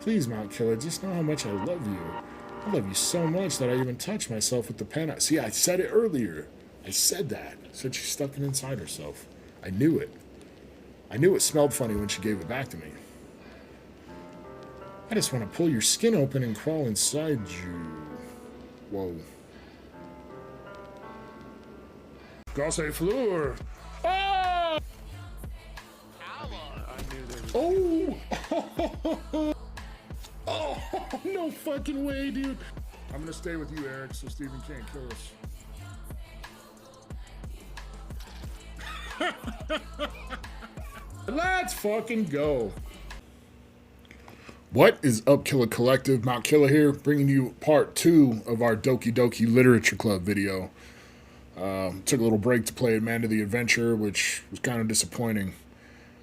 Please, Mount Killer, just know how much I love you. I love you so much that I even touched myself with the pen. See, I said it earlier. I said that. I said she stuck it inside herself. I knew it. I knew it smelled funny when she gave it back to me. I just want to pull your skin open and crawl inside you. Whoa. Gosse Fleur. Oh! Oh! Oh, no fucking way, dude. I'm gonna stay with you, Eric, so Steven can't kill us. Let's fucking go. What is up, Killer Collective? Mount Killer here, bringing you part 2 of our Doki Doki Literature Club video. Took a little break to play Man of the Adventure, which was kind of disappointing.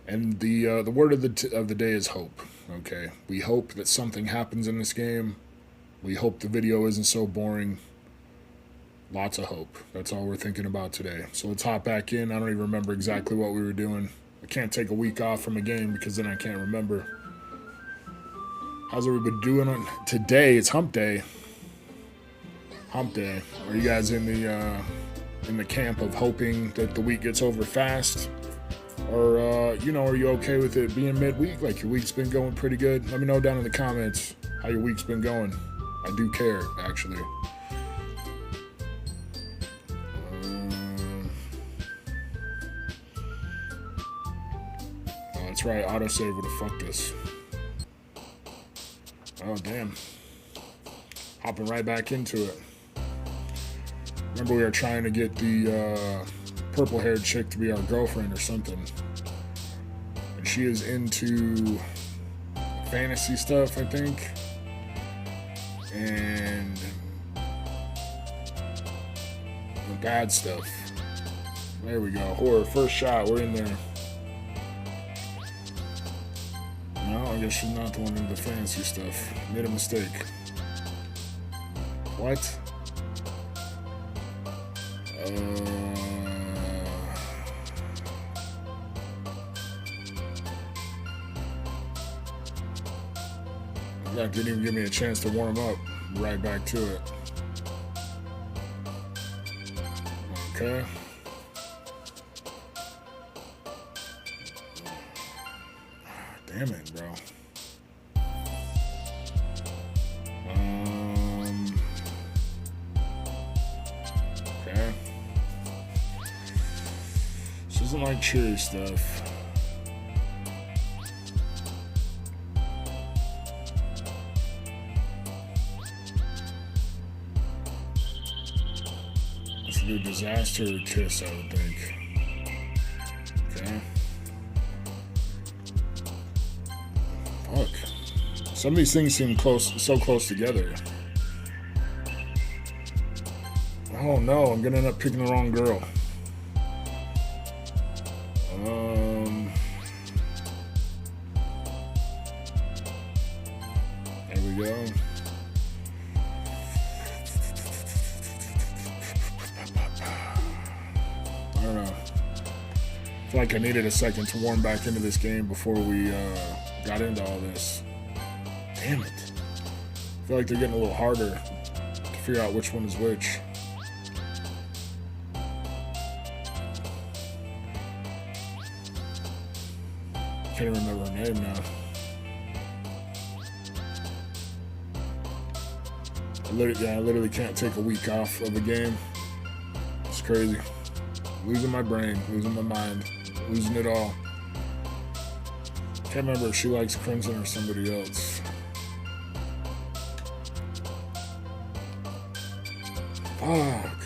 And the word of the day is hope. Okay, we hope that something happens in this game. We hope the video isn't so boring. Lots of hope. That's all we're thinking about today. So let's hop back in. I don't even remember exactly what we were doing. I can't take a week off from a game because then I can't remember. How's everybody doing on today? It's hump day. Hump day. Are you guys in the camp of hoping that the week gets over fast? Or, are you okay with it being midweek? Like your week's been going pretty good? Let me know down in the comments how your week's been going. I do care, actually. Oh, that's right, autosave would have fucked this. Oh, damn. Hopping right back into it. Remember we were trying to get the, purple-haired chick to be our girlfriend or something. And she is into fantasy stuff, I think. And the bad stuff. There we go. Horror. First shot. We're in there. No, I guess she's not the one into the fantasy stuff. Made a mistake. What? That didn't even give me a chance to warm up. Right back to it. Okay. Damn it, bro. Okay. This isn't like cheery stuff. Do disaster kiss, I would think. Okay. Fuck. Some of these things seem so close together. Oh no, I'm gonna end up picking the wrong girl. There we go. I don't know. I feel like I needed a second to warm back into this game before we got into all this. Damn it. I feel like they're getting a little harder to figure out which one is which. Can't even remember her name now. I literally can't take a week off of a game. It's crazy. Losing my brain, losing my mind, losing it all. Can't remember if she likes Crimson or somebody else. Fuck.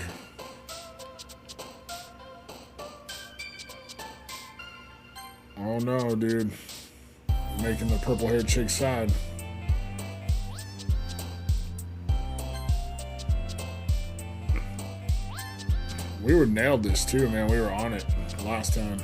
Oh no, dude. Making the purple-haired chick sad. We were nailed this too, man. We were on it last time.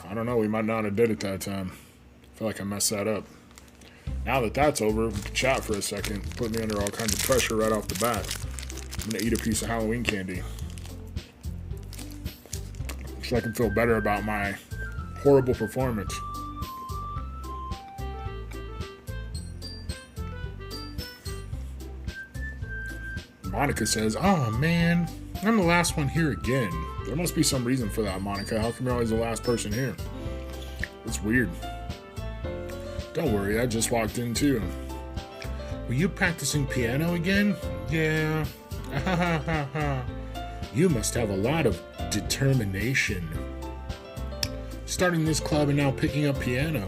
I don't know. We might not have did it that time. I feel like I messed that up. Now that that's over, we can chat for a second. Put me under all kinds of pressure right off the bat. I'm going to eat a piece of Halloween candy, so I can feel better about my horrible performance. Monica says, "Oh man, I'm the last one here again. There must be some reason for that, Monica. How come you're always the last person here? It's weird." "Don't worry, I just walked in too." "Were you practicing piano again?" "Yeah." "You must have a lot of determination. Starting this club and now picking up piano."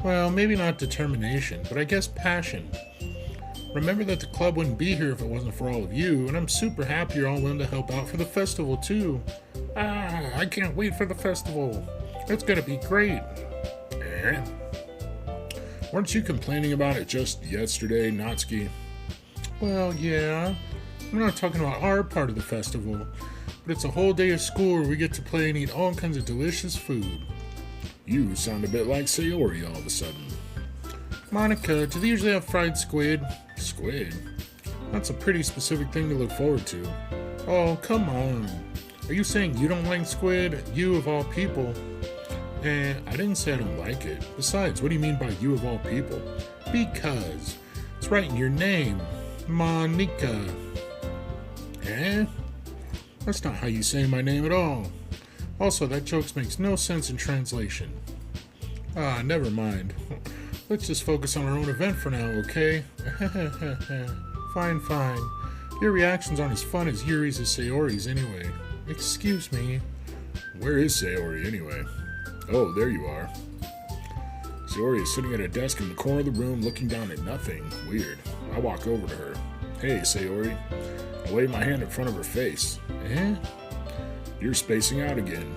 "Well, maybe not determination, but I guess passion. Remember that the club wouldn't be here if it wasn't for all of you, and I'm super happy you're all willing to help out for the festival too." I can't wait for the festival. It's gonna be great." Weren't you complaining about it just yesterday, Natsuki?" "Well, yeah. I'm not talking about our part of the festival, but it's a whole day of school where we get to play and eat all kinds of delicious food." "You sound a bit like Sayori all of a sudden." "Monica, do they usually have fried squid?" "Squid? That's a pretty specific thing to look forward to." "Oh, come on. Are you saying you don't like squid? You of all people." I didn't say I don't like it. Besides, what do you mean by you of all people?" "Because it's right in your name. Monica." That's not how you say my name at all. Also, that joke makes no sense in translation." Never mind. Let's just focus on our own event for now, okay?" Fine. Your reactions aren't as fun as Yuri's or Sayori's anyway." "Excuse me." "Where is Sayori anyway?" "Oh, there you are." Sayori is sitting at a desk in the corner of the room looking down at nothing. Weird. I walk over to her. "Hey, Sayori." I wave my hand in front of her face. "You're spacing out again."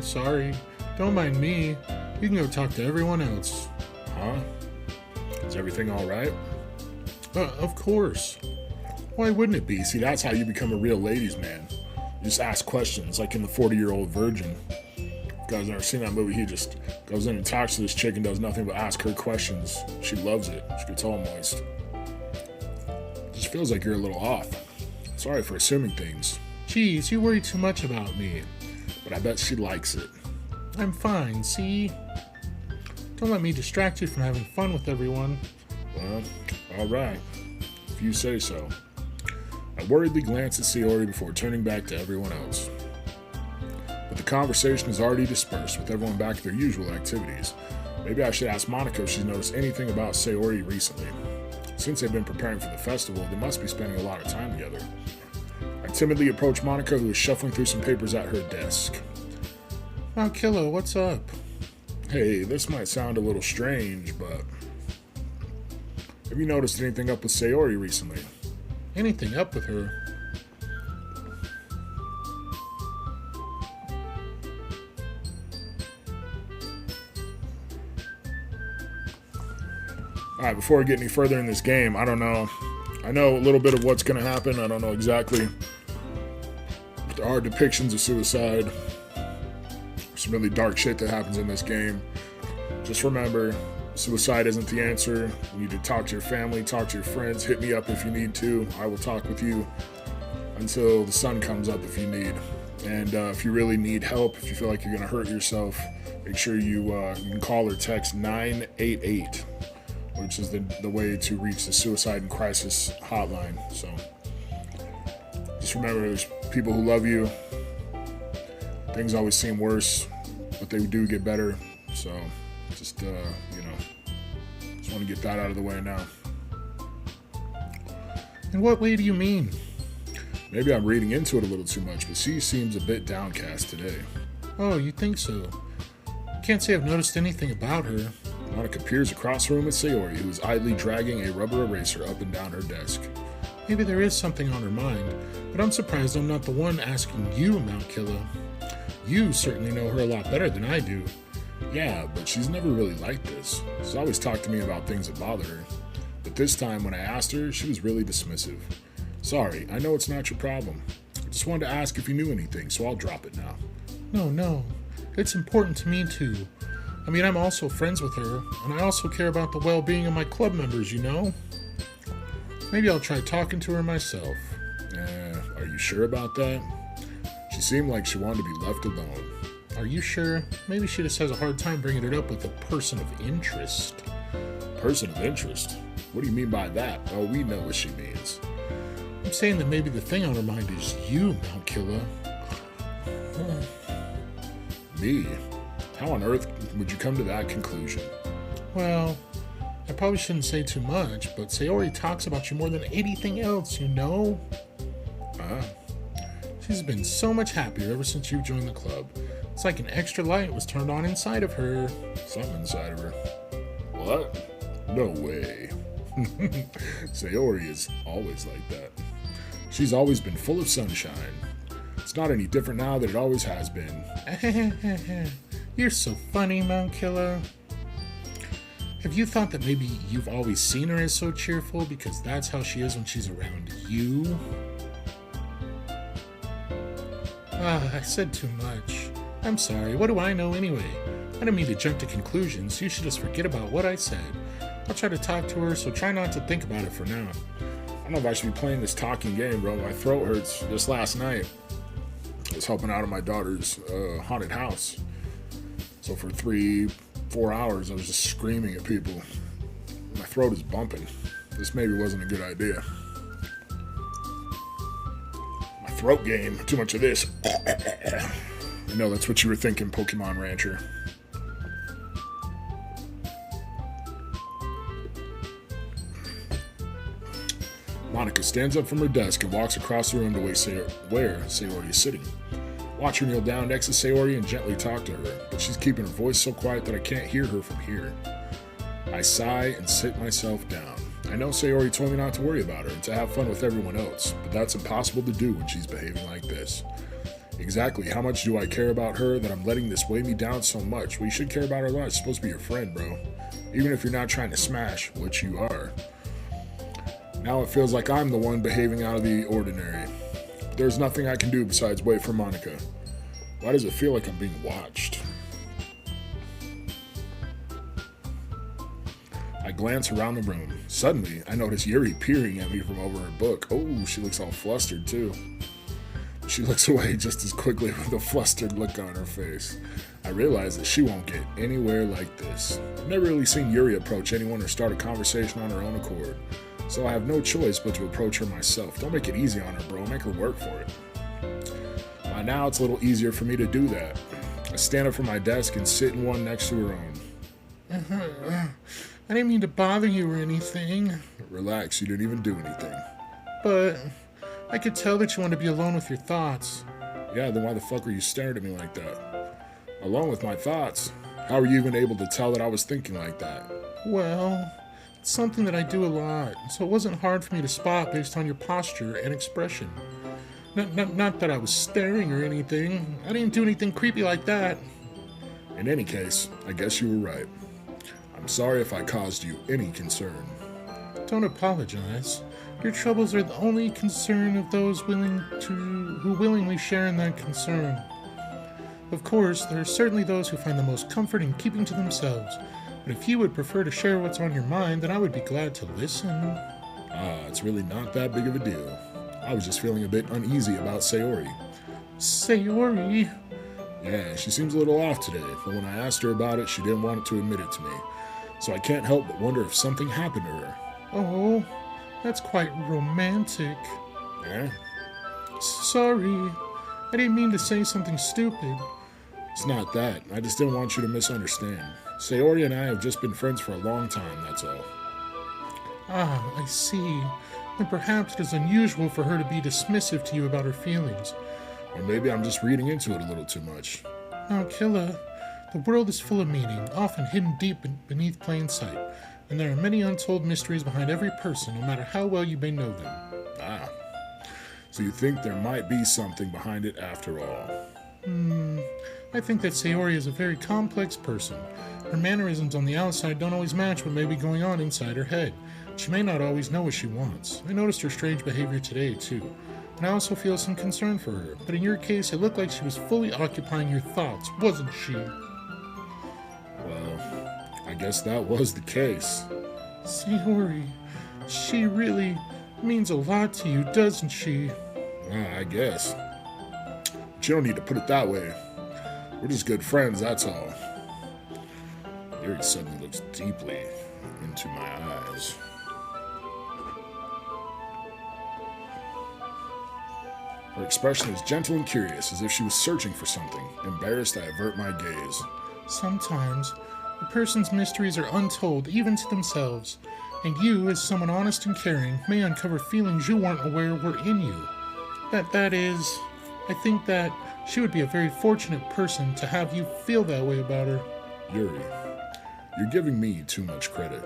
Sorry. Don't mind me. You can go talk to everyone else." "Huh? Is everything alright?" Of course. Why wouldn't it be? See, that's how you become a real ladies' man. You just ask questions, like in the 40-Year-Old Virgin. If you guys never seen that movie, he just goes in and talks to this chick and does nothing but ask her questions. She loves it. She gets all moist. It just feels like you're a little off. Sorry for assuming things. "Geez, you worry too much about me." But I bet she likes it. "I'm fine, see? Don't let me distract you from having fun with everyone." "Well, alright. If you say so." I worriedly glance at Sayori before turning back to everyone else. But the conversation is already dispersed, with everyone back at their usual activities. Maybe I should ask Monica if she's noticed anything about Sayori recently. Since they've been preparing for the festival, they must be spending a lot of time together. I timidly approach Monica, who is shuffling through some papers at her desk. "Killa, what's up?" "Hey, this might sound a little strange, but have you noticed anything up with Sayori recently?" "Anything up with her?" Alright, before we get any further in this game, I don't know. I know a little bit of what's going to happen. I don't know exactly. There are depictions of suicide. Some really dark shit that happens in this game. Just remember, suicide isn't the answer. You need to talk to your family, talk to your friends. Hit me up if you need to. I will talk with you until the sun comes up if you need. And if you really need help, if you feel like you're going to hurt yourself, make sure you can call or text 988, which is the way to reach the Suicide and Crisis hotline. So just remember, there's people who love you. Things always seem worse, but they do get better. So just, just want to get that out of the way now. In what way do you mean? Maybe I'm reading into it a little too much, but she seems a bit downcast today. Oh, you think so? Can't say I've noticed anything about her. Monica peers across the room at Sayori, who is idly dragging a rubber eraser up and down her desk. Maybe there is something on her mind, but I'm surprised I'm not the one asking you about Killa. You certainly know her a lot better than I do. Yeah, but she's never really like this. She's always talked to me about things that bother her. But this time, when I asked her, she was really dismissive. Sorry, I know it's not your problem. Just wanted to ask if you knew anything, so I'll drop it now. No. It's important to me, too. I mean, I'm also friends with her, and I also care about the well-being of my club members, you know? Maybe I'll try talking to her myself. Are you sure about that? She seemed like she wanted to be left alone. Are you sure? Maybe she just has a hard time bringing it up with a person of interest. Person of interest? What do you mean by that? Oh, we know what she means. I'm saying that maybe the thing on her mind is you, Mount Killa. Me? How on earth would you come to that conclusion? Well, I probably shouldn't say too much, but Sayori talks about you more than anything else, you know? She's been so much happier ever since you joined the club. It's like an extra light was turned on inside of her. Something inside of her. What? No way. Sayori is always like that. She's always been full of sunshine. It's not any different now than it always has been. You're so funny, Mount Killa. Have you thought that maybe you've always seen her as so cheerful because that's how she is when she's around you? I said too much. I'm sorry, what do I know anyway? I didn't mean to jump to conclusions. You should just forget about what I said. I'll try to talk to her, so try not to think about it for now. I don't know if I should be playing this talking game, bro. My throat hurts. Just last night, I was helping out at my daughter's haunted house. So for 3-4 hours, I was just screaming at people. My throat is bumping. This maybe wasn't a good idea. My throat game. Too much of this. I know that's what you were thinking, Pokemon Rancher. Monica stands up from her desk and walks across the room to where Sayori is sitting. Watch her kneel down next to Sayori and gently talk to her, but she's keeping her voice so quiet that I can't hear her from here. I sigh and sit myself down. I know Sayori told me not to worry about her and to have fun with everyone else, but that's impossible to do when she's behaving like this. Exactly how much do I care about her that I'm letting this weigh me down so much? We should care about her life. She's supposed to be your friend, bro. Even if you're not trying to smash, which you are. Now it feels like I'm the one behaving out of the ordinary. There's nothing I can do besides wait for Monica. Why does it feel like I'm being watched? I glance around the room. Suddenly, I notice Yuri peering at me from over her book. Oh, she looks all flustered too. She looks away just as quickly with a flustered look on her face. I realize that she won't get anywhere like this. I've never really seen Yuri approach anyone or start a conversation on her own accord. So I have no choice but to approach her myself. Don't make it easy on her, bro. Make her work for it. By now, it's a little easier for me to do that. I stand up from my desk and sit in one next to her own. I didn't mean to bother you or anything. Relax, you didn't even do anything. But I could tell that you want to be alone with your thoughts. Yeah, then why the fuck were you staring at me like that? Alone with my thoughts? How were you even able to tell that I was thinking like that? Well, it's something that I do a lot, so it wasn't hard for me to spot based on your posture and expression. Not that I was staring or anything. I didn't do anything creepy like that. In any case, I guess you were right. I'm sorry if I caused you any concern. Don't apologize. Your troubles are the only concern of those who willingly share in that concern. Of course, there are certainly those who find the most comfort in keeping to themselves, but if you would prefer to share what's on your mind, then I would be glad to listen. It's really not that big of a deal. I was just feeling a bit uneasy about Sayori. Sayori? Yeah, she seems a little off today, but when I asked her about it, she didn't want to admit it to me. So I can't help but wonder if something happened to her. Oh, that's quite romantic. Yeah? Sorry, I didn't mean to say something stupid. It's not that. I just didn't want you to misunderstand. Sayori and I have just been friends for a long time, that's all. Ah, I see. Then perhaps it is unusual for her to be dismissive to you about her feelings. Or maybe I'm just reading into it a little too much. Now, Killa, the world is full of meaning, often hidden deep beneath plain sight, and there are many untold mysteries behind every person, no matter how well you may know them. So you think there might be something behind it after all? I think that Sayori is a very complex person. Her mannerisms on the outside don't always match what may be going on inside her head. She may not always know what she wants. I noticed her strange behavior today, too. and I also feel some concern for her. But in your case, it looked like she was fully occupying your thoughts, wasn't she? Well, I guess that was the case. Sayori, she really means a lot to you, doesn't she? I guess. But you don't need to put it that way. We're just good friends, that's all. Yuri suddenly looks deeply into my eyes. Her expression is gentle and curious, as if she was searching for something. Embarrassed, I avert my gaze. Sometimes, a person's mysteries are untold, even to themselves, and you, as someone honest and caring, may uncover feelings you weren't aware were in you. That is, I think that she would be a very fortunate person to have you feel that way about her. Yuri, you're giving me too much credit.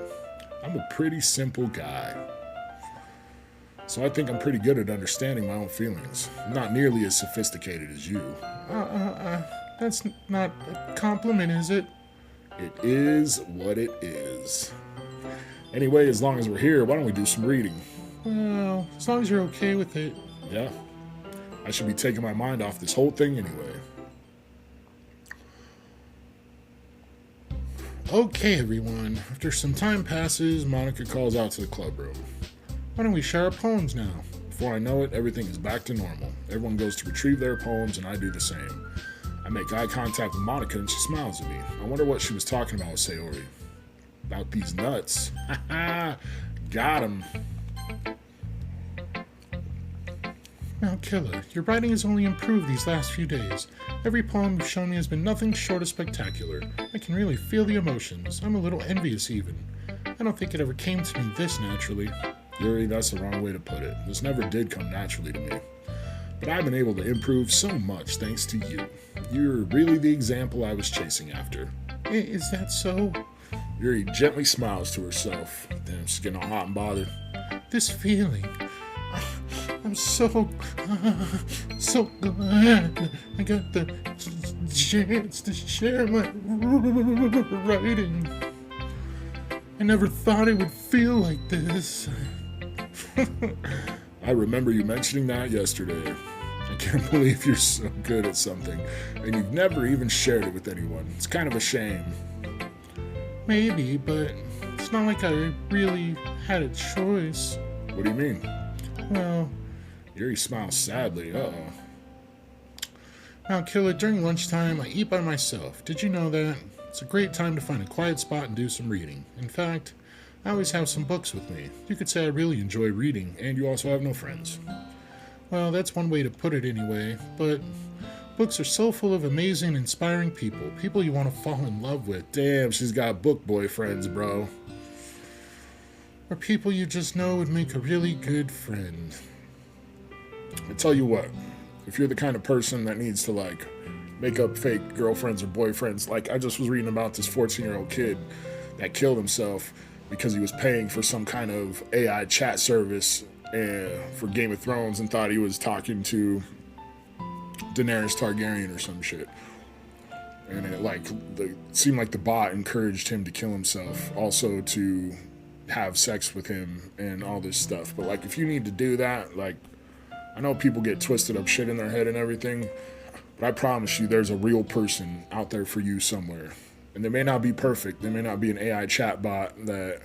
I'm a pretty simple guy. So I think I'm pretty good at understanding my own feelings. I'm not nearly as sophisticated as you. That's not a compliment, is it? It is what it is. Anyway, as long as we're here, why don't we do some reading? Well, as long as you're okay with it. Yeah. I should be taking my mind off this whole thing anyway. Okay, everyone. After some time passes, Monica calls out to the club room. Why don't we share our poems now? Before I know it, everything is back to normal. Everyone goes to retrieve their poems, and I do the same. I make eye contact with Monica, and she smiles at me. I wonder what she was talking about with Sayori. About these nuts. Haha, got him. Now, Killer, your writing has only improved these last few days. Every poem you've shown me has been nothing short of spectacular. I can really feel the emotions. I'm a little envious, even. I don't think it ever came to me this naturally. Yuri, that's the wrong way to put it. This never did come naturally to me. But I've been able to improve so much thanks to you. You're really the example I was chasing after. Is that so? Yuri gently smiles to herself. Damn, she's getting all hot and bothered. This feeling. I'm so glad I got the chance to share my writing. I never thought it would feel like this. I remember you mentioning that yesterday. I can't believe you're so good at something, and you've never even shared it with anyone. It's kind of a shame. Maybe, but it's not like I really had a choice. What do you mean? Well, Yuri smiles sadly. Uh-oh. Now, Killer, during lunchtime, I eat by myself. Did you know that? It's a great time to find a quiet spot and do some reading. In fact, I always have some books with me. You could say I really enjoy reading, and you also have no friends. Well, that's one way to put it anyway, but books are so full of amazing, inspiring people you want to fall in love with. Damn, she's got book boyfriends, bro. Or people you just know would make a really good friend. I tell you what, if you're the kind of person that needs to, like, make up fake girlfriends or boyfriends, like I just was reading about this 14-year-old kid that killed himself because he was paying for some kind of AI chat service for Game of Thrones and thought he was talking to Daenerys Targaryen or some shit. And it seemed like the bot encouraged him to kill himself, also to have sex with him and all this stuff. But like, if you need to do that, like, I know people get twisted up shit in their head and everything, but I promise you there's a real person out there for you somewhere. And they may not be perfect. They may not be an AI chatbot that,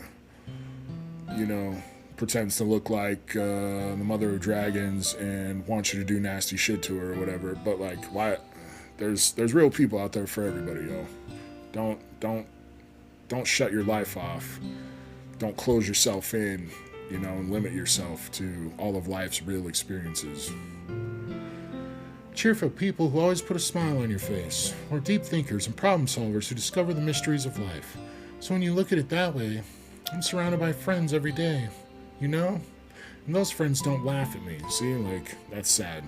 you know, pretends to look like the mother of dragons and wants you to do nasty shit to her or whatever. But like, why? There's real people out there for everybody, yo. Don't shut your life off. Don't close yourself in, you know, and limit yourself to all of life's real experiences. Cheerful people who always put a smile on your face, or deep thinkers and problem solvers who discover the mysteries of life. So when you look at it that way, I'm surrounded by friends every day, you know? And those friends don't laugh at me. See, like, that's sad.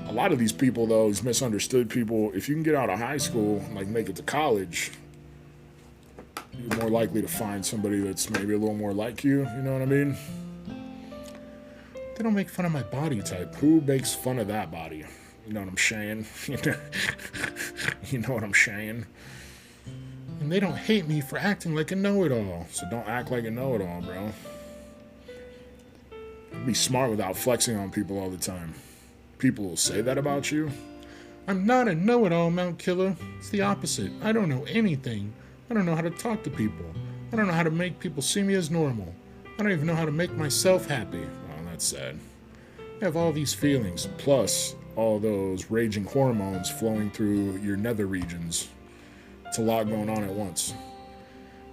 A lot of these people, though, these misunderstood people, if you can get out of high school, like make it to college, you're more likely to find somebody that's maybe a little more like you know what I mean? They don't make fun of my body type. Who makes fun of that body? You know what I'm saying? You know what I'm saying? And they don't hate me for acting like a know-it-all. So don't act like a know-it-all, bro. Be smart without flexing on people all the time. People will say that about you. I'm not a know-it-all, Mount Killer. It's the opposite. I don't know anything. I don't know how to talk to people. I don't know how to make people see me as normal. I don't even know how to make myself happy. Oh, that's sad. I have all these feelings. Plus, all those raging hormones flowing through your nether regions. It's a lot going on at once.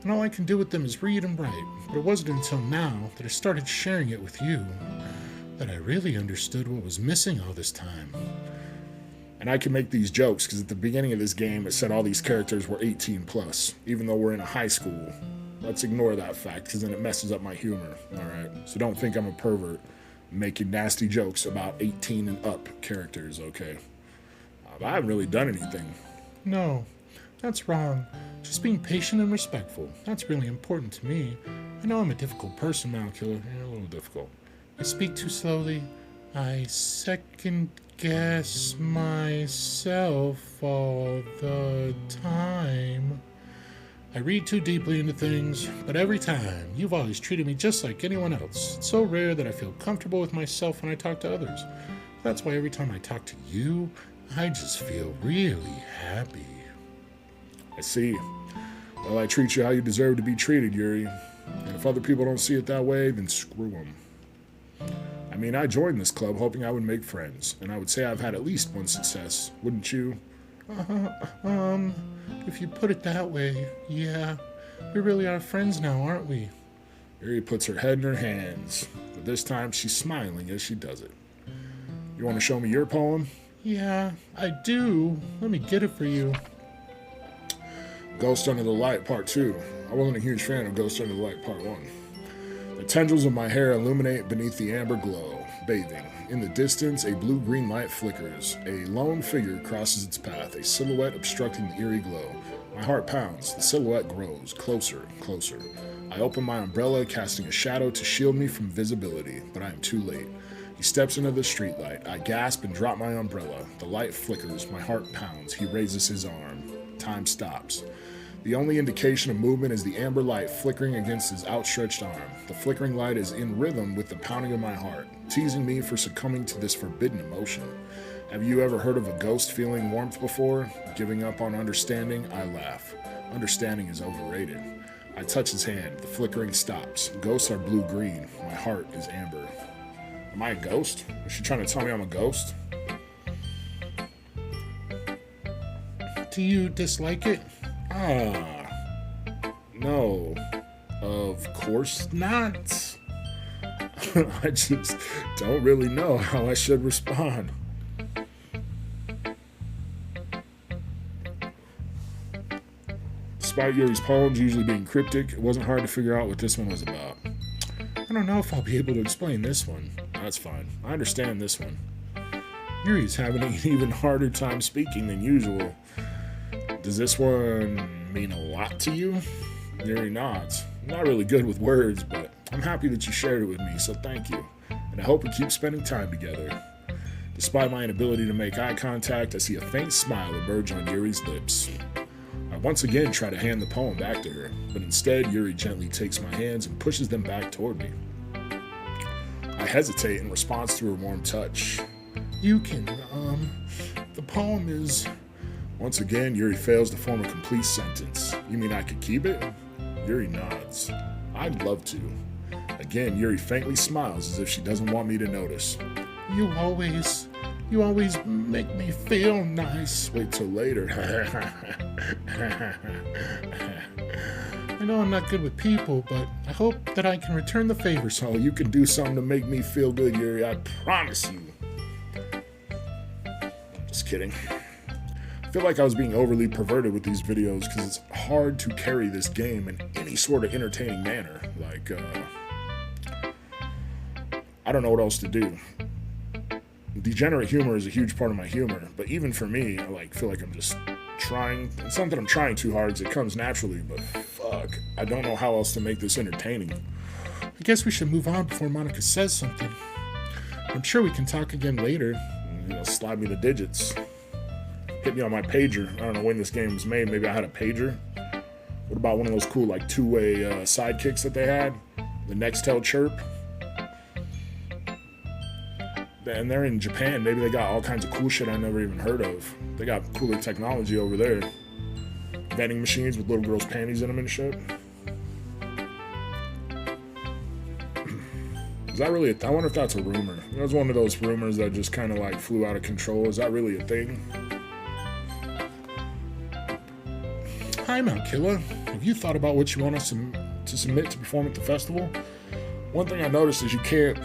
And all I can do with them is read and write. But it wasn't until now that I started sharing it with you that I really understood what was missing all this time. And I can make these jokes because at the beginning of this game it said all these characters were 18 plus, even though we're in a high school. Let's ignore that fact because then it messes up my humor, alright? So don't think I'm a pervert making nasty jokes about 18 and up characters, okay? I haven't really done anything. No, that's wrong. Just being patient and respectful. That's really important to me. I know I'm a difficult person, Mount Killer. Yeah, a little difficult. I speak too slowly. I second guess myself all the time. I read too deeply into things, but every time, you've always treated me just like anyone else. It's so rare that I feel comfortable with myself when I talk to others. That's why every time I talk to you, I just feel really happy. I see. Well, I treat you how you deserve to be treated, Yuri. And if other people don't see it that way, then screw them. I mean, I joined this club hoping I would make friends, and I would say I've had at least one success, wouldn't you? If you put it that way, yeah. We really are friends now, aren't we? Yuri puts her head in her hands, but this time she's smiling as she does it. You want to show me your poem? Yeah, I do. Let me get it for you. Ghost Under the Light, Part 2. I wasn't a huge fan of Ghost Under the Light, Part 1. The tendrils of my hair illuminate beneath the amber glow, bathing. In the distance, a blue-green light flickers. A lone figure crosses its path, a silhouette obstructing the eerie glow. My heart pounds. The silhouette grows, closer, closer. I open my umbrella, casting a shadow to shield me from visibility, but I am too late. He steps into the streetlight. I gasp and drop my umbrella. The light flickers. My heart pounds. He raises his arm. Time stops. The only indication of movement is the amber light flickering against his outstretched arm. The flickering light is in rhythm with the pounding of my heart, teasing me for succumbing to this forbidden emotion. Have you ever heard of a ghost feeling warmth before? Giving up on understanding, I laugh. Understanding is overrated. I touch his hand. The flickering stops. Ghosts are blue-green. My heart is amber. Am I a ghost? Is she trying to tell me I'm a ghost? Do you dislike it? No. Of course not. I just don't really know how I should respond. Despite Yuri's poems usually being cryptic, it wasn't hard to figure out what this one was about. I don't know if I'll be able to explain this one. That's fine. I understand this one. Yuri's having an even harder time speaking than usual. Does this one mean a lot to you? Yuri nods. I'm not really good with words, but I'm happy that you shared it with me, so thank you. And I hope we keep spending time together. Despite my inability to make eye contact, I see a faint smile emerge on Yuri's lips. I once again try to hand the poem back to her, but instead Yuri gently takes my hands and pushes them back toward me. I hesitate in response to her warm touch. You can, the poem is... Once again, Yuri fails to form a complete sentence. You mean I could keep it? Yuri nods. I'd love to. Again, Yuri faintly smiles as if she doesn't want me to notice. You always make me feel nice. Wait till later. I know I'm not good with people, but I hope that I can return the favor. So you can do something to make me feel good, Yuri. I promise you. Just kidding. I feel like I was being overly perverted with these videos because it's hard to carry this game in any sort of entertaining manner. Like, I don't know what else to do. Degenerate humor is a huge part of my humor, but even for me, I feel like I'm just trying. It's not that I'm trying too hard, because it comes naturally, but fuck, I don't know how else to make this entertaining. I guess we should move on before Monica says something. I'm sure we can talk again later. Slide me the digits. Hit me on my pager. I don't know when this game was made. Maybe I had a pager. What about one of those cool two-way sidekicks that they had? The Nextel chirp. and they're in Japan. Maybe they got all kinds of cool shit I never even heard of. They got cooler technology over there. Vending machines with little girls' panties in them and shit. Is that really I wonder if that's a rumor. That was one of those rumors that just kind of like flew out of control. Is that really a thing? Hi, Mount Killa. Have you thought about what you want us to submit to perform at the festival? One thing I noticed is you can't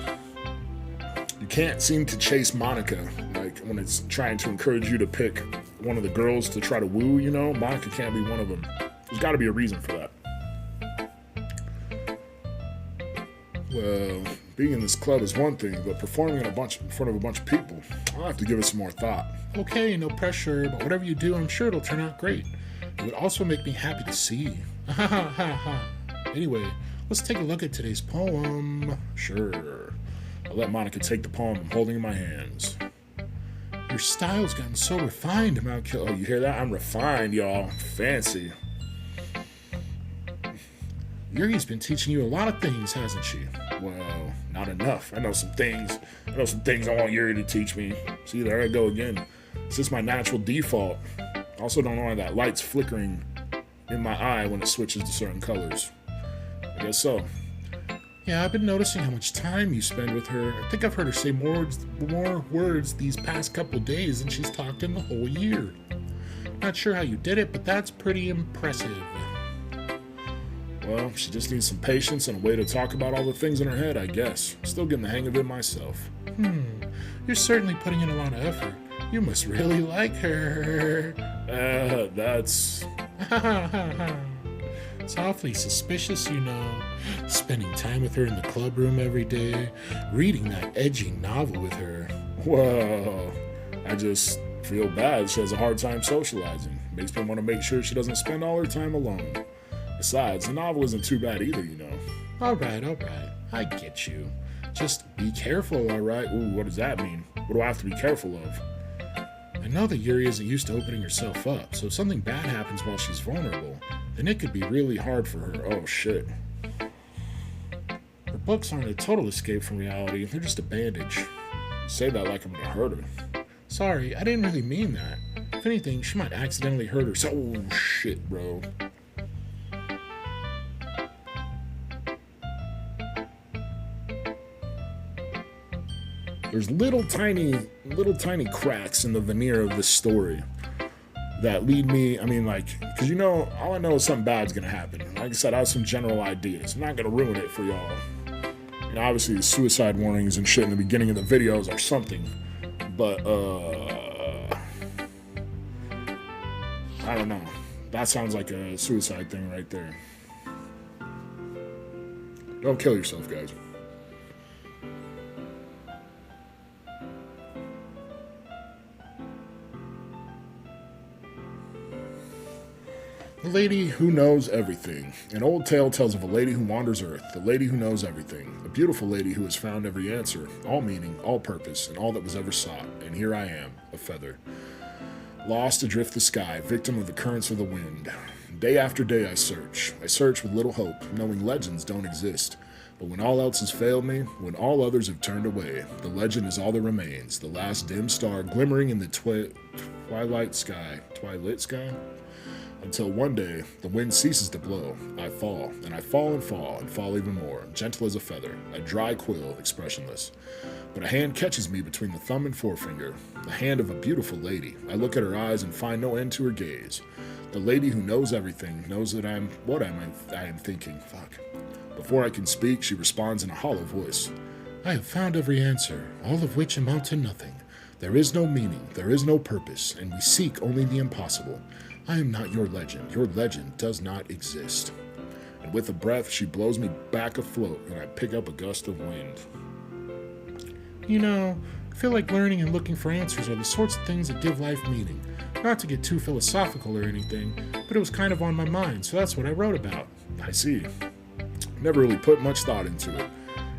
seem to chase Monica, like when it's trying to encourage you to pick one of the girls to try to woo, you know? Monica can't be one of them. There's got to be a reason for that. Well, being in this club is one thing, but performing in front of a bunch of people, I'll have to give it some more thought. Okay, no pressure, but whatever you do, I'm sure it'll turn out great. It would also make me happy to see. Ha ha ha ha. Anyway, let's take a look at today's poem. Sure. I'll let Monica take the poem I'm holding in my hands. Your style's gotten so refined, Mount Killa. Oh, you hear that? I'm refined, y'all. Fancy. Yuri's been teaching you a lot of things, hasn't she? Well, not enough. I know some things I want Yuri to teach me. See, there I go again. It's just my natural default. I also don't know why that light's flickering in my eye when it switches to certain colors. I guess so. Yeah, I've been noticing how much time you spend with her. I think I've heard her say more words these past couple days than she's talked in the whole year. Not sure how you did it, but that's pretty impressive. Well, she just needs some patience and a way to talk about all the things in her head, I guess. I'm still getting the hang of it myself. You're certainly putting in a lot of effort. You must really like her. That's... It's awfully suspicious, you know. Spending time with her in the club room every day, reading that edgy novel with her. Whoa. I just feel bad. She has a hard time socializing. Makes me want to make sure she doesn't spend all her time alone. Besides, the novel isn't too bad either, you know. All right. I get you. Just be careful, all right? Ooh, what does that mean? What do I have to be careful of? I know that Yuri isn't used to opening herself up, so if something bad happens while she's vulnerable, then it could be really hard for her. Oh, shit. Her books aren't a total escape from reality. They're just a bandage. You say that like I'm gonna hurt her. Sorry, I didn't really mean that. If anything, she might accidentally hurt herself. Oh, shit, bro. There's little tiny cracks in the veneer of this story that lead me, because you know, all I know is something bad's gonna happen. Like I said, I have some general ideas. I'm not gonna ruin it for y'all. You know, obviously the suicide warnings and shit in the beginning of the videos are something, but I don't know. That sounds like a suicide thing right there. Don't kill yourself, guys. The Lady Who Knows Everything. An old tale tells of a lady who wanders earth, the lady who knows everything, a beautiful lady who has found every answer, all meaning, all purpose, and all that was ever sought. And here I am, a feather, lost adrift the sky, victim of the currents of the wind. Day after day I search with little hope, knowing legends don't exist. But when all else has failed me, when all others have turned away, the legend is all that remains, the last dim star glimmering in the twilight sky. Until one day, the wind ceases to blow. I fall, and I fall and fall, and fall even more, gentle as a feather, a dry quill, expressionless. But a hand catches me between the thumb and forefinger, the hand of a beautiful lady. I look at her eyes and find no end to her gaze. The lady who knows everything knows that I am thinking. Fuck. Before I can speak, she responds in a hollow voice. I have found every answer, all of which amount to nothing. There is no meaning, there is no purpose, and we seek only the impossible. I am not your legend. Your legend does not exist. And with a breath, she blows me back afloat, and I pick up a gust of wind. You know, I feel like learning and looking for answers are the sorts of things that give life meaning. Not to get too philosophical or anything, but it was kind of on my mind, so that's what I wrote about. I see. Never really put much thought into it.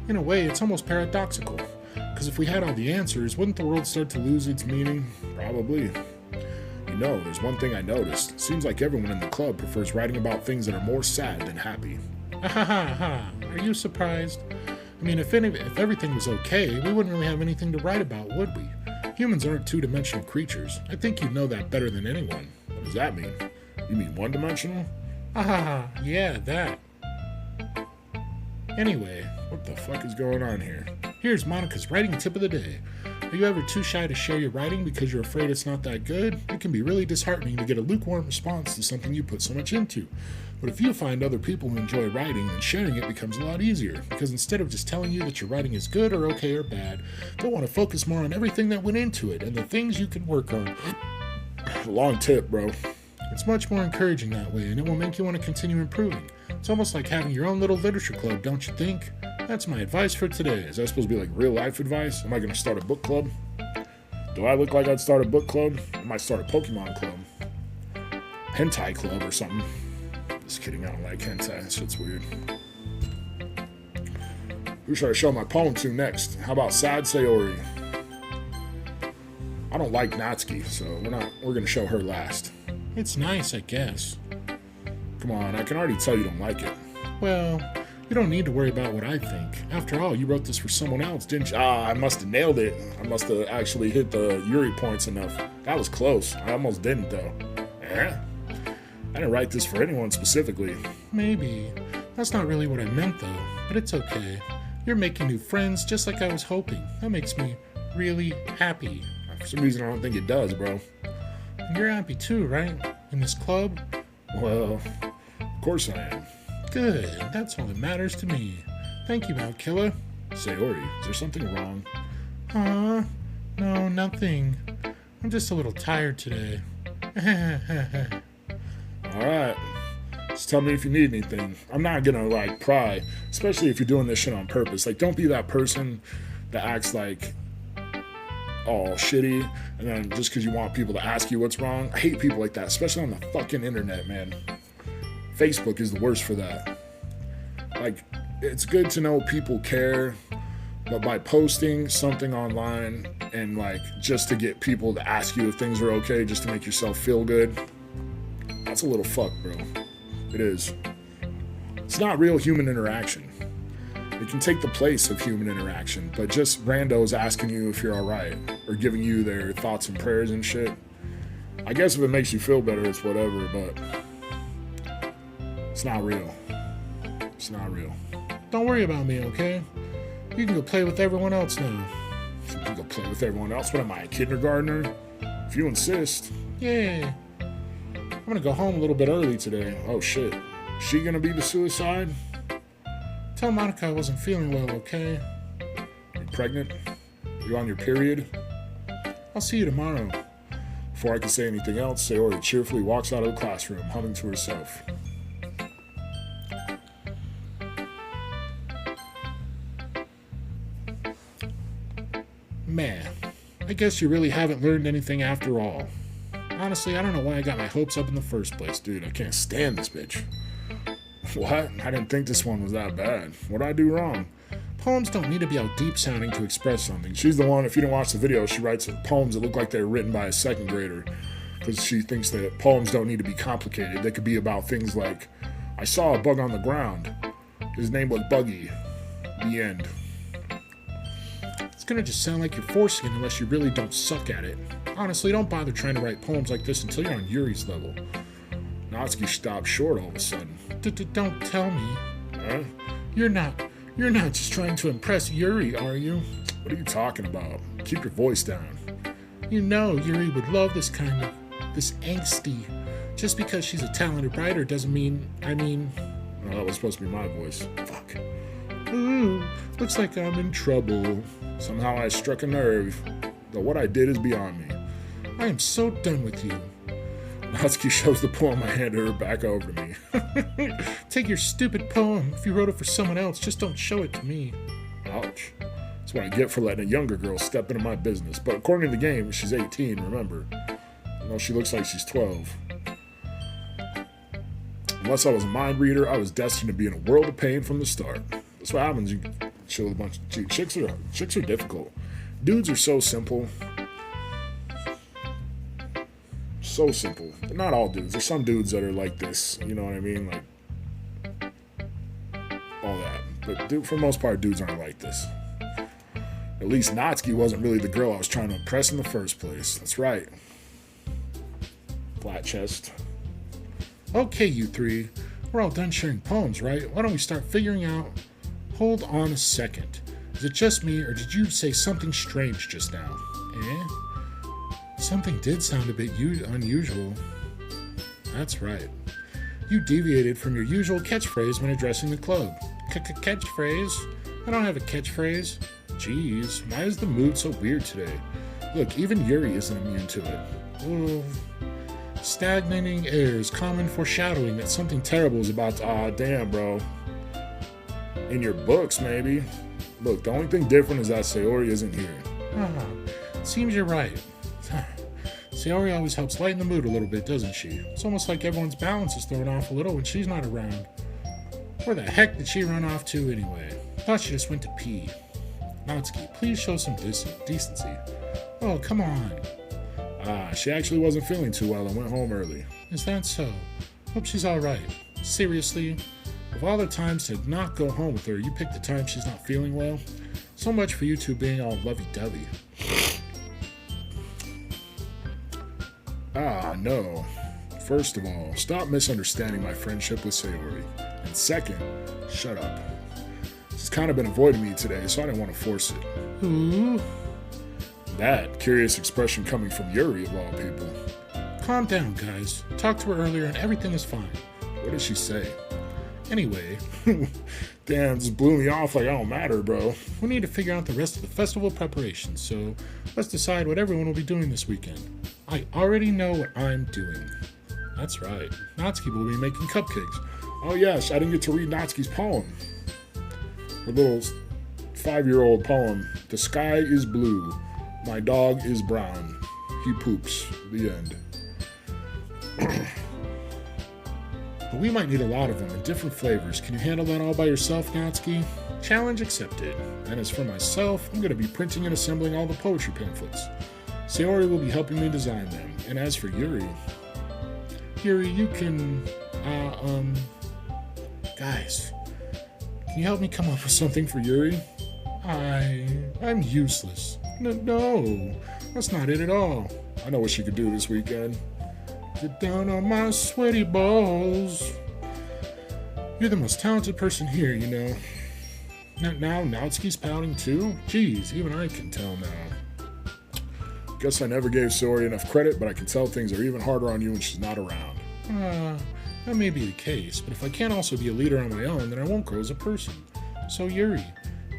In a way, it's almost paradoxical. Because if we had all the answers, wouldn't the world start to lose its meaning? Probably. You know, there's one thing I noticed. Seems like everyone in the club prefers writing about things that are more sad than happy. Are you surprised? I I mean, if everything was okay, we wouldn't really have anything to write about, would we? Humans aren't two-dimensional creatures. I think you know that better than anyone. What does that mean? You mean one-dimensional? Ah, yeah, that. Anyway, What the fuck is going on here? here's Monica's writing tip of the day. Are you ever too shy to share your writing because you're afraid it's not that good? It can be really disheartening to get a lukewarm response to something you put so much into. But if you find other people who enjoy writing, then sharing it becomes a lot easier, because instead of just telling you that your writing is good or okay or bad, they'll want to focus more on everything that went into it and the things you can work on. Long tip, bro. It's much more encouraging that way, and it will make you want to continue improving. It's almost like having your own little literature club, don't you think? That's my advice for today. Is that supposed to be like real life advice? Am I going to start a book club? Do I look like I'd start a book club? I might start a Pokemon club. Hentai club or something. Just kidding, I don't like hentai. That shit's weird. Who should I show my poem to next? How about Sad Sayori? I don't like Natsuki, so we're gonna show her last. It's nice, I guess. Come on, I can already tell you don't like it. Well, you don't need to worry about what I think. After all, you wrote this for someone else, didn't you? I must have nailed it. I must have actually hit the Yuri points enough. That was close. I almost didn't though. I didn't write this for anyone specifically. Maybe. That's not really what I meant, though. But it's okay. You're making new friends just like I was hoping. That makes me really happy. For some reason, I don't think it does, bro. And you're happy too, right? In this club? Well, of course I am. Good. That's all that matters to me. Thank you, Mount Killer. Sayori, is there something wrong? No, nothing. I'm just a little tired today. Alright. Just tell me if you need anything. I'm not gonna, pry. Especially if you're doing this shit on purpose. Don't be that person that acts like all shitty, and then just because you want people to ask you what's wrong. I hate people like that, especially on the fucking internet, man. Facebook is the worst for that. It's good to know people care, but by posting something online and, just to get people to ask you if things are okay, just to make yourself feel good, that's a little fucked, bro. It is. It's not real human interaction. It can take the place of human interaction, but just randos asking you if you're alright, or giving you their thoughts and prayers and shit. I guess if it makes you feel better, it's whatever, but it's not real. It's not real. Don't worry about me, okay? You can go play with everyone else now. You can go play with everyone else? What am I, a kindergartner? If you insist. Yay. I'm gonna go home a little bit early today. Oh shit. She gonna be the suicide? Tell Monica I wasn't feeling well, okay? You pregnant? You on your period? I'll see you tomorrow. Before I can say anything else, Sayori cheerfully walks out of the classroom, humming to herself. Man, I guess you really haven't learned anything after all. Honestly, I don't know why I got my hopes up in the first place. Dude, I can't stand this bitch. What? I didn't think this one was that bad. What'd I do wrong? Poems don't need to be all deep sounding to express something. She's the one, if you didn't watch the video, she writes poems that look like they're written by a second grader. Because she thinks that poems don't need to be complicated. They could be about things like, I saw a bug on the ground. His name was Buggy. The end. It's gonna just sound like you're forcing it unless you really don't suck at it. Honestly, don't bother trying to write poems like this until you're on Yuri's level. Natsuki stopped short all of a sudden. Don't tell me. Huh? You're not just trying to impress Yuri, are you? What are you talking about? Keep your voice down. You know Yuri would love this angsty. Just because she's a talented writer doesn't mean, Oh, that was supposed to be my voice. Fuck. Ooh, looks like I'm in trouble. Somehow I struck a nerve. Though what I did is beyond me. I am so done with you. Natsuki shoves the poem I handed her back over to me. Take your stupid poem. If you wrote it for someone else, just don't show it to me. Ouch. That's what I get for letting a younger girl step into my business. But according to the game, she's 18, remember. She looks like she's 12. Unless I was a mind reader, I was destined to be in a world of pain from the start. That's what happens. You chill with a bunch of chicks are difficult. Dudes are so simple. So simple. But not all dudes. There's some dudes that are like this. You know what I mean? All that. But but for the most part, dudes aren't like this. At least Natsuki wasn't really the girl I was trying to impress in the first place. That's right. Flat chest. Okay, you three. We're all done sharing poems, right? Why don't we start figuring out... Hold on a second. Is it just me, or did you say something strange just now? Eh? Something did sound a bit unusual. That's right. You deviated from your usual catchphrase when addressing the club. Catchphrase? I don't have a catchphrase. Jeez, why is the mood so weird today? Look, even Yuri isn't immune to it. Oh, stagnating air is common foreshadowing that something terrible is about to... Ah, damn, bro. In your books, maybe. Look, the only thing different is that Sayori isn't here. Seems you're right. Sayori always helps lighten the mood a little bit, doesn't she? It's almost like everyone's balance is thrown off a little when she's not around. Where the heck did she run off to anyway? Thought she just went to pee. Natsuki, please show some decency. Oh, come on. She actually wasn't feeling too well and went home early. Is that so? Hope she's alright. Seriously? Of all the times to not go home with her, you picked the time she's not feeling well? So much for you two being all lovey-dovey. No. First of all, stop misunderstanding my friendship with Sayori. And second, shut up. She's kind of been avoiding me today, so I didn't want to force it. Ooh. That curious expression coming from Yuri, of all people. Calm down, guys. Talked to her earlier and everything is fine. What did she say? Anyway. Damn, this blew me off like I don't matter, bro. We need to figure out the rest of the festival preparations, so let's decide what everyone will be doing this weekend. I already know what I'm doing. That's right. Natsuki will be making cupcakes. Oh yes, I didn't get to read Natsuki's poem. Her little 5-year-old poem. The sky is blue. My dog is brown. He poops. The end. But we might need a lot of them in different flavors. Can you handle that all by yourself, Natsuki? Challenge accepted. And as for myself, I'm going to be printing and assembling all the poetry pamphlets. Sayori will be helping me design them. And as for Yuri, you can, guys, can you help me come up with something for Yuri? I'm useless. No, that's not it at all. I know what she could do this weekend. Get down on my sweaty balls. You're the most talented person here, you know. Now Natsuki's pouting too? Jeez, even I can tell now. Guess I never gave Sayori enough credit, but I can tell things are even harder on you when she's not around. That may be the case, but if I can't also be a leader on my own, then I won't grow as a person. So Yuri,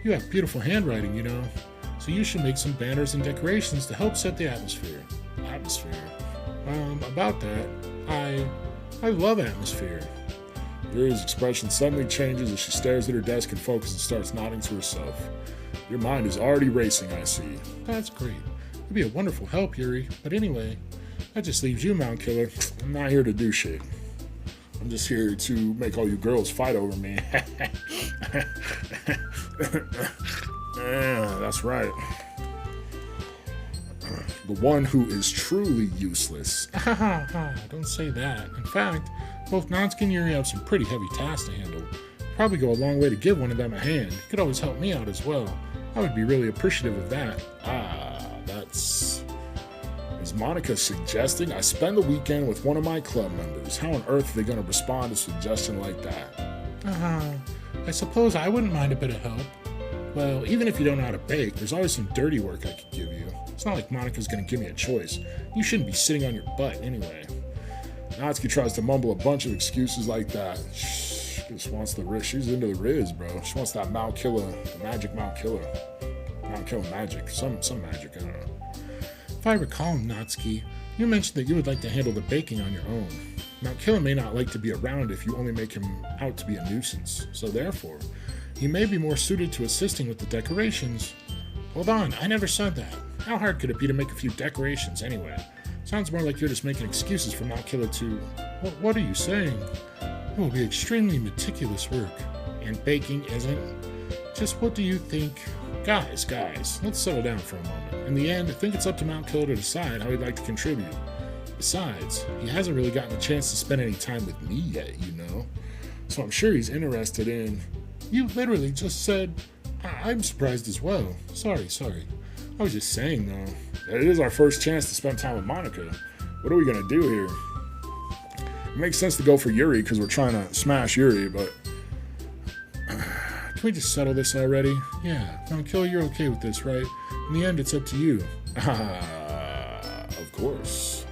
you have beautiful handwriting, you know. So you should make some banners and decorations to help set the atmosphere. About that, I love atmosphere. Yuri's expression suddenly changes as she stares at her desk and focuses and starts nodding to herself. Your mind is already racing, I see. That's great. You'd be a wonderful help, Yuri. But anyway, that just leaves you, Mount Killer. I'm not here to do shit. I'm just here to make all you girls fight over me. Yeah, that's right. The one who is truly useless. Don't say that. In fact, both Natsuki and Yuri have some pretty heavy tasks to handle. Probably go a long way to give one of them a hand. You could always help me out as well. I would be really appreciative of that. That's... Is Monica suggesting I spend the weekend with one of my club members? How on earth are they going to respond to a suggestion like that? I suppose I wouldn't mind a bit of help. Well, even if you don't know how to bake, there's always some dirty work I could give you. It's not like Monica's going to give me a choice. You shouldn't be sitting on your butt anyway. Natsuki tries to mumble a bunch of excuses like that. She just wants the she's into the Riz, bro. She wants that Mount Killer, the magic Mount Killer. Mount Killer magic. Some magic, I don't know. If I recall, Natsuki, you mentioned that you would like to handle the baking on your own. Mount Killer may not like to be around if you only make him out to be a nuisance. So therefore, he may be more suited to assisting with the decorations. Hold on, I never said that. How hard could it be to make a few decorations anyway? Sounds more like you're just making excuses for Mount Killer to... What are you saying? It will be extremely meticulous work. And baking isn't? Just what do you think? Guys, let's settle down for a moment. In the end, I think it's up to Mount Killer to decide how he'd like to contribute. Besides, he hasn't really gotten a chance to spend any time with me yet, you know? So I'm sure he's interested in You literally just said, I'm surprised as well. Sorry. I was just saying, though, that it is our first chance to spend time with Monica. What are we going to do here? It makes sense to go for Yuri because we're trying to smash Yuri, but... Can we just settle this already? Yeah, Killer, you're okay with this, right? In the end, it's up to you. Of course.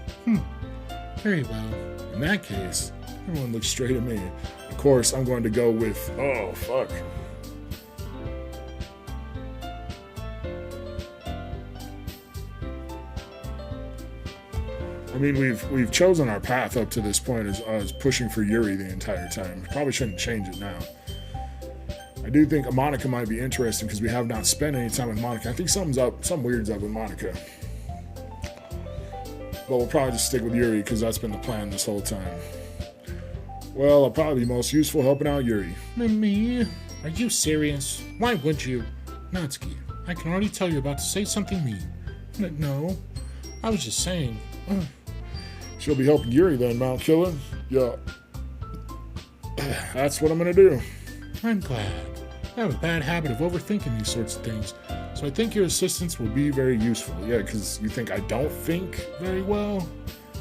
Very well. In that case, everyone looks straight at me. Of course, I'm going to go with... Oh, fuck. I mean, we've chosen our path up to this point as pushing for Yuri the entire time. We probably shouldn't change it now. I do think Monica might be interesting because we have not spent any time with Monica. I think something weird's up with Monica. But we'll probably just stick with Yuri because that's been the plan this whole time. Well, I'll probably be most useful helping out Yuri. Me? Are you serious? Why would you? Natsuki, I can already tell you're about to say something mean. No, I was just saying. She'll be helping Yuri then, Mount Killer. Yeah. That's what I'm gonna do. I'm glad. I have a bad habit of overthinking these sorts of things, so I think your assistance will be very useful. Yeah, because you think I don't think very well?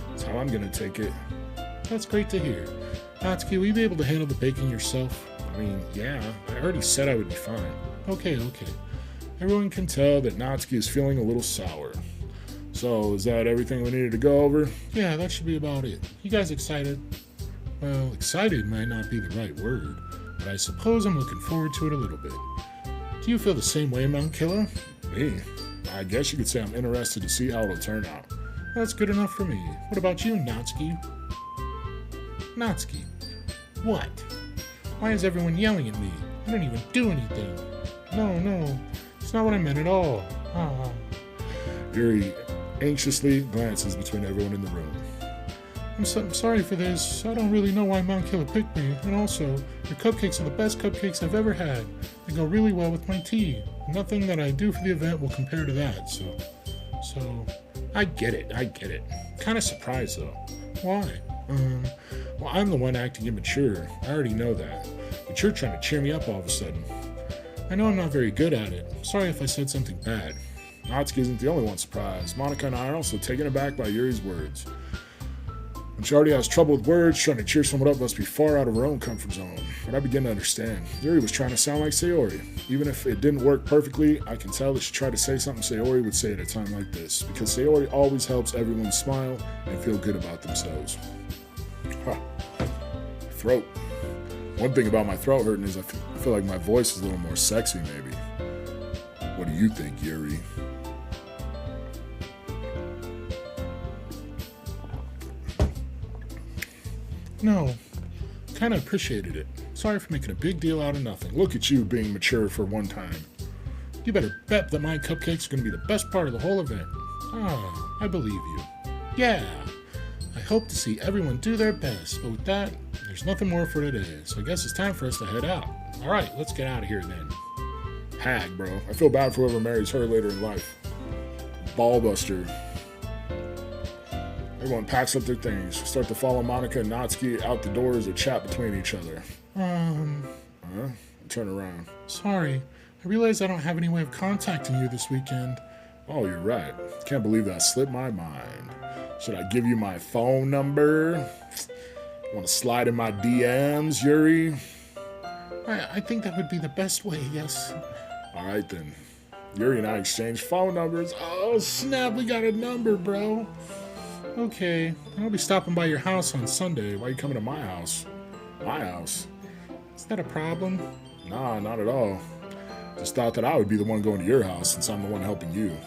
That's how I'm gonna take it. That's great to hear. Natsuki, will you be able to handle the baking yourself? I mean, yeah, I already said I would be fine. Okay. Everyone can tell that Natsuki is feeling a little sour. So, is that everything we needed to go over? Yeah, that should be about it. You guys excited? Well, excited might not be the right word, but I suppose I'm looking forward to it a little bit. Do you feel the same way, Mount Killer? Me? I guess you could say I'm interested to see how it'll turn out. That's good enough for me. What about you, Natsuki? Natsuki? What? Why is everyone yelling at me? I didn't even do anything. No, it's not what I meant at all. Yuri anxiously glances between everyone in the room. I'm sorry for this. I don't really know why Mount Killer picked me. And also, your cupcakes are the best cupcakes I've ever had. They go really well with my tea. Nothing that I do for the event will compare to that, so... I get it. Kind of surprised, though. Why? Well, I'm the one acting immature. I already know that. But you're trying to cheer me up all of a sudden. I know I'm not very good at it. Sorry if I said something bad. Natsuki isn't the only one surprised. Monica and I are also taken aback by Yuri's words. When she already has trouble with words, trying to cheer someone up must be far out of her own comfort zone. But I begin to understand. Yuri was trying to sound like Sayori. Even if it didn't work perfectly, I can tell that she tried to say something Sayori would say at a time like this. Because Sayori always helps everyone smile and feel good about themselves. Throat. One thing about my throat hurting is I feel like my voice is a little more sexy, maybe. What do you think, Yuri? No. Kinda appreciated it. Sorry for making a big deal out of nothing. Look at you being mature for one time. You better bet that my cupcakes are gonna be the best part of the whole event. I believe you. Yeah. I hope to see everyone do their best, but with that, there's nothing more for today, so I guess it's time for us to head out. Alright, let's get out of here then. Hag, bro. I feel bad for whoever marries her later in life. Ballbuster. Everyone packs up their things. Start to follow Monica and Natsuki out the door as they chat between each other. Turn around. Sorry. I realize I don't have any way of contacting you this weekend. Oh, you're right. Can't believe that slipped my mind. Should I give you my phone number? Want to slide in my DMs, Yuri? I think that would be the best way, yes. Alright then. Yuri and I exchanged phone numbers. Oh, snap, we got a number, bro. Okay, I'll be stopping by your house on Sunday. Why are you coming to my house? My house? Is that a problem? Nah, not at all. Just thought that I would be the one going to your house since I'm the one helping you.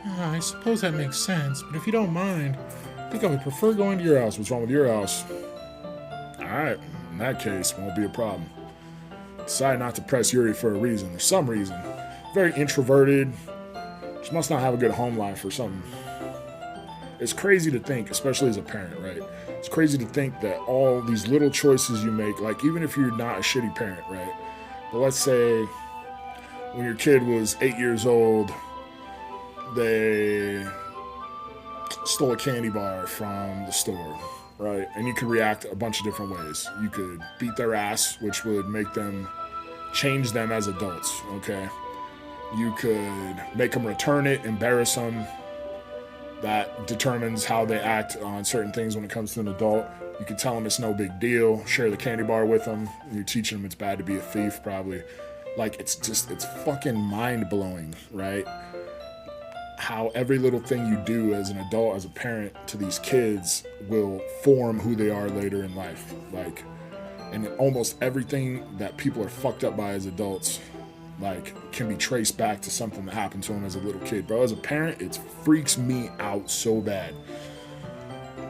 I suppose that makes sense, but if you don't mind, I think I would prefer going to your house. What's wrong with your house? Alright, in that case, won't be a problem. Decided not to press Yuri for a reason, or some reason. Very introverted. She must not have a good home life or something. It's crazy to think, especially as a parent, right? It's crazy to think that all these little choices you make, like even if you're not a shitty parent, right? But let's say when your kid was 8 years old, they stole a candy bar from the store, right? And you could react a bunch of different ways. You could beat their ass, which would make them change them as adults, okay? You could make them return it, embarrass them. That determines how they act on certain things when it comes to an adult. You can tell them it's no big deal, share the candy bar with them. You're teaching them it's bad to be a thief, probably. Like, it's fucking mind-blowing, right? How every little thing you do as an adult, as a parent to these kids will form who they are later in life. Like, and almost everything that people are fucked up by as adults, like, can be traced back to something that happened to them as a little kid. Bro, as a parent, it freaks me out so bad.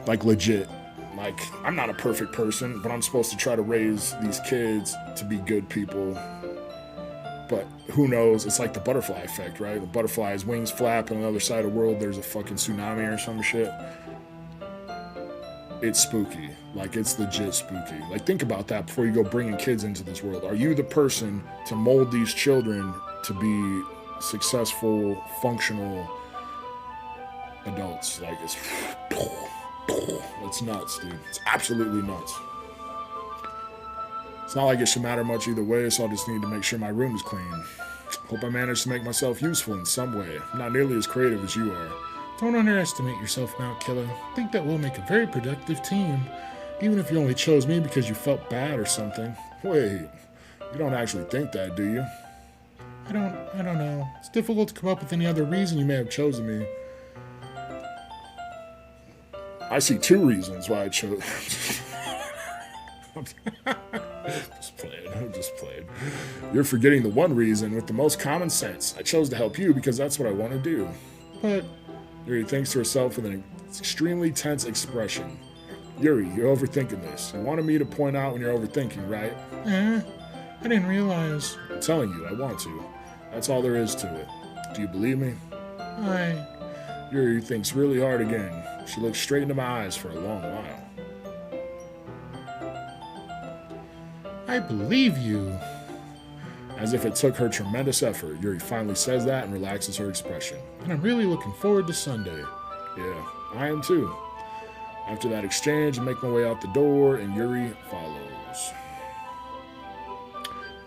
Like, legit. Like, I'm not a perfect person, but I'm supposed to try to raise these kids to be good people. But who knows? It's like the butterfly effect, right? The butterfly's wings flap, and on the other side of the world, there's a fucking tsunami or some shit. It's spooky. Like, it's legit spooky. Like, think about that before you go bringing kids into this world. Are you the person to mold these children to be successful, functional adults? Like, it's nuts, dude. It's absolutely nuts. It's not like it should matter much either way, so I'll just need to make sure my room is clean. Hope I managed to make myself useful in some way. I'm not nearly as creative as you are. Don't underestimate yourself, Mount Killer. Think that we'll make a very productive team. Even if you only chose me because you felt bad or something. Wait, you don't actually think that, do you? I don't know. It's difficult to come up with any other reason you may have chosen me. I see two reasons why I chose. I'm just playing. You're forgetting the one reason with the most common sense. I chose to help you because that's what I want to do. But Yuri thinks to herself with an extremely tense expression. Yuri, you're overthinking this. You wanted me to point out when you're overthinking, right? I didn't realize. I'm telling you, I want to. That's all there is to it. Do you believe me? Yuri thinks really hard again. She looks straight into my eyes for a long while. I believe you. As if it took her tremendous effort, Yuri finally says that and relaxes her expression. And I'm really looking forward to Sunday. Yeah, I am too. After that exchange, I make my way out the door, and Yuri follows.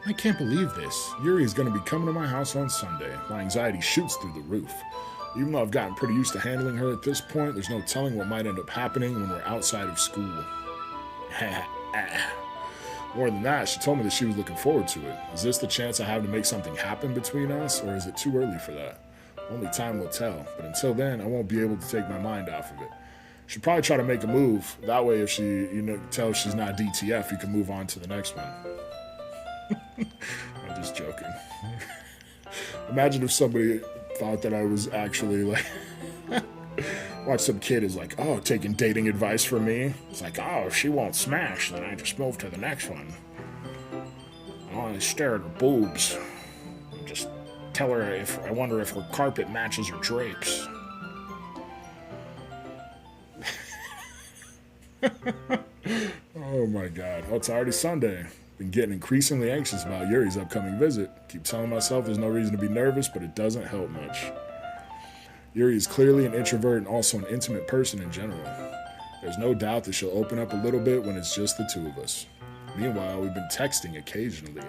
I can't believe this. Yuri is going to be coming to my house on Sunday. My anxiety shoots through the roof. Even though I've gotten pretty used to handling her at this point, there's no telling what might end up happening when we're outside of school. More than that, she told me that she was looking forward to it. Is this the chance I have to make something happen between us, or is it too early for that? Only time will tell, but until then, I won't be able to take my mind off of it. She'll probably try to make a move. That way, if she, tells she's not DTF, you can move on to the next one. I'm just joking. Imagine if somebody thought that I was actually like... Watch some kid is like, oh, taking dating advice from me. It's like, oh, if she won't smash, then I just move to the next one. I only stare at her boobs. Just tell her if I wonder if her carpet matches her drapes. Oh my god. Oh, it's already Sunday. Been getting increasingly anxious about Yuri's upcoming visit. Keep telling myself there's no reason to be nervous, but it doesn't help much. Yuri is clearly an introvert and also an intimate person in general. There's no doubt that she'll open up a little bit when it's just the two of us. Meanwhile, we've been texting occasionally.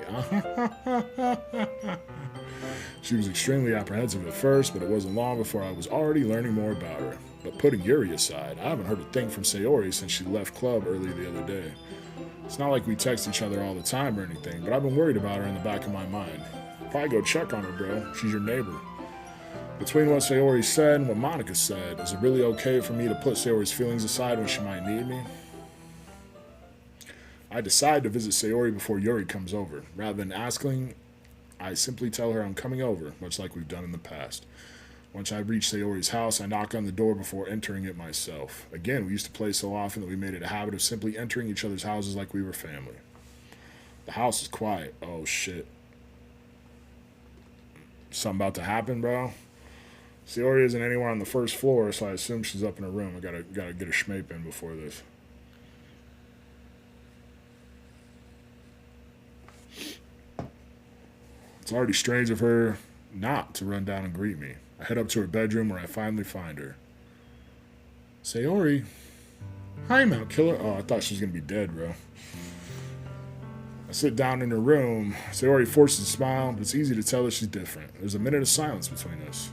She was extremely apprehensive at first, but it wasn't long before I was already learning more about her. But putting Yuri aside, I haven't heard a thing from Sayori since she left club early the other day. It's not like we text each other all the time or anything, but I've been worried about her in the back of my mind. Probably go check on her, bro. She's your neighbor. Between what Sayori said and what Monica said, is it really okay for me to put Sayori's feelings aside when she might need me? I decide to visit Sayori before Yuri comes over. Rather than asking, I simply tell her I'm coming over, much like we've done in the past. Once I reach Sayori's house, I knock on the door before entering it myself. Again, we used to play so often that we made it a habit of simply entering each other's houses like we were family. The house is quiet. Oh, shit. Something about to happen, bro? Sayori isn't anywhere on the first floor, so I assume she's up in her room. I gotta get a schmape in before this. It's already strange of her not to run down and greet me. I head up to her bedroom where I finally find her. Sayori. Hi, Mount Killer. Oh, I thought she was gonna be dead, bro. I sit down in her room. Sayori forces a smile, but it's easy to tell that she's different. There's a minute of silence between us.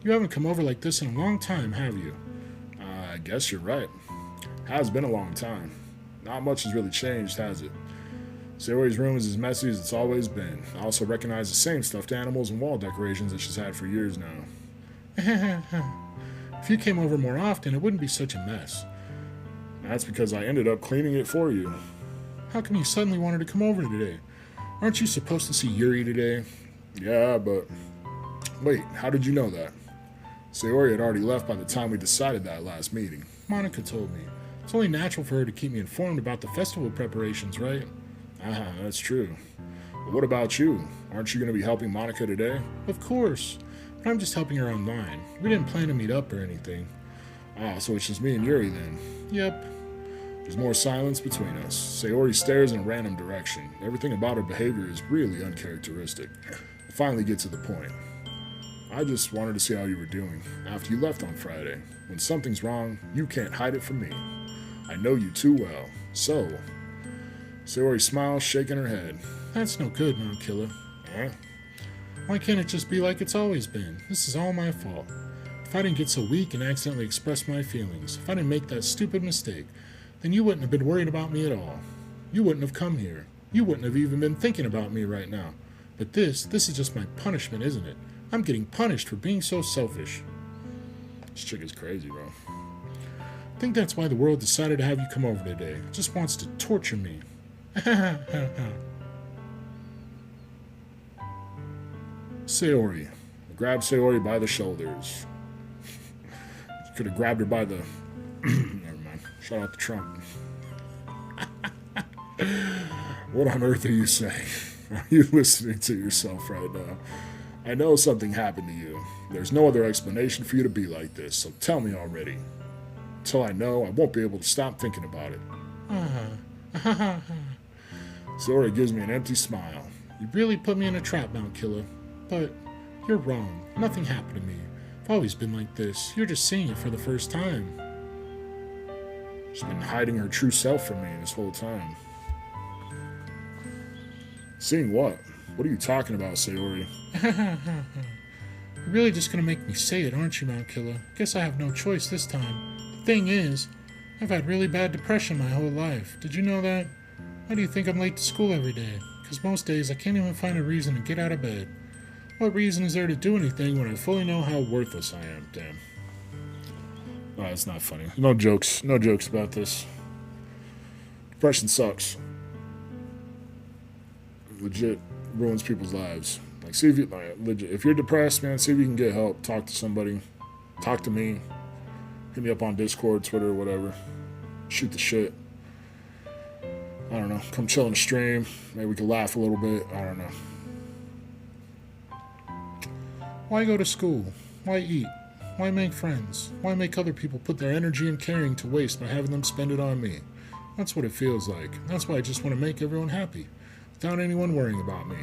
You haven't come over like this in a long time, have you? I guess you're right. Has been a long time. Not much has really changed, has it? Sayori's room is as messy as it's always been. I also recognize the same stuffed animals and wall decorations that she's had for years now. If you came over more often, it wouldn't be such a mess. That's because I ended up cleaning it for you. How come you suddenly wanted to come over today? Aren't you supposed to see Yuri today? Yeah, but... Wait, how did you know that? Sayori had already left by the time we decided that last meeting. Monica told me. It's only natural for her to keep me informed about the festival preparations, right? That's true. But what about you? Aren't you going to be helping Monica today? Of course. But I'm just helping her online. We didn't plan to meet up or anything. So it's just me and Yuri then. Yep. There's more silence between us. Sayori stares in a random direction. Everything about her behavior is really uncharacteristic. I finally get to the point. I just wanted to see how you were doing after you left on Friday. When something's wrong, you can't hide it from me. I know you too well. So, Sayori smiles, shaking her head. That's no good, Mount Killer. Huh? Why can't it just be like it's always been? This is all my fault. If I didn't get so weak and accidentally express my feelings, if I didn't make that stupid mistake, then you wouldn't have been worried about me at all. You wouldn't have come here. You wouldn't have even been thinking about me right now. But this is just my punishment, isn't it? I'm getting punished for being so selfish. This chick is crazy, bro. I think that's why the world decided to have you come over today. It just wants to torture me. Sayori. I grabbed Sayori by the shoulders. Could have grabbed her by the... Never mind. Shout out to Trump. What on earth are you saying? Are you listening to yourself right now? I know something happened to you. There's no other explanation for you to be like this, so tell me already. Until I know, I won't be able to stop thinking about it. Sayori gives me an empty smile. You really put me in a trap, Mount Killer. But you're wrong. Nothing happened to me. I've always been like this. You're just seeing it for the first time. She's been hiding her true self from me this whole time. Seeing what? What are you talking about, Sayori? You're really just gonna make me say it, aren't you, Mount Killer? Guess I have no choice this time. The thing is, I've had really bad depression my whole life. Did you know that? Why do you think I'm late to school every day? Because most days I can't even find a reason to get out of bed. What reason is there to do anything when I fully know how worthless I am? Damn. No, it's not funny. No jokes. No jokes about this. Depression sucks. Legit ruins people's lives. Like, see if you legit. If you're depressed, man, see if you can get help. Talk to somebody. Talk to me. Hit me up on Discord, Twitter, whatever. Shoot the shit. I don't know. Come chill in the stream. Maybe we can laugh a little bit. I don't know. Why go to school? Why eat? Why make friends? Why make other people put their energy and caring to waste by having them spend it on me? That's what it feels like. That's why I just want to make everyone happy, without anyone worrying about me.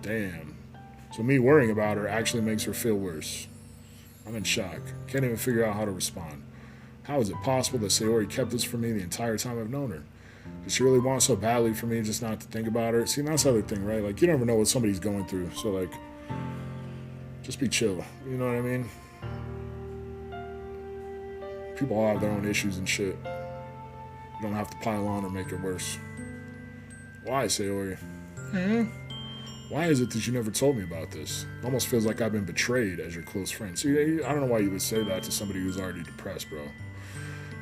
Damn. So me worrying about her actually makes her feel worse. I'm in shock. Can't even figure out how to respond. How is it possible that Sayori kept this from me the entire time I've known her? Does she really want so badly for me just not to think about her? See, that's the other thing, right? Like, you never know what somebody's going through. So, like, just be chill. You know what I mean? People all have their own issues and shit. You don't have to pile on or make it worse. Why, Sayori? Why is it that you never told me about this? It almost feels like I've been betrayed as your close friend. See, I don't know why you would say that to somebody who's already depressed, bro.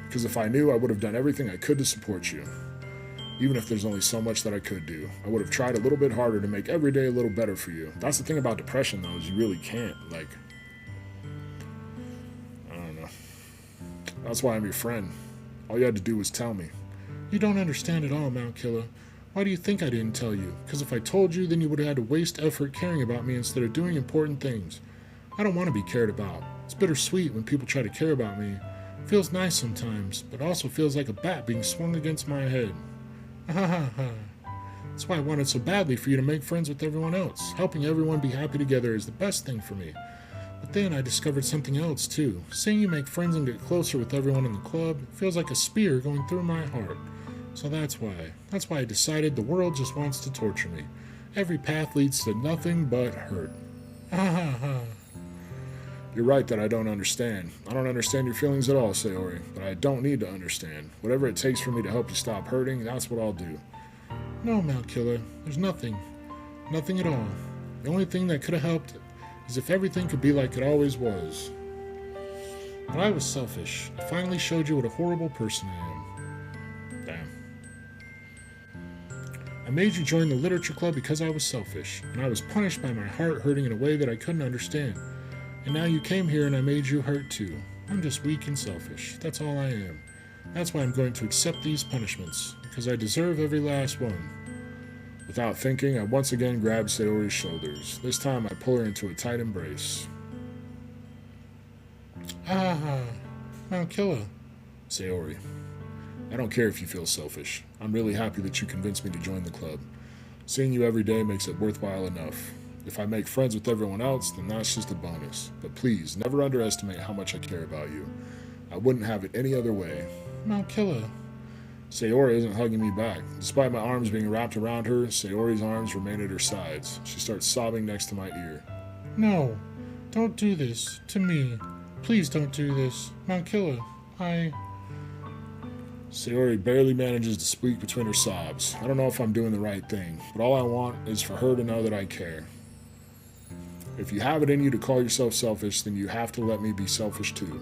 Because if I knew, I would have done everything I could to support you. Even if there's only so much that I could do. I would have tried a little bit harder to make every day a little better for you. That's the thing about depression, though, is you really can't. Like, I don't know. That's why I'm your friend. All you had to do was tell me. You don't understand at all, Mount Killer. Why do you think I didn't tell you? Because if I told you, then you would have had to waste effort caring about me instead of doing important things. I don't want to be cared about. It's bittersweet when people try to care about me. It feels nice sometimes, but also feels like a bat being swung against my head. That's why I wanted so badly for you to make friends with everyone else. Helping everyone be happy together is the best thing for me. But then I discovered something else too. Seeing you make friends and get closer with everyone in the club feels like a spear going through my heart. So that's why. That's why I decided the world just wants to torture me. Every path leads to nothing but hurt. Ha ha ha. You're right that I don't understand. I don't understand your feelings at all, Sayori, but I don't need to understand. Whatever it takes for me to help you stop hurting, that's what I'll do. No, Mount Killer. There's nothing. Nothing at all. The only thing that could have helped is if everything could be like it always was. But I was selfish. I finally showed you what a horrible person I am. Damn. I made you join the literature club because I was selfish, and I was punished by my heart hurting in a way that I couldn't understand. And now you came here and I made you hurt too. I'm just weak and selfish. That's all I am. That's why I'm going to accept these punishments, because I deserve every last one. Without thinking, I once again grabbed Sayori's shoulders. This time I pull her into a tight embrace. Ah, Mount Killer. Sayori, I don't care if you feel selfish. I'm really happy that you convinced me to join the club. Seeing you every day makes it worthwhile enough. If I make friends with everyone else, then that's just a bonus. But please, never underestimate how much I care about you. I wouldn't have it any other way. Mount Killer. Sayori isn't hugging me back. Despite my arms being wrapped around her, Sayori's arms remain at her sides. She starts sobbing next to my ear. No, don't do this to me. Please don't do this. Mount Killer, Sayori barely manages to squeak between her sobs. I don't know if I'm doing the right thing, but all I want is for her to know that I care. If you have it in you to call yourself selfish, then you have to let me be selfish too.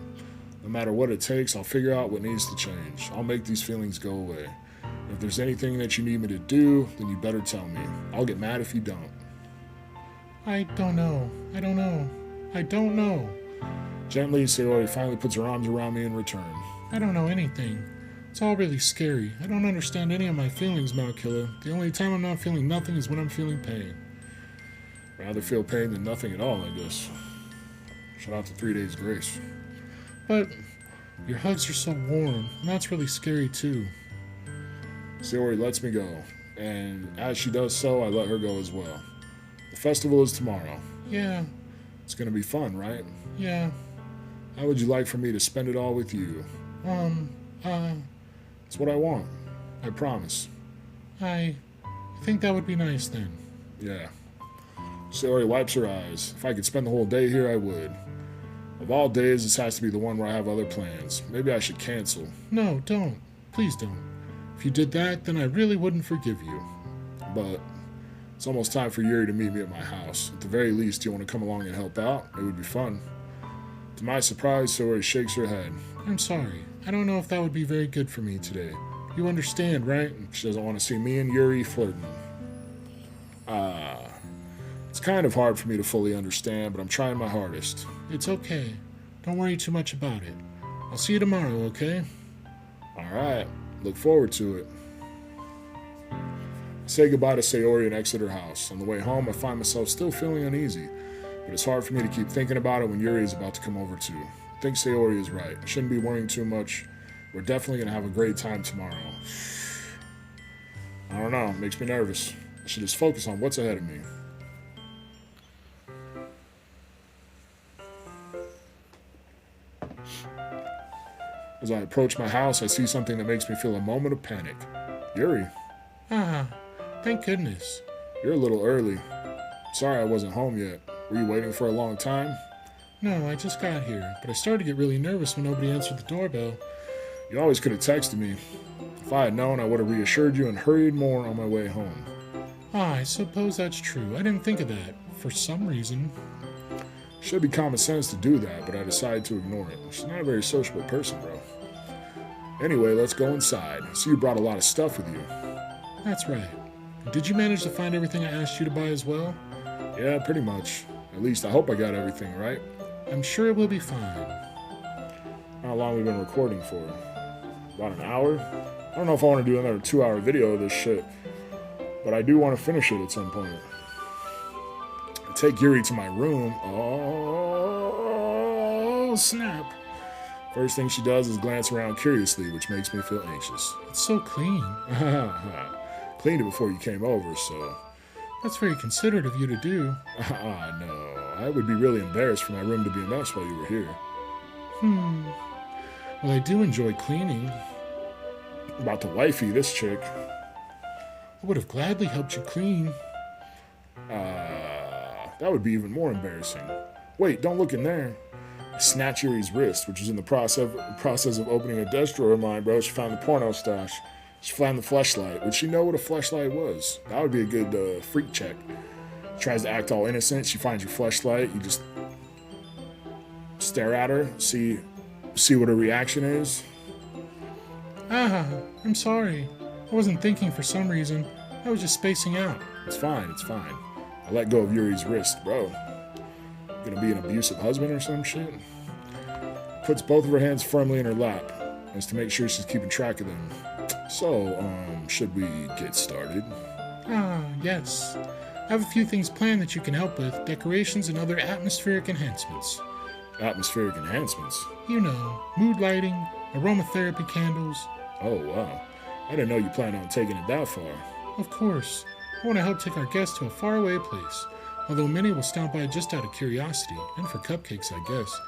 No matter what it takes, I'll figure out what needs to change. I'll make these feelings go away. If there's anything that you need me to do, then you better tell me. I'll get mad if you don't. I don't know. Gently, Sayori finally puts her arms around me in return. I don't know anything. It's all really scary. I don't understand any of my feelings, Mount Killer. The only time I'm not feeling nothing is when I'm feeling pain. Rather feel pain than nothing at all, I guess. Shout out to 3 Days Grace. But your hugs are so warm, and that's really scary too. Sayori lets me go, and as she does so, I let her go as well. The festival is tomorrow. Yeah. It's gonna be fun, right? Yeah. How would you like for me to spend it all with you? It's what I want. I promise. I think that would be nice then. Yeah. Sayori wipes her eyes. If I could spend the whole day here, I would. Of all days, this has to be the one where I have other plans. Maybe I should cancel. No, don't. Please don't. If you did that, then I really wouldn't forgive you. But it's almost time for Yuri to meet me at my house. At the very least, you want to come along and help out? It would be fun. To my surprise, Sayori shakes her head. I'm sorry. I don't know if that would be very good for me today. You understand, right? She doesn't want to see me and Yuri flirting. It's kind of hard for me to fully understand, but I'm trying my hardest. It's okay. Don't worry too much about it. I'll see you tomorrow, okay? Alright. Look forward to it. I say goodbye to Sayori and exit her house. On the way home, I find myself still feeling uneasy, but it's hard for me to keep thinking about it when Yuri is about to come over too. I think Sayori is right. I shouldn't be worrying too much. We're definitely going to have a great time tomorrow. I don't know. It makes me nervous. I should just focus on what's ahead of me. As I approach my house, I see something that makes me feel a moment of panic. Yuri. Thank goodness. You're a little early. Sorry I wasn't home yet. Were you waiting for a long time? No, I just got here, but I started to get really nervous when nobody answered the doorbell. You always could have texted me. If I had known, I would have reassured you and hurried more on my way home. I suppose that's true. I didn't think of that, for some reason. Should be common sense to do that, but I decided to ignore it. She's not a very sociable person, bro. Anyway, let's go inside. I see you brought a lot of stuff with you. That's right. Did you manage to find everything I asked you to buy as well? Yeah, pretty much. At least I hope I got everything right. I'm sure it will be fine. How long have we been recording for? About an hour? I don't know if I want to do another 2-hour video of this shit, but I do want to finish it at some point. I take Yuri to my room. Oh, snap. First thing she does is glance around curiously, which makes me feel anxious. It's so clean. Cleaned it before you came over, so... That's very considerate of you to do. No. I would be really embarrassed for my room to be a mess while you were here. Well, I do enjoy cleaning. About to wifey this chick. I would have gladly helped you clean. That would be even more embarrassing. Wait, don't look in there. I snatched Yuri's wrist, which was in the process of opening a desk drawer of mine, bro. She found the porno stash. She found the fleshlight. Would she know what a fleshlight was? That would be a good freak check. Tries to act all innocent. She finds your fleshlight. You just stare at her, see what her reaction is. I'm sorry. I wasn't thinking for some reason. I was just spacing out. It's fine. I let go of Yuri's wrist, bro. Gonna be an abusive husband or some shit? Puts both of her hands firmly in her lap, as to make sure she's keeping track of them. So, should we get started? Yes. I have a few things planned that you can help with. Decorations and other atmospheric enhancements. Atmospheric enhancements? You know, mood lighting, aromatherapy candles. Oh, wow. I didn't know you planned on taking it that far. Of course. I want to help take our guests to a faraway place. Although many will stop by just out of curiosity, and for cupcakes, I guess.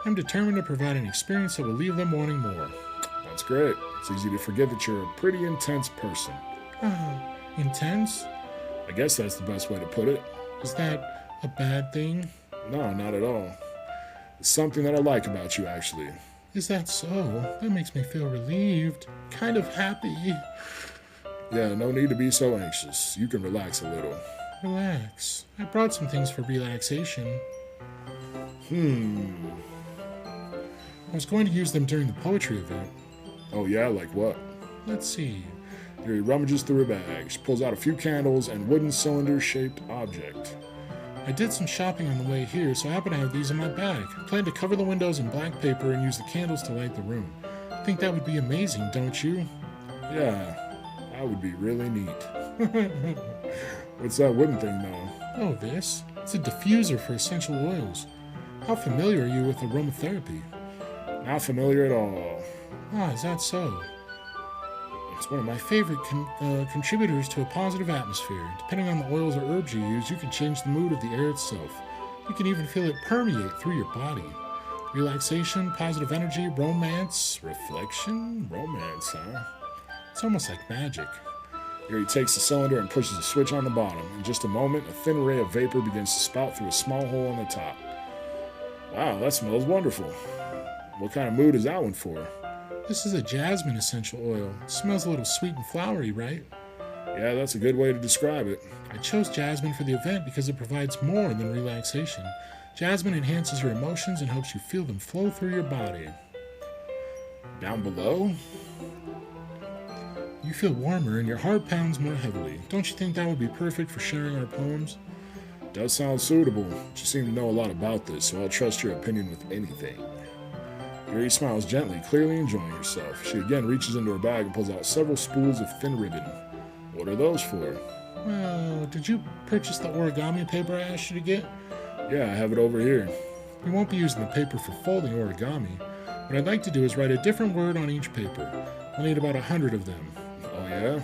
I'm determined to provide an experience that will leave them wanting more. That's great. It's easy to forget that you're a pretty intense person. Intense? I guess that's the best way to put it. Is that a bad thing? No, not at all. It's something that I like about you, actually. Is that so? That makes me feel relieved. Kind of happy. Yeah, no need to be so anxious. You can relax a little. Relax. I brought some things for relaxation. I was going to use them during the poetry event. Oh yeah, like what? Let's see. Yuri rummages through her bag. She pulls out a few candles and wooden cylinder-shaped object. I did some shopping on the way here, so I happen to have these in my bag. I plan to cover the windows in black paper and use the candles to light the room. I think that would be amazing, don't you? Yeah, that would be really neat. What's that wooden thing, though? Oh, this? It's a diffuser for essential oils. How familiar are you with aromatherapy? Not familiar at all. Is that so? It's one of my favorite contributors to a positive atmosphere. Depending on the oils or herbs you use, you can change the mood of the air itself. You can even feel it permeate through your body. Relaxation, positive energy, romance, reflection, romance, huh? It's almost like magic. Yuri takes the cylinder and pushes a switch on the bottom. In just a moment, a thin ray of vapor begins to spout through a small hole on the top. Wow, that smells wonderful. What kind of mood is that one for? This is a jasmine essential oil. It smells a little sweet and flowery, right? Yeah, that's a good way to describe it. I chose jasmine for the event because it provides more than relaxation. Jasmine enhances your emotions and helps you feel them flow through your body. Down below? You feel warmer and your heart pounds more heavily. Don't you think that would be perfect for sharing our poems? Does sound suitable. You seem to know a lot about this, so I'll trust your opinion with anything. Yuri smiles gently, clearly enjoying herself. She again reaches into her bag and pulls out several spools of thin ribbon. What are those for? Well, did you purchase the origami paper I asked you to get? Yeah, I have it over here. We won't be using the paper for folding origami. What I'd like to do is write a different word on each paper. I'll need about 100 of them. Oh yeah?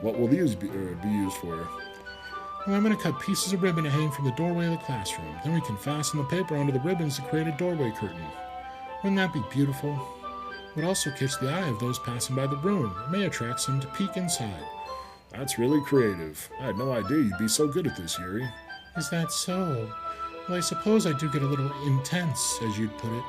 What will these be used for? Well, I'm going to cut pieces of ribbon to hang from the doorway of the classroom. Then we can fasten the paper onto the ribbons to create a doorway curtain. Wouldn't that be beautiful? It would also catch the eye of those passing by the room. It may attract some to peek inside. That's really creative. I had no idea you'd be so good at this, Yuri. Is that so? Well, I suppose I do get a little intense, as you'd put it.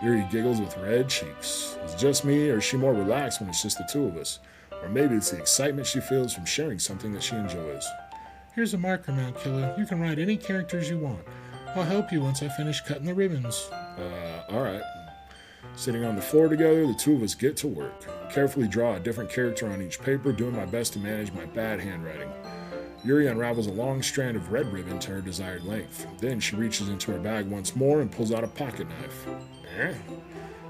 Yuri giggles with red cheeks. Is it just me, or is she more relaxed when it's just the two of us? Or maybe it's the excitement she feels from sharing something that she enjoys. Here's a marker, Mount Killer. You can write any characters you want. I'll help you once I finish cutting the ribbons. Alright. Sitting on the floor together, the two of us get to work. I carefully draw a different character on each paper, doing my best to manage my bad handwriting. Yuri unravels a long strand of red ribbon to her desired length. Then she reaches into her bag once more and pulls out a pocket knife.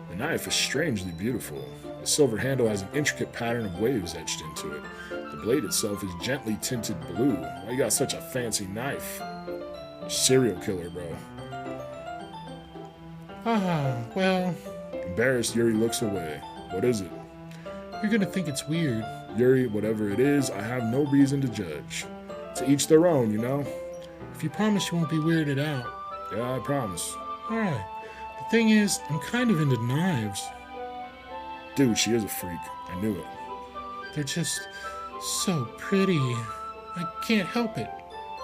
The knife is strangely beautiful. The silver handle has an intricate pattern of waves etched into it. The blade itself is gently tinted blue. Why you got such a fancy knife? Serial killer, bro. Well... Embarrassed, Yuri looks away. What is it? You're gonna think it's weird. Yuri, whatever it is, I have no reason to judge. To each their own, you know? If you promise you won't be weirded out. Yeah, I promise. Alright. The thing is, I'm kind of into knives. Dude, she is a freak. I knew it. They're just so pretty. I can't help it.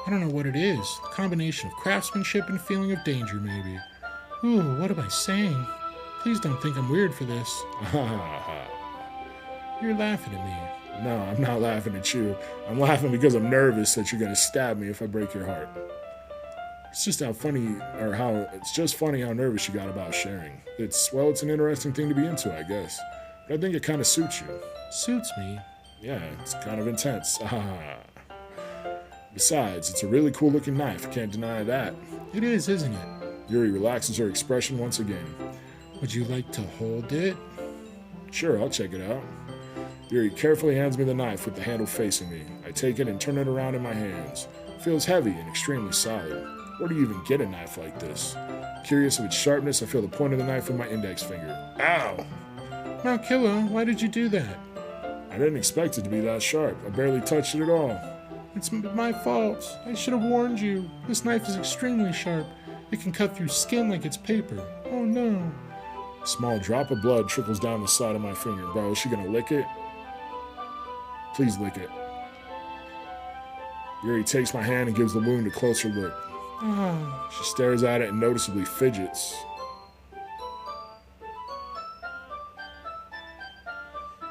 I don't know what it is. A combination of craftsmanship and feeling of danger, maybe. Ooh, what am I saying? Please don't think I'm weird for this. You're laughing at me. No, I'm not laughing at you. I'm laughing because I'm nervous that you're gonna stab me if I break your heart. It's just it's just funny how nervous you got about sharing. It's an interesting thing to be into, I guess. But I think it kind of suits you. Suits me? Yeah, it's kind of intense. Besides, it's a really cool looking knife. Can't deny that. It is, isn't it? Yuri relaxes her expression once again. Would you like to hold it? Sure, I'll check it out. Yuri carefully hands me the knife with the handle facing me. I take it and turn it around in my hands. It feels heavy and extremely solid. Where do you even get a knife like this? Curious of its sharpness, I feel the point of the knife with my index finger. Ow! Now, Killa, why did you do that? I didn't expect it to be that sharp. I barely touched it at all. It's my fault. I should have warned you. This knife is extremely sharp. It can cut through skin like it's paper. Oh no. A small drop of blood trickles down the side of my finger. Bro, is she gonna lick it? Please lick it. Yuri takes my hand and gives the wound a closer look. Ah. She stares at it and noticeably fidgets.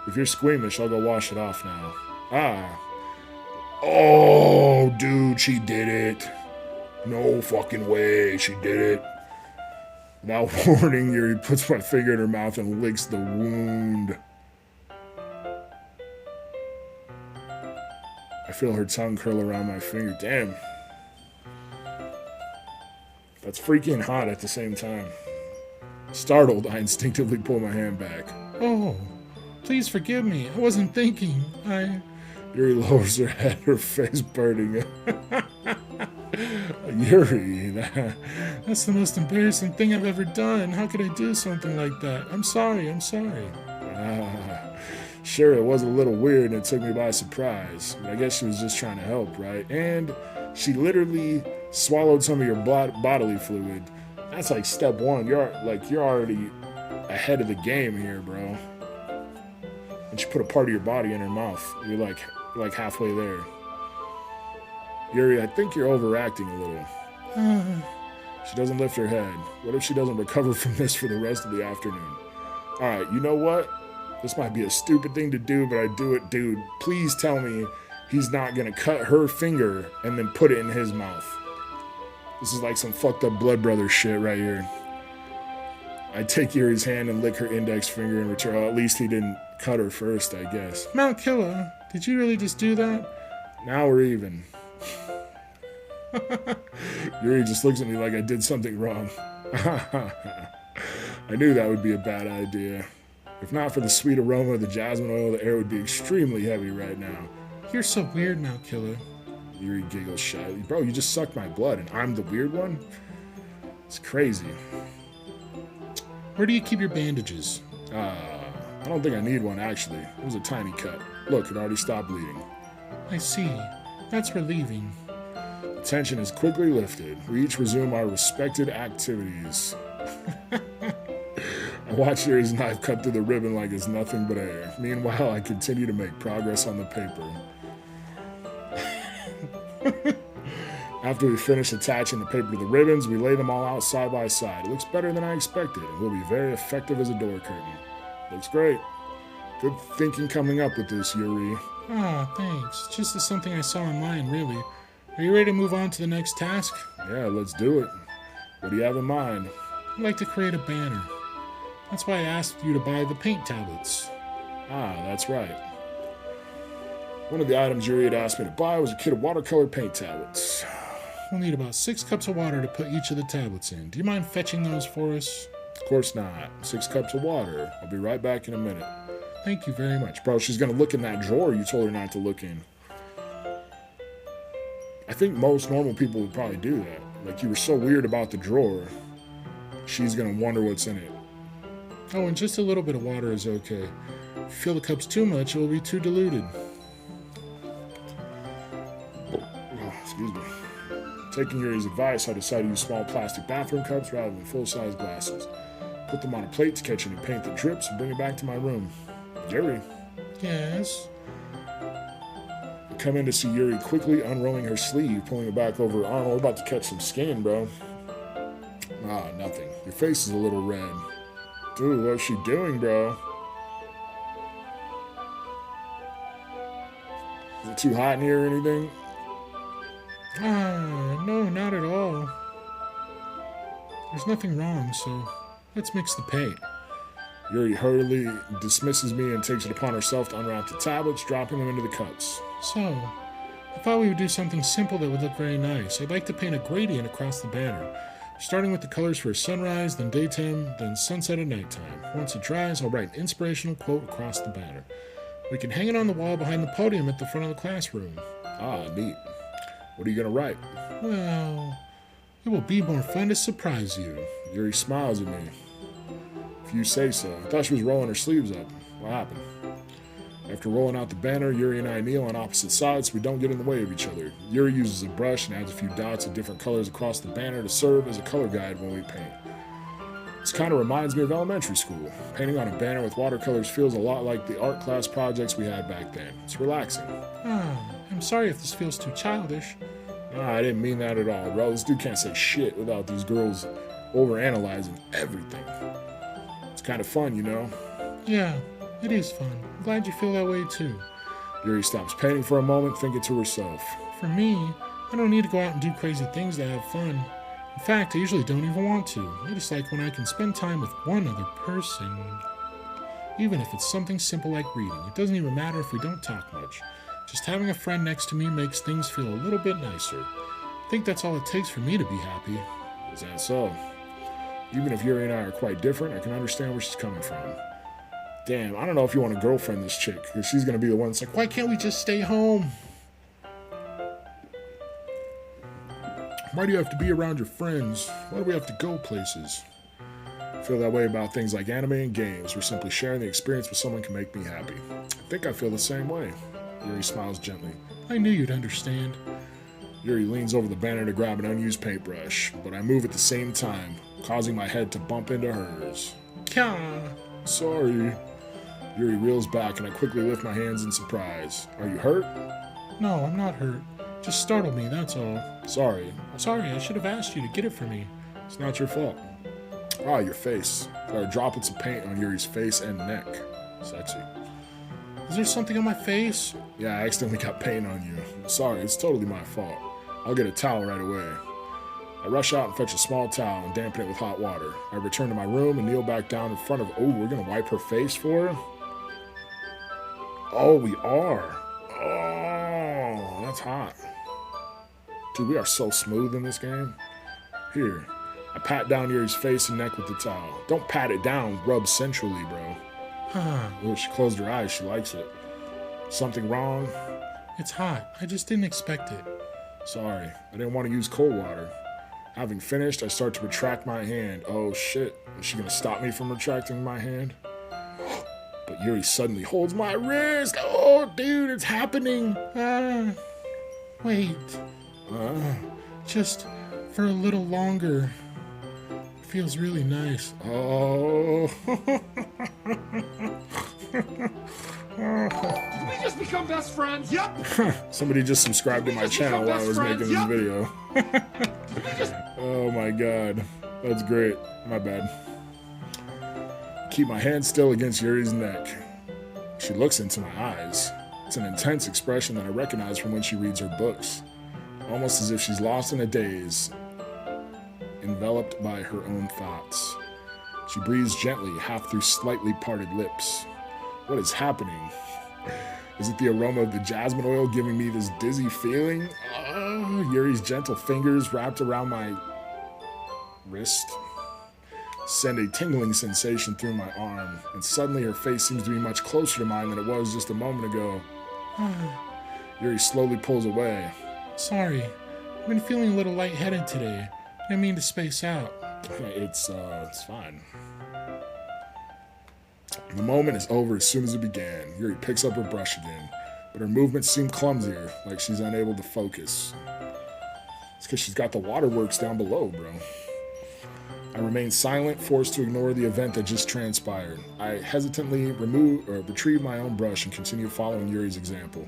If you're squeamish, I'll go wash it off now. Ah. Oh, dude, she did it. No fucking way, she did it. Without warning, Yuri puts my finger in her mouth and licks the wound. I feel her tongue curl around my finger. Damn. That's freaking hot at the same time. Startled, I instinctively pull my hand back. Oh, please forgive me. I wasn't thinking. Yuri lowers her head, her face burning. Yuri, that's the most embarrassing thing I've ever done. How could I do something like that? I'm sorry. Sure, it was a little weird and it took me by surprise. But I guess she was just trying to help, right? And she literally swallowed some of your bodily fluid. That's like step one. You're already ahead of the game here, bro. And she put a part of your body in her mouth. You're like halfway there. Yuri, I think you're overacting a little. She doesn't lift her head. What if she doesn't recover from this for the rest of the afternoon? Alright, you know what? This might be a stupid thing to do, but I do it. Dude, please tell me he's not gonna cut her finger and then put it in his mouth. This is like some fucked up blood brother shit right here. I take Yuri's hand and lick her index finger in return. Well, at least he didn't cut her first, I guess. Mount Killa, did you really just do that? Now we're even. Yuri just looks at me like I did something wrong. I knew that would be a bad idea. If not for the sweet aroma of the jasmine oil, the air would be extremely heavy right now. You're so weird, Mount Killa. Yuri giggles shyly. Bro, you just sucked my blood and I'm the weird one? It's crazy. Where do you keep your bandages? I don't think I need one, actually. It was a tiny cut. Look, it already stopped bleeding. I see. That's relieving. The tension is quickly lifted. We each resume our respected activities. I watch Yuri's knife cut through the ribbon like it's nothing but air. Meanwhile, I continue to make progress on the paper. After we finish attaching the paper to the ribbons, we lay them all out side by side. It looks better than I expected and will be very effective as a door curtain. Looks great. Good thinking coming up with this, Yuri. Ah, thanks. Just as something I saw online, really. Are you ready to move on to the next task? Yeah, let's do it. What do you have in mind? I'd like to create a banner. That's why I asked you to buy the paint tablets. Ah, that's right. One of the items Yuri had asked me to buy was a kit of watercolor paint tablets. We'll need about 6 cups of water to put each of the tablets in. Do you mind fetching those for us? Of course not. 6 cups of water. I'll be right back in a minute. Thank you very much. Bro, she's gonna look in that drawer you told her not to look in. I think most normal people would probably do that. Like, you were so weird about the drawer, she's gonna wonder what's in it. Oh, and just a little bit of water is okay. If you fill the cups too much, it will be too diluted. Oh, excuse me. Taking Yuri's advice, I decided to use small plastic bathroom cups rather than full-size glasses. Put them on a plate to catch any paint that drips and bring it back to my room. Yuri. Yes? I come in to see Yuri quickly unrolling her sleeve, pulling it back over her arm. We're about to catch some skin, bro. Ah, nothing. Your face is a little red. Dude, what's she doing, bro? Is it too hot in here or anything? No, not at all. There's nothing wrong, so let's mix the paint. Yuri hurriedly dismisses me and takes it upon herself to unwrap the tablets, dropping them into the cups. So, I thought we would do something simple that would look very nice. I'd like to paint a gradient across the banner, starting with the colors for sunrise, then daytime, then sunset and nighttime. Once it dries, I'll write an inspirational quote across the banner. We can hang it on the wall behind the podium at the front of the classroom. Ah, neat. What are you going to write? Well, it will be more fun to surprise you. Yuri smiles at me. If you say so. I thought she was rolling her sleeves up. What happened? After rolling out the banner, Yuri and I kneel on opposite sides so we don't get in the way of each other. Yuri uses a brush and adds a few dots of different colors across the banner to serve as a color guide when we paint. This kind of reminds me of elementary school. Painting on a banner with watercolors feels a lot like the art class projects we had back then. It's relaxing. I'm sorry if this feels too childish. Nah, I didn't mean that at all, bro. This dude can't say shit without these girls overanalyzing everything. It's kind of fun, you know? Yeah, it is fun. I'm glad you feel that way too. Yuri stops painting for a moment, thinking to herself. For me, I don't need to go out and do crazy things to have fun. In fact, I usually don't even want to. I just like when I can spend time with one other person. Even if it's something simple like reading. It doesn't even matter if we don't talk much. Just having a friend next to me makes things feel a little bit nicer. I think that's all it takes for me to be happy. Is that so? Even if Yuri and I are quite different, I can understand where she's coming from. Damn, I don't know if you want to girlfriend this chick, because she's going to be the one that's like, Why can't we just stay home? why do you have to be around your friends? Why do we have to go places? I feel that way about things like anime and games, where simply sharing the experience with someone can make me happy. I think I feel the same way. Yuri smiles gently. I knew you'd understand. Yuri leans over the banner to grab an unused paintbrush, but I move at the same time, causing my head to bump into hers. Kya. Sorry. Yuri reels back and I quickly lift my hands in surprise. Are you hurt? No, I'm not hurt. Just startled me, that's all. Sorry. Sorry, I should have asked you to get it for me. It's not your fault. Ah, your face. There are droplets of paint on Yuri's face and neck. Sexy. Is there something on my face? Yeah, I accidentally got paint on you. Sorry, it's totally my fault. I'll get a towel right away. I rush out and fetch a small towel and dampen it with hot water. I return to my room and kneel back down in front of... Oh, we're going to wipe her face for her? Oh, we are. Oh, that's hot. Dude, we are so smooth in this game. Here. I pat down Yuri's face and neck with the towel. Don't pat it down. Rub centrally, bro. Oh, she closed her eyes. She likes it. Something wrong? It's hot. I just didn't expect it. Sorry. I didn't want to use cold water. Having finished, I start to retract my hand. Oh, shit. Is she going to stop me from retracting my hand? But Yuri suddenly holds my wrist. Oh, dude, it's happening. Wait. Just for a little longer. It feels really nice. Oh. Did we just become best friends? Yep. Somebody just subscribed to my channel while I was making this video. Oh my god. That's great. My bad. Keep my hand still against Yuri's neck. She looks into my eyes. It's an intense expression that I recognize from when she reads her books. Almost as if she's lost in a daze, enveloped by her own thoughts. She breathes gently, half through slightly parted lips. What is happening? Is it the aroma of the jasmine oil giving me this dizzy feeling? Oh, Yuri's gentle fingers wrapped around my wrist send a tingling sensation through my arm, and suddenly her face seems to be much closer to mine than it was just a moment ago. Yuri slowly pulls away. Sorry. I've been feeling a little lightheaded today. I didn't mean to space out. It's fine. The moment is over as soon as it began. Yuri picks up her brush again, but her movements seem clumsier, like she's unable to focus. It's because she's got the waterworks down below, bro. I remain silent, forced to ignore the event that just transpired. I hesitantly retrieve my own brush and continue following Yuri's example.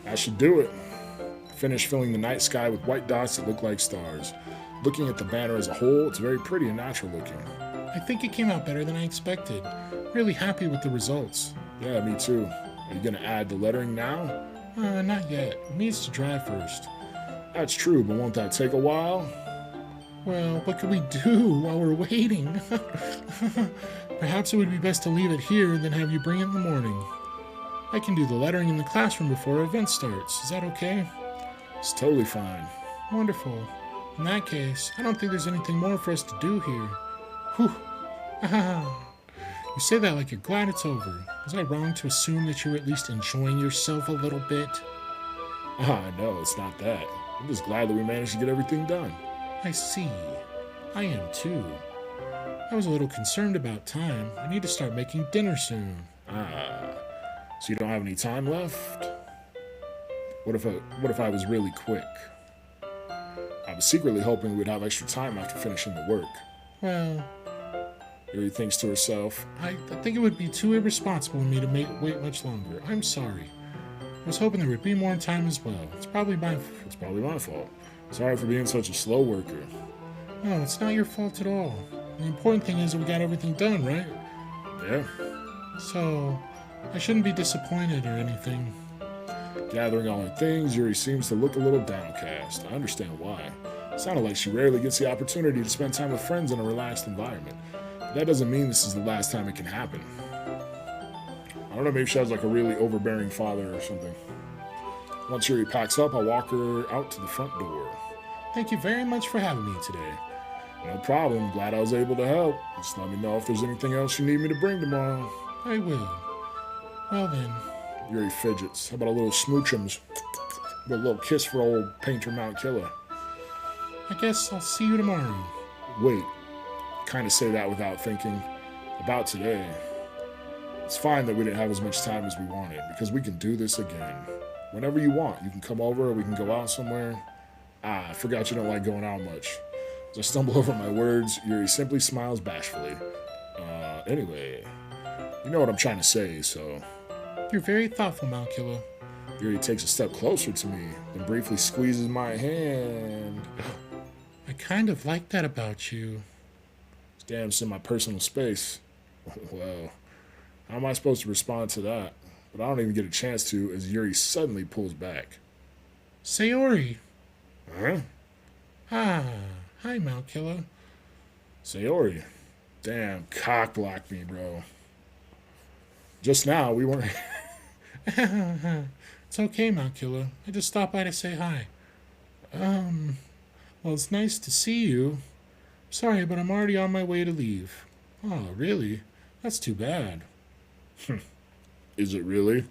I should do it. Finish filling the night sky with white dots that look like stars. Looking at the banner as a whole, it's very pretty and natural looking. I think it came out better than I expected. Really happy with the results. Yeah, me too. Are you gonna add the lettering now? Not yet. It needs to dry first. That's true, but won't that take a while? Well, what can we do while we're waiting? Perhaps it would be best to leave it here and then have you bring it in the morning. I can do the lettering in the classroom before our event starts. Is that okay? It's totally fine. Wonderful. In that case, I don't think there's anything more for us to do here. Whew. You say that like you're glad it's over. Was I wrong to assume that you were at least enjoying yourself a little bit? No, it's not that. I'm just glad that we managed to get everything done. I see. I am too. I was a little concerned about time. I need to start making dinner soon. So you don't have any time left? What if I was really quick? I was secretly hoping we'd have extra time after finishing the work. Well, Yuri thinks to herself. I think it would be too irresponsible of me to wait much longer. I'm sorry. I was hoping there would be more time as well. It's probably my fault. Sorry for being such a slow worker. No, it's not your fault at all. The important thing is that we got everything done, right? Yeah. So, I shouldn't be disappointed or anything. Gathering all her things, Yuri seems to look a little downcast. I understand why. It sounded like she rarely gets the opportunity to spend time with friends in a relaxed environment. But that doesn't mean this is the last time it can happen. I don't know, maybe she has like a really overbearing father or something. Once Yuri packs up, I'll walk her out to the front door. Thank you very much for having me today. No problem. Glad I was able to help. Just let me know if there's anything else you need me to bring tomorrow. I will. Well then. Yuri fidgets. How about a little smoochums? A little kiss for old Painter Mount Killer. I guess I'll see you tomorrow. Wait. Kind of say that without thinking. About today. It's fine that we didn't have as much time as we wanted, because we can do this again. Whenever you want. You can come over or we can go out somewhere. I forgot you don't like going out much. As I stumble over my words, Yuri simply smiles bashfully. Anyway, you know what I'm trying to say, so... You're very thoughtful, Mount Killer. Yuri takes a step closer to me, then briefly squeezes my hand. I kind of like that about you. Damn, it's in my personal space. Well, how am I supposed to respond to that? But I don't even get a chance to as Yuri suddenly pulls back. Sayori. Huh? Hi, Mount Killer. Sayori. Damn, cock blocked me, bro. Just now, we weren't... It's okay, Mount Killer. I just stopped by to say hi. Well, it's nice to see you. Sorry, but I'm already on my way to leave. Oh, really? That's too bad. Is it really?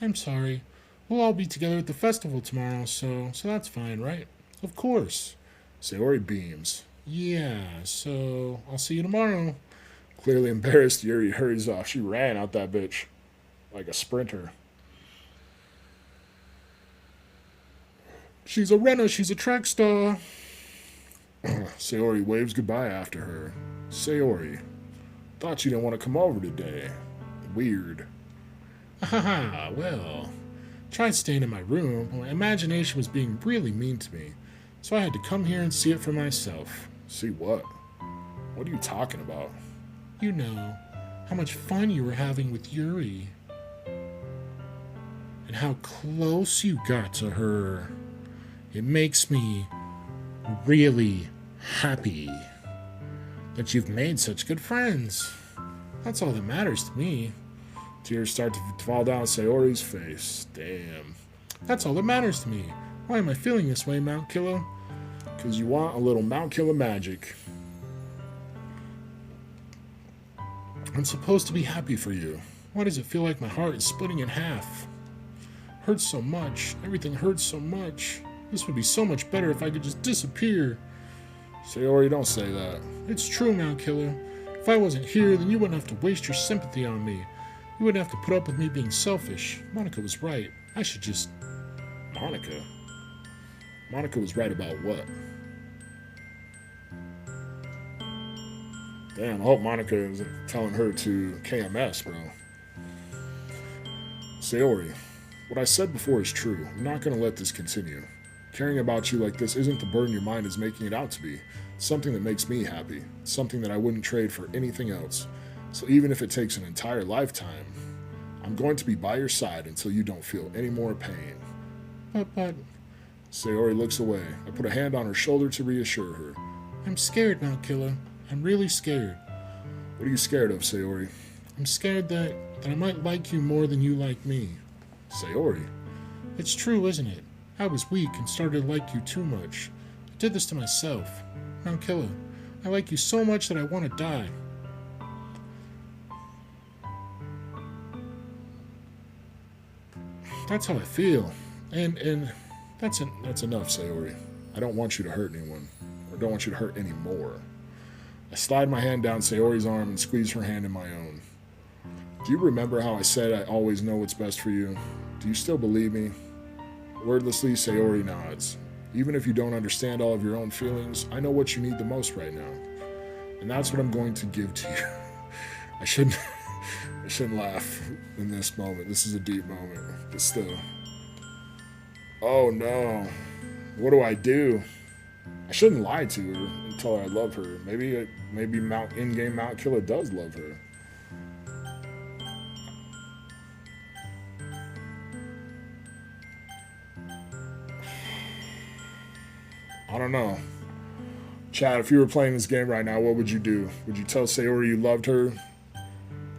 I'm sorry. We'll all be together at the festival tomorrow, so that's fine, right? Of course. Sayori beams. Yeah, so I'll see you tomorrow. Clearly embarrassed, Yuri hurries off. She ran out that bitch. Like a sprinter. She's a runner. She's a track star. Sayori waves goodbye after her. Sayori. Thought you didn't want to come over today. Weird. Well. Tried staying in my room, but my imagination was being really mean to me. So I had to come here and see it for myself. See what? What are you talking about? You know, how much fun you were having with Yuri. And how close you got to her. It makes me really happy that you've made such good friends. That's all that matters to me. Tears start to fall down Sayori's face. Damn. That's all that matters to me. Why am I feeling this way, Mount Killer? Because you want a little Mount Killer magic. I'm supposed to be happy for you. Why does it feel like my heart is splitting in half? Hurts so much. Everything hurts so much. This would be so much better if I could just disappear. Sayori, don't say that. It's true, Mount Killer. If I wasn't here, then you wouldn't have to waste your sympathy on me. You wouldn't have to put up with me being selfish. Monica was right. I should just... Monica? Monica was right about what? Damn, I hope Monica is telling her to KMS, bro. Sayori, what I said before is true. I'm not going to let this continue. Caring about you like this isn't the burden your mind is making it out to be. It's something that makes me happy. It's something that I wouldn't trade for anything else. So even if it takes an entire lifetime, I'm going to be by your side until you don't feel any more pain. But, Sayori looks away. I put a hand on her shoulder to reassure her. I'm scared now, Killa. I'm really scared. What are you scared of, Sayori? I'm scared that I might like you more than you like me. Sayori? It's true, isn't it? I was weak and started to like you too much. I did this to myself. Now, Killa, I like you so much that I want to die. That's how I feel. And That's enough, Sayori. I don't want you to hurt anyone. Or don't want you to hurt any more. I slide my hand down Sayori's arm and squeeze her hand in my own. Do you remember how I said I always know what's best for you? Do you still believe me? Wordlessly, Sayori nods. Even if you don't understand all of your own feelings, I know what you need the most right now. And that's what I'm going to give to you. I shouldn't laugh in this moment. This is a deep moment. But still. Oh no. What do? I shouldn't lie to her and tell her I love her. Maybe in-game Mount Killer does love her. I don't know. Chad, if you were playing this game right now, what would you do? Would you tell Sayori you loved her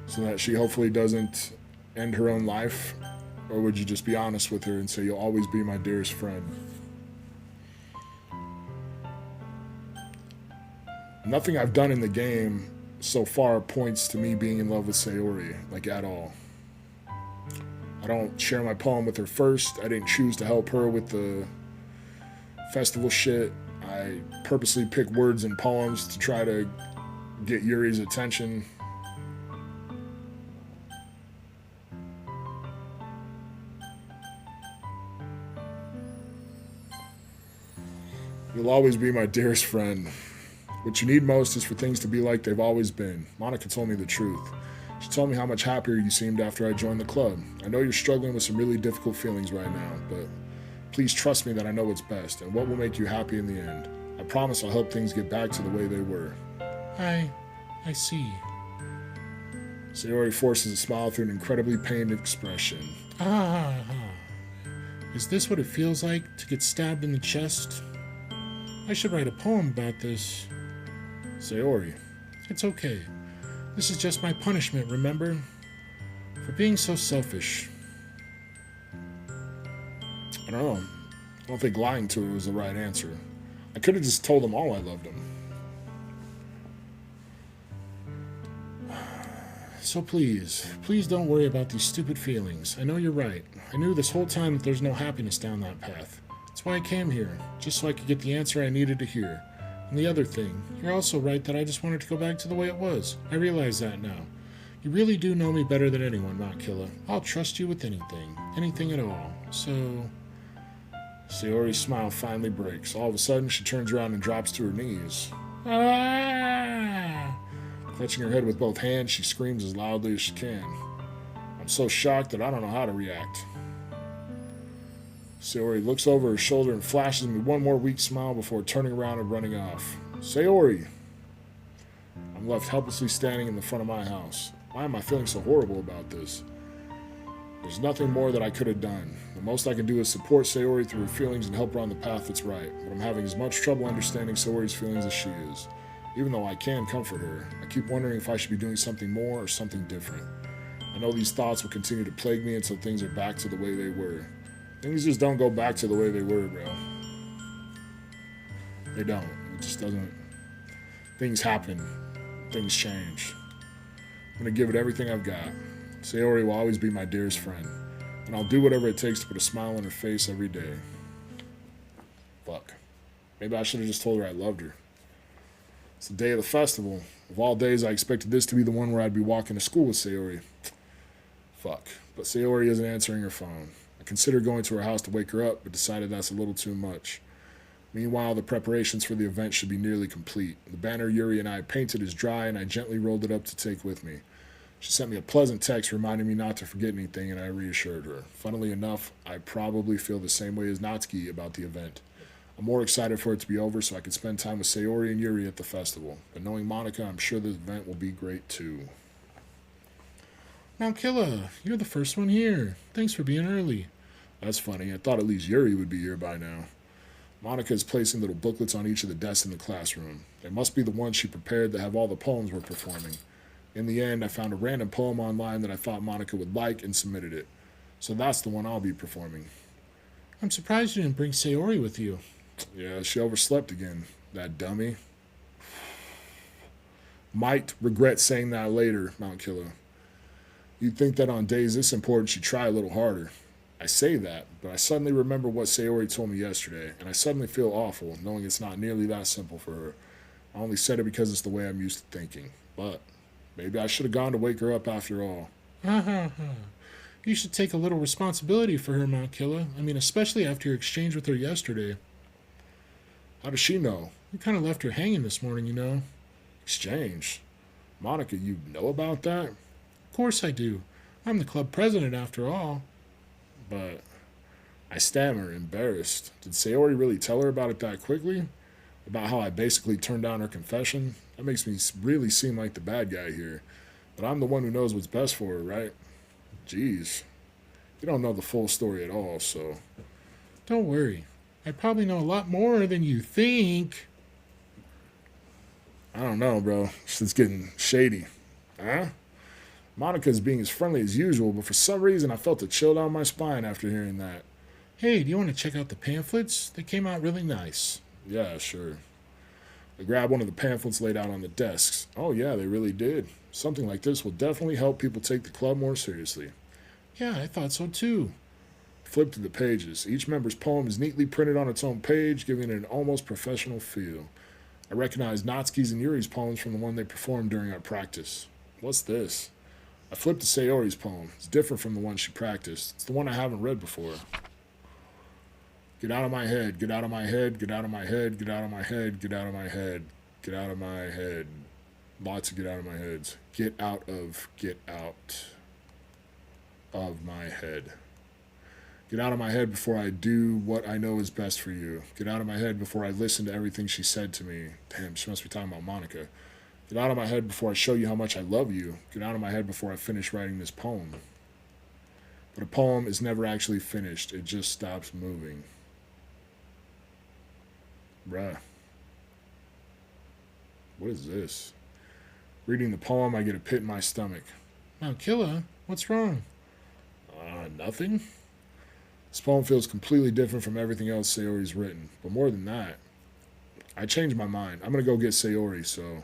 so that she hopefully doesn't end her own life? Or would you just be honest with her and say, you'll always be my dearest friend? Nothing I've done in the game so far points to me being in love with Sayori, like at all. I don't share my poem with her first. I didn't choose to help her with the festival shit. I purposely pick words and poems to try to get Yuri's attention. You'll always be my dearest friend. What you need most is for things to be like they've always been. Monica told me the truth. She told me how much happier you seemed after I joined the club. I know you're struggling with some really difficult feelings right now, but please trust me that I know what's best and what will make you happy in the end. I promise I'll help things get back to the way they were. I see. Sayori forces a smile through an incredibly pained expression. Is this what it feels like to get stabbed in the chest? I should write a poem about this. Sayori. It's okay. This is just my punishment, remember? For being so selfish. I don't know. I don't think lying to her was the right answer. I could have just told them all I loved them. So please don't worry about these stupid feelings. I know you're right. I knew this whole time that there's no happiness down that path. That's why I came here, just so I could get the answer I needed to hear. And the other thing, you're also right that I just wanted to go back to the way it was. I realize that now. You really do know me better than anyone, Mount Killer. I'll trust you with anything. Anything at all. So... Sayori's smile finally breaks. All of a sudden, she turns around and drops to her knees. Ah! Clutching her head with both hands, she screams as loudly as she can. I'm so shocked that I don't know how to react. Sayori looks over her shoulder and flashes me one more weak smile before turning around and running off. Sayori! I'm left helplessly standing in the front of my house. Why am I feeling so horrible about this? There's nothing more that I could have done. The most I can do is support Sayori through her feelings and help her on the path that's right, but I'm having as much trouble understanding Sayori's feelings as she is. Even though I can comfort her, I keep wondering if I should be doing something more or something different. I know these thoughts will continue to plague me until things are back to the way they were. Things just don't go back to the way they were, bro. They don't. It just doesn't. Things happen. Things change. I'm gonna give it everything I've got. Sayori will always be my dearest friend, and I'll do whatever it takes to put a smile on her face every day. Fuck. Maybe I should have just told her I loved her. It's the day of the festival. Of all days, I expected this to be the one where I'd be walking to school with Sayori. Fuck. But Sayori isn't answering her phone. I considered going to her house to wake her up, but decided that's a little too much. Meanwhile, the preparations for the event should be nearly complete. The banner Yuri and I painted is dry, and I gently rolled it up to take with me. She sent me a pleasant text reminding me not to forget anything, and I reassured her. Funnily enough, I probably feel the same way as Natsuki about the event. I'm more excited for it to be over so I can spend time with Sayori and Yuri at the festival. But knowing Monica, I'm sure the event will be great too. Now, Killa, you're the first one here. Thanks for being early. That's funny. I thought at least Yuri would be here by now. Monica is placing little booklets on each of the desks in the classroom. They must be the ones she prepared that have all the poems we're performing. In the end, I found a random poem online that I thought Monica would like and submitted it. So that's the one I'll be performing. I'm surprised you didn't bring Sayori with you. Yeah, she overslept again. That dummy. Might regret saying that later, Mount Killer. You'd think that on days this important she'd try a little harder. I say that, but I suddenly remember what Sayori told me yesterday, and I suddenly feel awful, knowing it's not nearly that simple for her. I only said it because it's the way I'm used to thinking. But maybe I should have gone to wake her up after all. You should take a little responsibility for her, Mount Killa. I mean, especially after your exchange with her yesterday. How does she know? You kind of left her hanging this morning, you know. Exchange? Monica, you know about that? Of course I do. I'm the club president after all. But I stammer, embarrassed. Did Sayori really tell her about it that quickly? About how I basically turned down her confession? That makes me really seem like the bad guy here. But I'm the one who knows what's best for her, right? Jeez. You don't know the full story at all, so... Don't worry. I probably know a lot more than you think. I don't know, bro. It's getting shady. Huh? Monica's being as friendly as usual, but for some reason I felt a chill down my spine after hearing that. Hey, do you want to check out the pamphlets? They came out really nice. Yeah, sure. I grabbed one of the pamphlets laid out on the desks. Oh yeah, they really did. Something like this will definitely help people take the club more seriously. Yeah, I thought so too. Flip through the pages. Each member's poem is neatly printed on its own page, giving it an almost professional feel. I recognize Natsuki's and Yuri's poems from the one they performed during our practice. What's this? I flipped to Sayori's poem. It's different from the one she practiced. It's the one I haven't read before. Get out of my head, get out of my head, get out of my head, get out of my head, get out of my head, get out of my head. Lots of get out of my heads. Get out of my head. Get out of my head before I do what I know is best for you. Get out of my head before I listen to everything she said to me. Damn, she must be talking about Monica. Get out of my head before I show you how much I love you. Get out of my head before I finish writing this poem. But a poem is never actually finished. It just stops moving. Bruh. What is this? Reading the poem, I get a pit in my stomach. Now, Killa, what's wrong? Nothing. This poem feels completely different from everything else Sayori's written. But more than that, I changed my mind. I'm going to go get Sayori, so...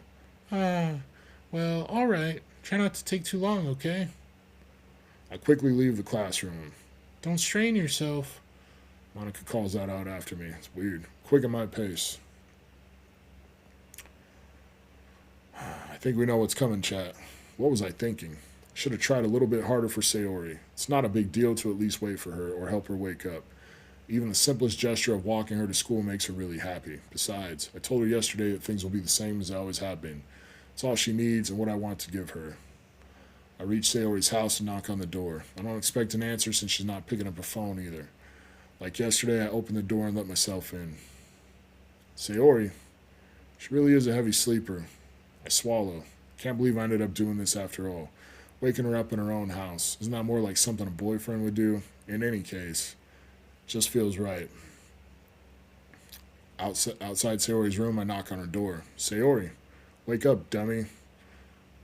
Well, alright. Try not to take too long, okay? I quickly leave the classroom. Don't strain yourself. Monica calls that out after me. It's weird. Quicken my pace. I think we know what's coming, chat. What was I thinking? Should have tried a little bit harder for Sayori. It's not a big deal to at least wait for her or help her wake up. Even the simplest gesture of walking her to school makes her really happy. Besides, I told her yesterday that things will be the same as they always have been. It's all she needs and what I want to give her. I reach Sayori's house and knock on the door. I don't expect an answer since she's not picking up her phone either. Like yesterday, I opened the door and let myself in. Sayori, she really is a heavy sleeper. I swallow. Can't believe I ended up doing this after all. Waking her up in her own house. Isn't that more like something a boyfriend would do? In any case, just feels right. Outside Sayori's room, I knock on her door. Sayori, wake up, dummy.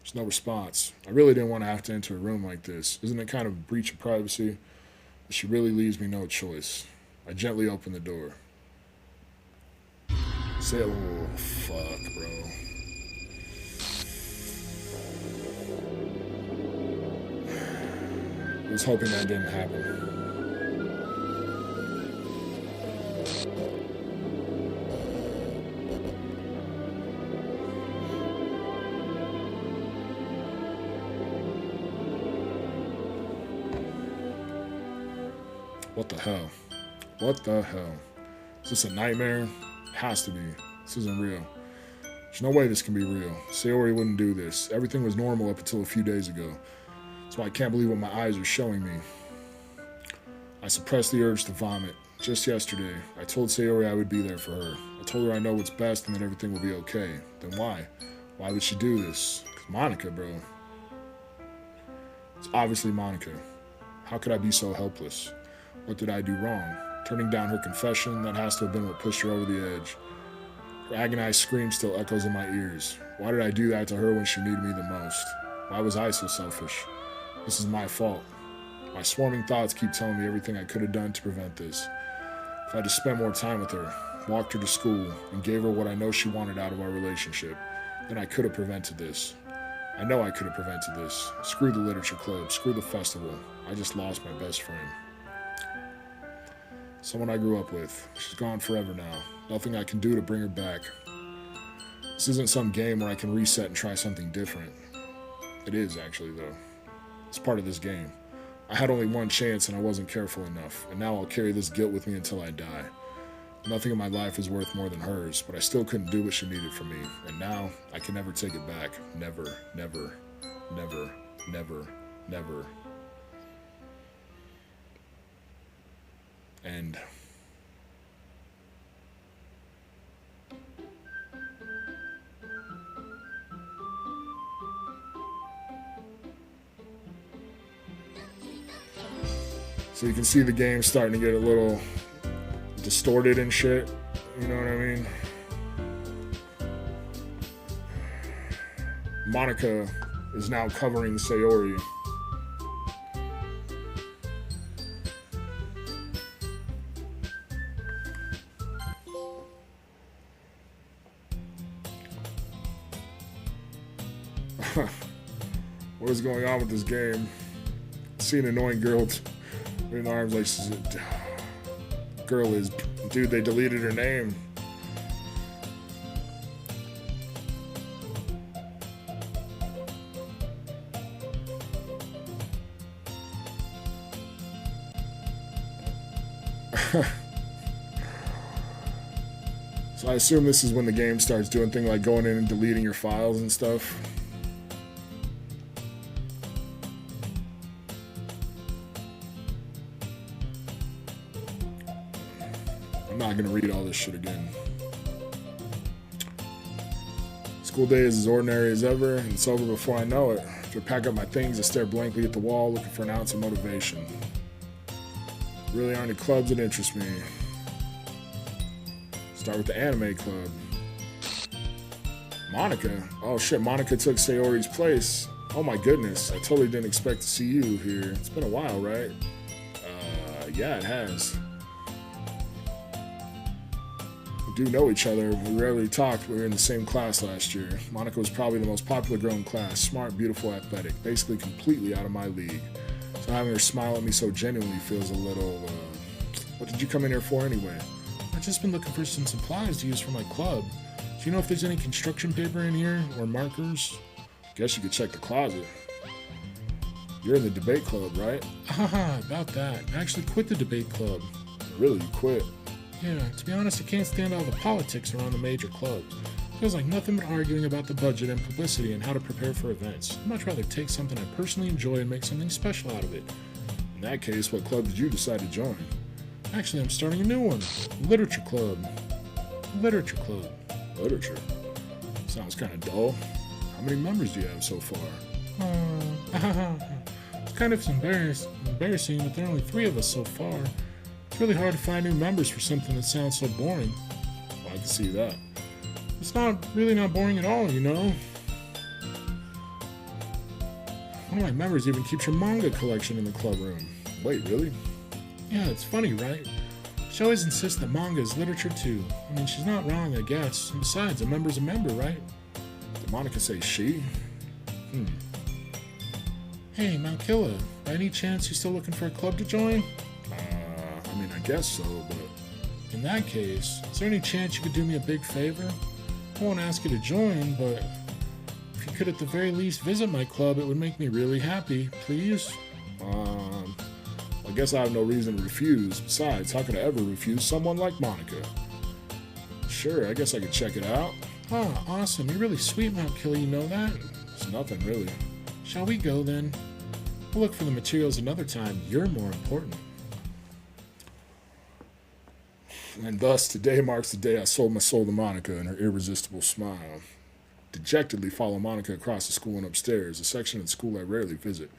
There's no response. I really didn't want to have to enter a room like this. Isn't it kind of a breach of privacy? But she really leaves me no choice. I gently open the door. Oh, fuck, bro. I was hoping that didn't happen. What the hell? What the hell? Is this a nightmare? It has to be. This isn't real. There's no way this can be real. Sayori wouldn't do this. Everything was normal up until a few days ago. That's why I can't believe what my eyes are showing me. I suppressed the urge to vomit. Just yesterday, I told Sayori I would be there for her. I told her I know what's best and that everything will be okay. Then why? Why would she do this? 'Cause Monica, bro. It's obviously Monica. How could I be so helpless? What did I do wrong? Turning down her confession, that has to have been what pushed her over the edge. Her agonized scream still echoes in my ears. Why did I do that to her when she needed me the most? Why was I so selfish? This is my fault. My swarming thoughts keep telling me everything I could have done to prevent this. If I just spent more time with her, walked her to school, and gave her what I know she wanted out of our relationship, then I could have prevented this. I know I could have prevented this. Screw the literature club, screw the festival. I just lost my best friend. Someone I grew up with. She's gone forever now. Nothing I can do to bring her back. This isn't some game where I can reset and try something different. It is, actually, though. It's part of this game. I had only one chance and I wasn't careful enough, and now I'll carry this guilt with me until I die. Nothing in my life is worth more than hers, but I still couldn't do what she needed from me, and now I can never take it back. Never, never, never, never, never. And so you can see the game starting to get a little distorted and shit. You know what I mean? Monica is now covering Sayori. What is going on with this game? See an annoying girl in arms like she's girl is, dude, they deleted her name. So I assume this is when the game starts doing things like going in and deleting your files and stuff. I'm not gonna read all this shit again. School day is as ordinary as ever, and it's over before I know it. After I pack up my things, I stare blankly at the wall, looking for an ounce of motivation. There really aren't any clubs that interest me. Start with the anime club. Monica? Oh shit, Monica took Sayori's place. Oh my goodness, I totally didn't expect to see you here. It's been a while, right? Yeah, it has. We do know each other. We rarely talked, but we were in the same class last year. Monica was probably the most popular girl in class. Smart, beautiful, athletic. Basically completely out of my league. So having her smile at me so genuinely feels a little, What did you come in here for anyway? I've just been looking for some supplies to use for my club. Do you know if there's any construction paper in here, or markers? Guess you could check the closet. You're in the debate club, right? Haha, about that. I actually quit the debate club. Really, you quit? Yeah, to be honest, I can't stand all the politics around the major clubs. Feels like nothing but arguing about the budget and publicity and how to prepare for events. I'd much rather take something I personally enjoy and make something special out of it. In that case, what club did you decide to join? Actually, I'm starting a new one. Literature Club. Literature Club. Literature? Sounds kind of dull. How many members do you have so far? It's kind of embarrassing, but there are only 3 of us so far. It's really hard to find new members for something that sounds so boring. Well, I can see that. It's really not boring at all, you know? One of my members even keeps her manga collection in the club room. Wait, really? Yeah, it's funny, right? She always insists that manga is literature too. I mean, she's not wrong, I guess. And besides, a member's a member, right? Did Monica say she? Hey, Malkilla, by any chance you still looking for a club to join? I mean, I guess so, but... In that case, is there any chance you could do me a big favor? I won't ask you to join, but if you could at the very least visit my club, it would make me really happy, please? I guess I have no reason to refuse. Besides, how could I ever refuse someone like Monica? Sure, I guess I could check it out. Oh, awesome. You're really sweet, Mount Killer, you know that? It's nothing, really. Shall we go, then? We'll look for the materials another time. You're more important. And thus, today marks the day I sold my soul to Monica and her irresistible smile. Dejectedly follow Monica across the school and upstairs, a section of the school I rarely visit.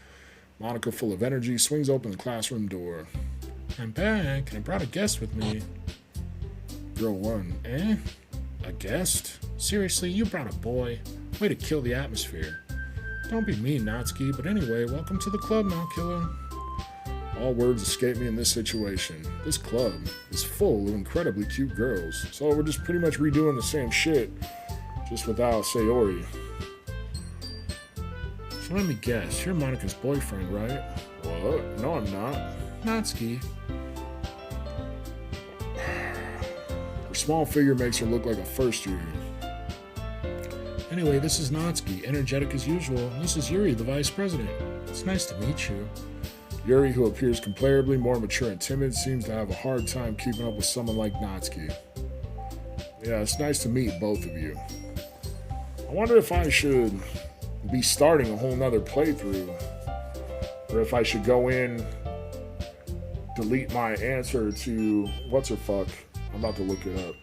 Monica, full of energy, swings open the classroom door. I'm back, and I brought a guest with me. Girl 1. Eh? A guest? Seriously, you brought a boy. Way to kill the atmosphere. Don't be mean, Natsuki, but anyway, welcome to the club, Mount Killer. All words escape me in this situation. This club is full of incredibly cute girls, so we're just pretty much redoing the same shit, just without Sayori. So let me guess, you're Monica's boyfriend, right? What? No, I'm not. Natsuki. Her small figure makes her look like a first year. Anyway, this is Natsuki, energetic as usual. This is Yuri, the vice president. It's nice to meet you. Yuri, who appears comparably more mature and timid, seems to have a hard time keeping up with someone like Natsuki. Yeah, it's nice to meet both of you. I wonder if I should be starting a whole nother playthrough, or if I should go in, delete my answer to what's her fuck. I'm about to look it up.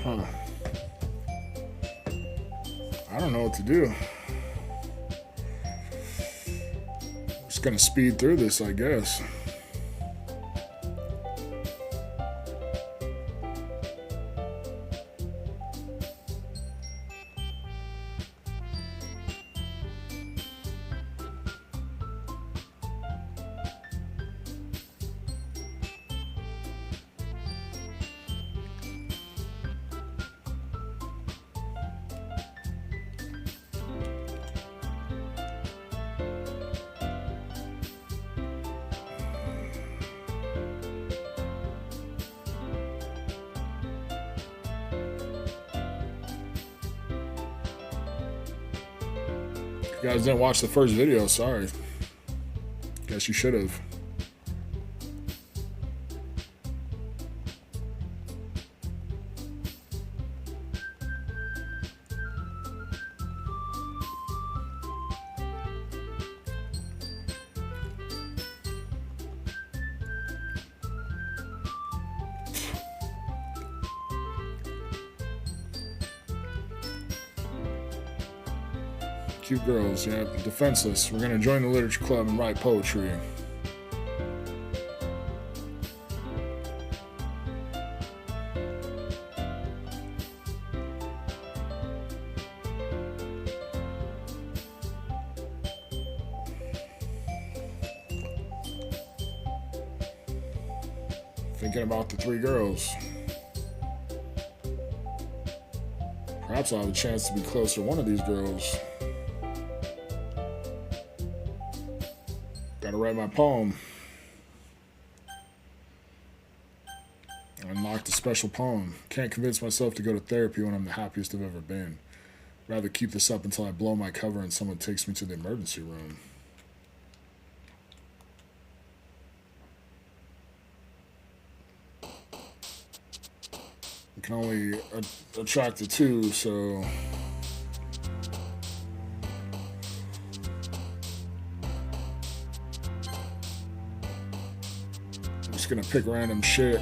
Huh. I don't know what to do. Just gonna speed through this, I guess. You guys didn't watch the first video, sorry. Guess you should have. Cute girls, yeah, defenseless. We're gonna join the literature club and write poetry. Thinking about the three girls. Perhaps I'll have a chance to be close to one of these girls. Gotta write my poem. Unlocked a special poem. Can't convince myself to go to therapy when I'm the happiest I've ever been. Rather keep this up until I blow my cover and someone takes me to the emergency room. You can only attract the two, so... I'm just gonna pick random shit.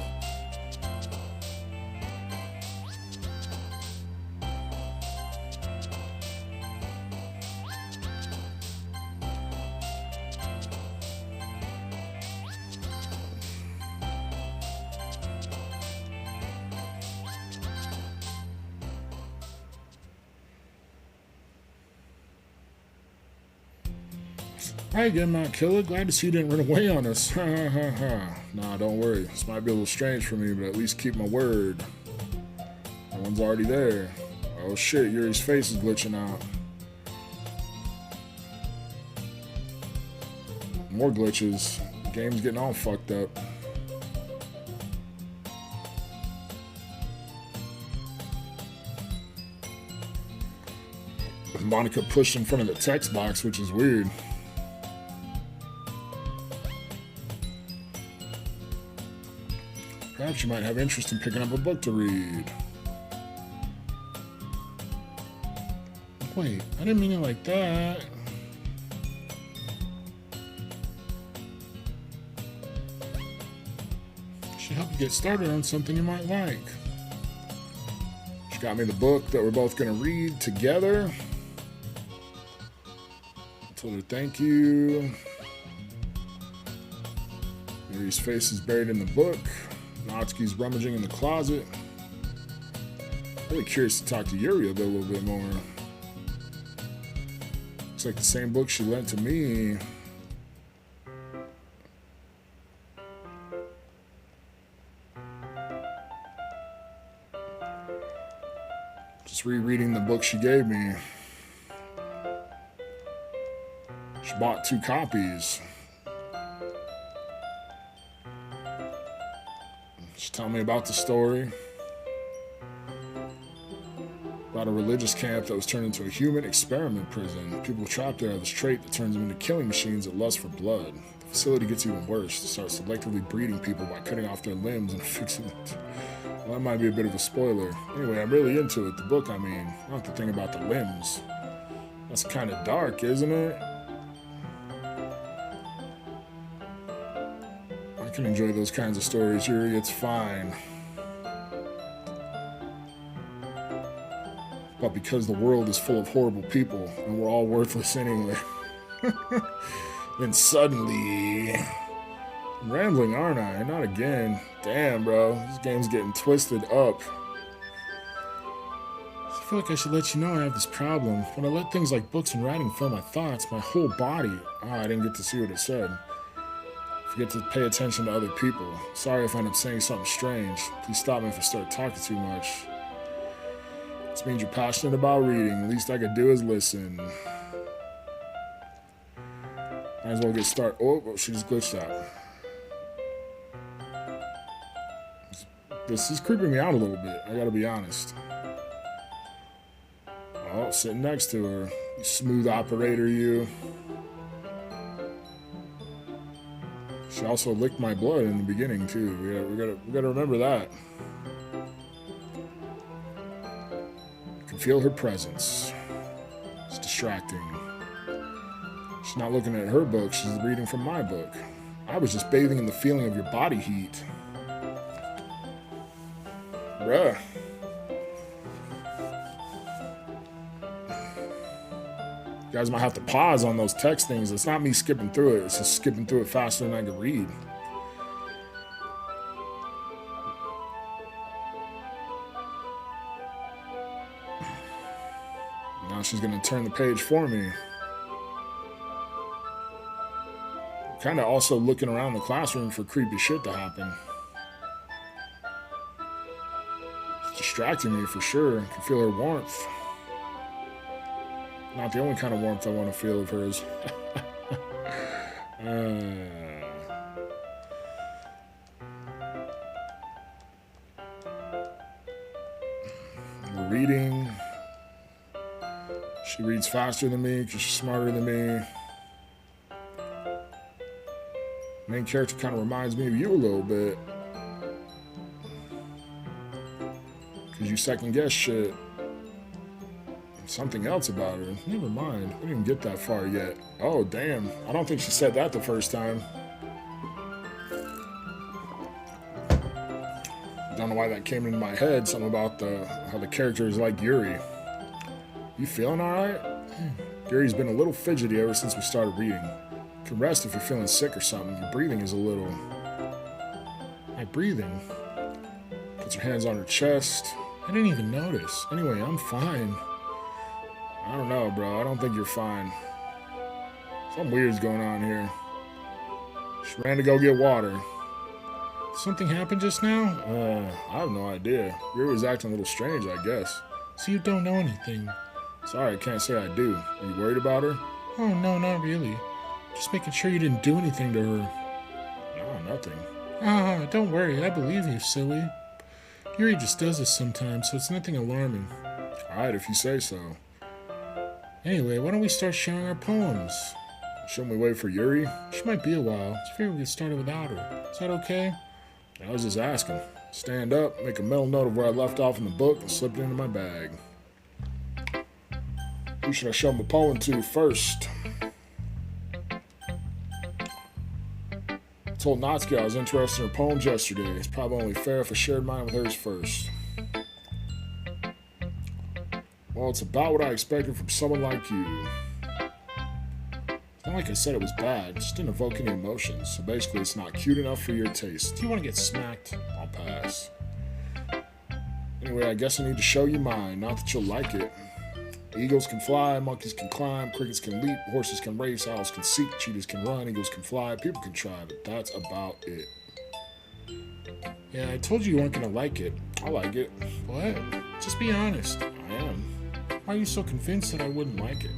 Hi again, Mount Killer. Glad to see you didn't run away on us. Ha ha ha ha. Nah, don't worry. This might be a little strange for me, but at least keep my word. That one's already there. Oh shit, Yuri's face is glitching out. More glitches. The game's getting all fucked up. Monica pushed in front of the text box, which is weird. Perhaps you might have interest in picking up a book to read. Wait, I didn't mean it like that. Should help you get started on something you might like. She got me the book that we're both gonna read together. I told her thank you. Yuri's face is buried in the book. Natsuki's rummaging in the closet. Really curious to talk to Yuri a little bit more. Looks like the same book she lent to me. Just rereading the book she gave me. She bought 2 copies. She told me about the story. About a religious camp that was turned into a human experiment prison. People trapped there have this trait that turns them into killing machines that lust for blood. The facility gets even worse. They start selectively breeding people by cutting off their limbs and fixing it. Well, that might be a bit of a spoiler. Anyway, I'm really into it. The book, I mean. Not the thing about the limbs. That's kind of dark, isn't it? I can enjoy those kinds of stories, Yuri. It's fine. But because the world is full of horrible people and we're all worthless anyway. Then suddenly... I'm rambling, aren't I? Not again. Damn, bro. This game's getting twisted up. I feel like I should let you know I have this problem. When I let things like books and writing fill my thoughts, my whole body... I didn't get to see what it said. Forget to pay attention to other people. Sorry if I end up saying something strange. Please stop me if I start talking too much. This means you're passionate about reading. The least I could do is listen. Might as well get started. Oh, she just glitched out. This is creeping me out a little bit. I gotta be honest. Oh, sitting next to her. You smooth operator, you. She also licked my blood in the beginning, too. We gotta remember that. You can feel her presence. It's distracting. She's not looking at her book, she's reading from my book. I was just bathing in the feeling of your body heat. Bruh. You guys might have to pause on those text things. It's not me skipping through it, it's just skipping through it faster than I can read. Now she's gonna turn the page for me. Kind of also looking around the classroom for creepy shit to happen. It's distracting me for sure. I can feel her warmth. Not the only kind of warmth I want to feel of hers. We're reading. She reads faster than me because she's smarter than me. Main character kind of reminds me of you a little bit. Because you second guess shit. Something else about her. Never mind. We didn't even get that far yet. Oh, damn. I don't think she said that the first time. Don't know why that came into my head. Something about how the character is like Yuri. You feeling alright? Yuri's been a little fidgety ever since we started reading. You can rest if you're feeling sick or something. Your breathing is a little... My breathing? Puts her hands on her chest. I didn't even notice. Anyway, I'm fine. I don't know, bro. I don't think you're fine. Something weird's going on here. She ran to go get water. Something happened just now? I have no idea. Yuri was acting a little strange, I guess. So you don't know anything? Sorry, I can't say I do. Are you worried about her? Oh, no, not really. Just making sure you didn't do anything to her. No, nothing. Don't worry. I believe you, silly. Yuri just does this sometimes, so it's nothing alarming. Alright, if you say so. Anyway, why don't we start sharing our poems? Shouldn't we wait for Yuri? She might be a while. It's fair we get started without her. Is that okay? I was just asking. Stand up, make a mental note of where I left off in the book, and slip it into my bag. Who should I show my poem to first? I told Natsuki I was interested in her poems yesterday. It's probably only fair if I shared mine with hers first. Well, it's about what I expected from someone like you. It's not like I said it was bad, it just didn't evoke any emotions. So basically, it's not cute enough for your taste. Do you want to get smacked? I'll pass. Anyway, I guess I need to show you mine, not that you'll like it. Eagles can fly, monkeys can climb, crickets can leap, horses can race, owls can seek, cheetahs can run, eagles can fly, people can try, but that's about it. Yeah, I told you weren't gonna like it. I like it. What? Just be honest. I am. Why are you so convinced that I wouldn't like it?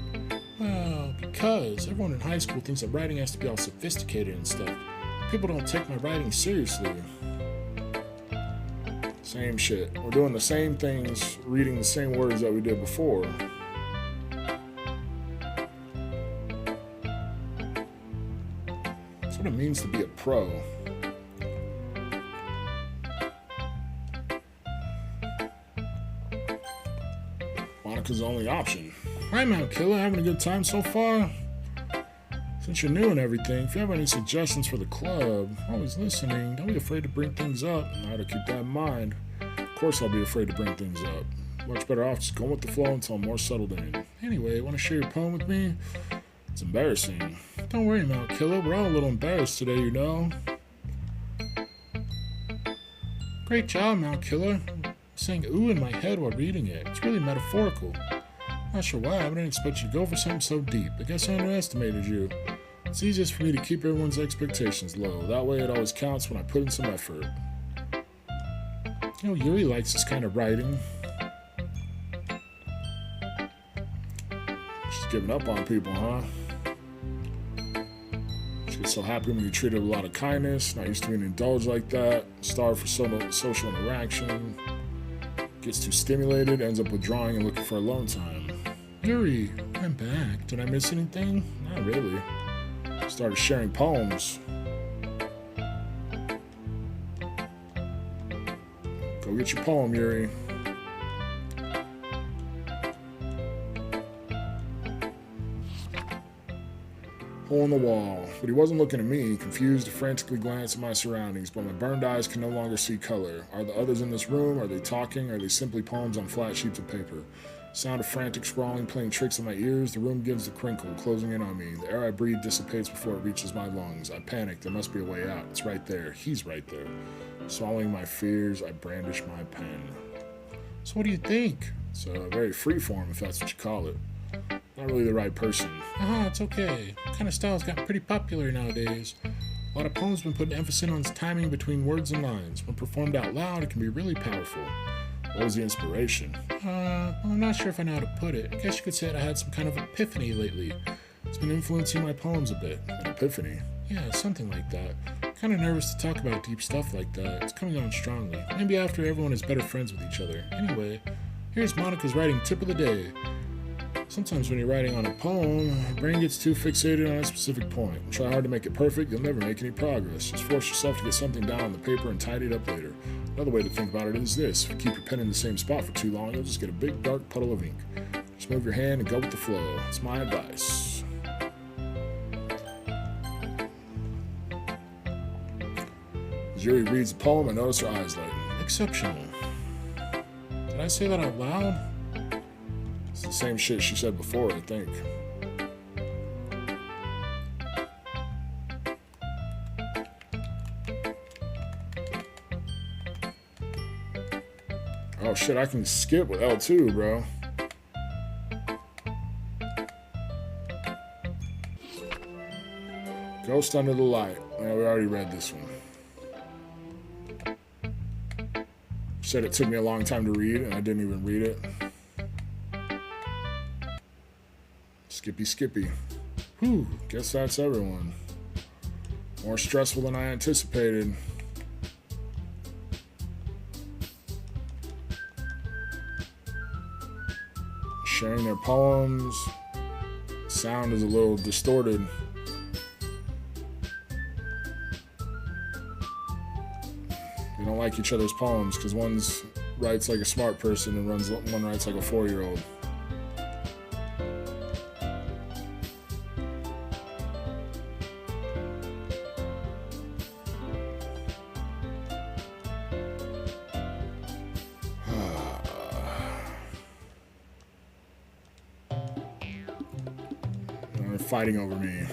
Well, because everyone in high school thinks that writing has to be all sophisticated and stuff. People don't take my writing seriously. Same shit. We're doing the same things, reading the same words that we did before. That's what it means to be a pro. Monica's the only option. Hi, Mount Killer. Having a good time so far? Since you're new and everything, if you have any suggestions for the club, always listening, don't be afraid to bring things up. I ought to keep that in mind. Of course I'll be afraid to bring things up. Much better off just going with the flow until I'm more settled in. Anyway, want to share your poem with me? It's embarrassing. Don't worry, Mount Killer. We're all a little embarrassed today, you know. Great job, Mount Killer. I'm saying ooh in my head while reading it. It's really metaphorical. Not sure why, but I didn't expect you to go for something so deep. I guess I underestimated you. It's easiest for me to keep everyone's expectations low. That way it always counts when I put in some effort. You know, Yuri likes this kind of writing. She's giving up on people, huh? She gets so happy when you treat her with a lot of kindness. Not used to being indulged like that. Starved for social interaction. Gets too stimulated, ends up withdrawing and looking for alone time. Yuri, I'm back. Did I miss anything? Not really. Started sharing poems. Go get your poem, Yuri. Hole in the wall. But he wasn't looking at me, confused to frantically glance at my surroundings, but my burned eyes can no longer see color. Are the others in this room? Are they talking? Are they simply poems on flat sheets of paper? Sound of frantic scrawling playing tricks in my ears. The room begins to crinkle, closing in on me. The air I breathe dissipates before it reaches my lungs. I panic. There must be a way out. It's right there. He's right there. Swallowing my fears, I brandish my pen. So what do you think? It's very freeform, if that's what you call it. Not really the right person. It's okay. That kind of style's gotten pretty popular nowadays. A lot of poems have been putting emphasis on timing between words and lines. When performed out loud, it can be really powerful. What was the inspiration? I'm not sure if I know how to put it. I guess you could say I had some kind of epiphany lately. It's been influencing my poems a bit. An epiphany? Yeah, something like that. Kind of nervous to talk about deep stuff like that. It's coming on strongly. Maybe after everyone is better friends with each other. Anyway, here's Monica's writing tip of the day. Sometimes when you're writing on a poem, your brain gets too fixated on a specific point. Try hard to make it perfect, you'll never make any progress. Just force yourself to get something down on the paper and tidy it up later. Another way to think about it is this. If you keep your pen in the same spot for too long, you'll just get a big dark puddle of ink. Just move your hand and go with the flow. It's my advice. As Yuri reads the poem, I notice her eyes lighten. Exceptional. Did I say that out loud? It's the same shit she said before, I think. Oh shit, I can skip with L2, bro. Ghost Under the Light. Yeah, we already read this one. Said it took me a long time to read, and I didn't even read it. Skippy. Whew, guess that's everyone. More stressful than I anticipated. Sharing their poems. Sound is a little distorted. They don't like each other's poems because one writes like a smart person and one writes like a 4-year-old. They're fighting over me.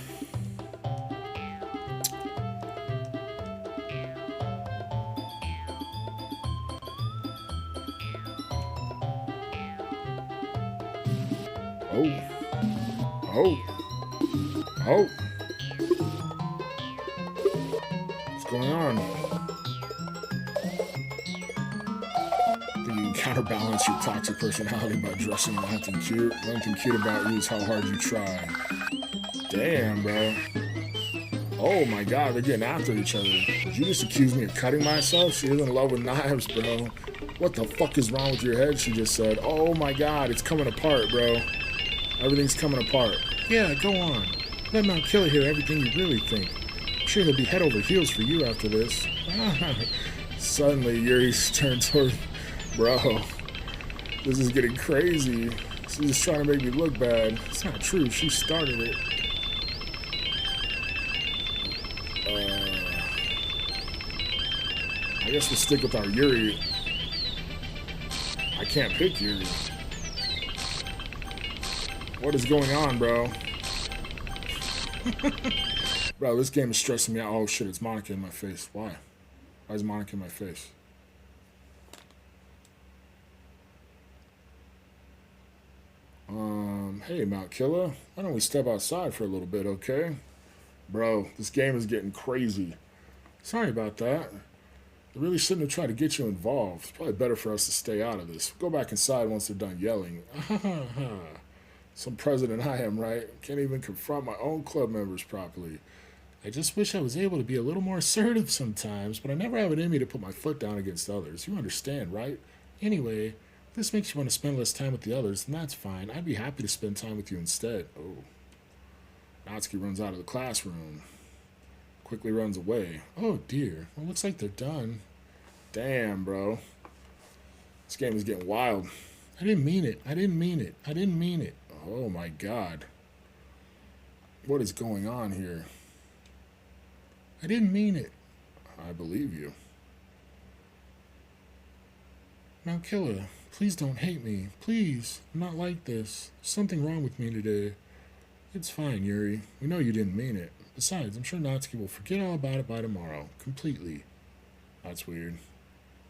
Oh. What's going on? I think you can counterbalance your toxic personality by dressing and acting cute. One thing cute about you is how hard you try. Damn, bro. Oh my god, they're getting after each other. Did you just accuse me of cutting myself? She is in love with knives, bro. What the fuck is wrong with your head? She just said. Oh my god, it's coming apart, bro. Everything's coming apart. Yeah, go on. Let Mount Killer hear everything you really think. I'm sure he'll be head over heels for you after this. Suddenly, Yuri's turned toward... Bro, this is getting crazy. She's just trying to make me look bad. It's not true. She started it. I guess we'll stick with our Yuri. I can't pick Yuri. What is going on, bro? Bro, this game is stressing me out. Oh shit, it's Monica in my face. Why? Why is Monica in my face? Hey, Mount Killer. Why don't we step outside for a little bit, okay? Bro, this game is getting crazy. Sorry about that. They really shouldn't have tried to get you involved. It's probably better for us to stay out of this. Go back inside once they're done yelling. Some president I am, right? Can't even confront my own club members properly. I just wish I was able to be a little more assertive sometimes, but I never have it in me to put my foot down against others. You understand, right? Anyway, this makes you want to spend less time with the others, then that's fine. I'd be happy to spend time with you instead. Oh. Natsuki runs out of the classroom. Quickly runs away. Oh dear. Well, looks like they're done. Damn, bro. This game is getting wild. I didn't mean it. I didn't mean it. I didn't mean it. Oh my god. What is going on here? I didn't mean it. I believe you. Now, Killer, please don't hate me. Please. I'm not like this. There's something wrong with me today. It's fine, Yuri. We know you didn't mean it. Besides, I'm sure Natsuki will forget all about it by tomorrow. Completely. That's weird.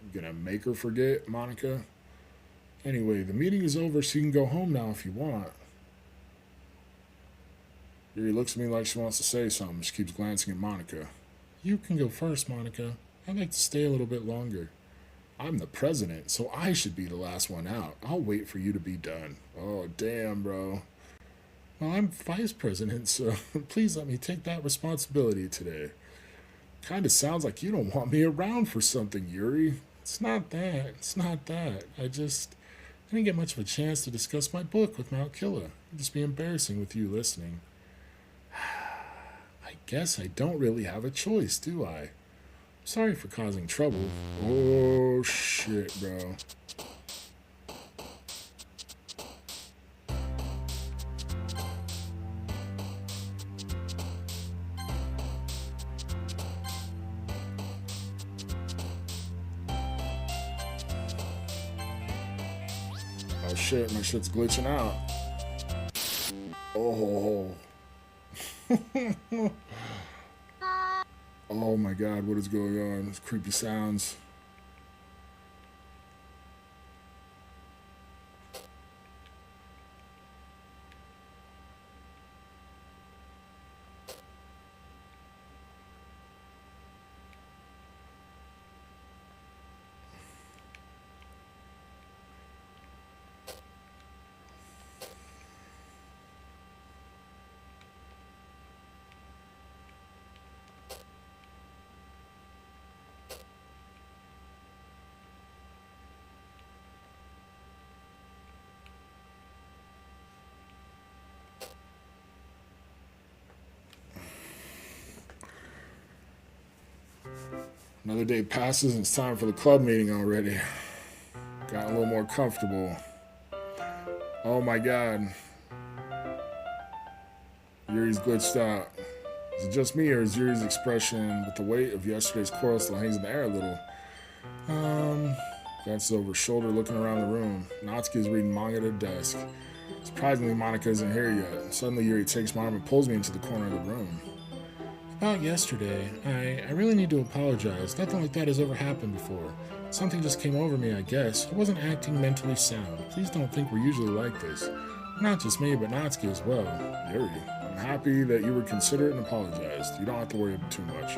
You gonna make her forget, Monica? Anyway, the meeting is over, so you can go home now if you want. Yuri looks at me like she wants to say something. She keeps glancing at Monica. You can go first, Monica. I'd like to stay a little bit longer. I'm the president, so I should be the last one out. I'll wait for you to be done. Oh, damn, bro. Well, I'm vice president, so please let me take that responsibility today. Kind of sounds like you don't want me around for something, Yuri. It's not that. It's not that. I didn't get much of a chance to discuss my book with Mount Killer. It'd just be embarrassing with you listening. I guess I don't really have a choice, do I? Sorry for causing trouble. Oh, shit, bro. Oh, shit, my shit's glitching out. Oh. Oh my god, what is going on? Those creepy sounds. Another day passes and it's time for the club meeting already. Got a little more comfortable. Oh my god. Yuri's glitched out. Is it just me or is Yuri's expression with the weight of yesterday's quarrel still hangs in the air a little? Glances over his shoulder looking around the room. Natsuki is reading manga at her desk. Surprisingly, Monica isn't here yet. Suddenly Yuri takes my arm and pulls me into the corner of the room. About yesterday, I really need to apologize. Nothing like that has ever happened before. Something just came over me, I guess. I wasn't acting mentally sound. Please don't think we're usually like this. Not just me, but Natsuki as well. Yuri, I'm happy that you were considerate and apologized. You don't have to worry too much.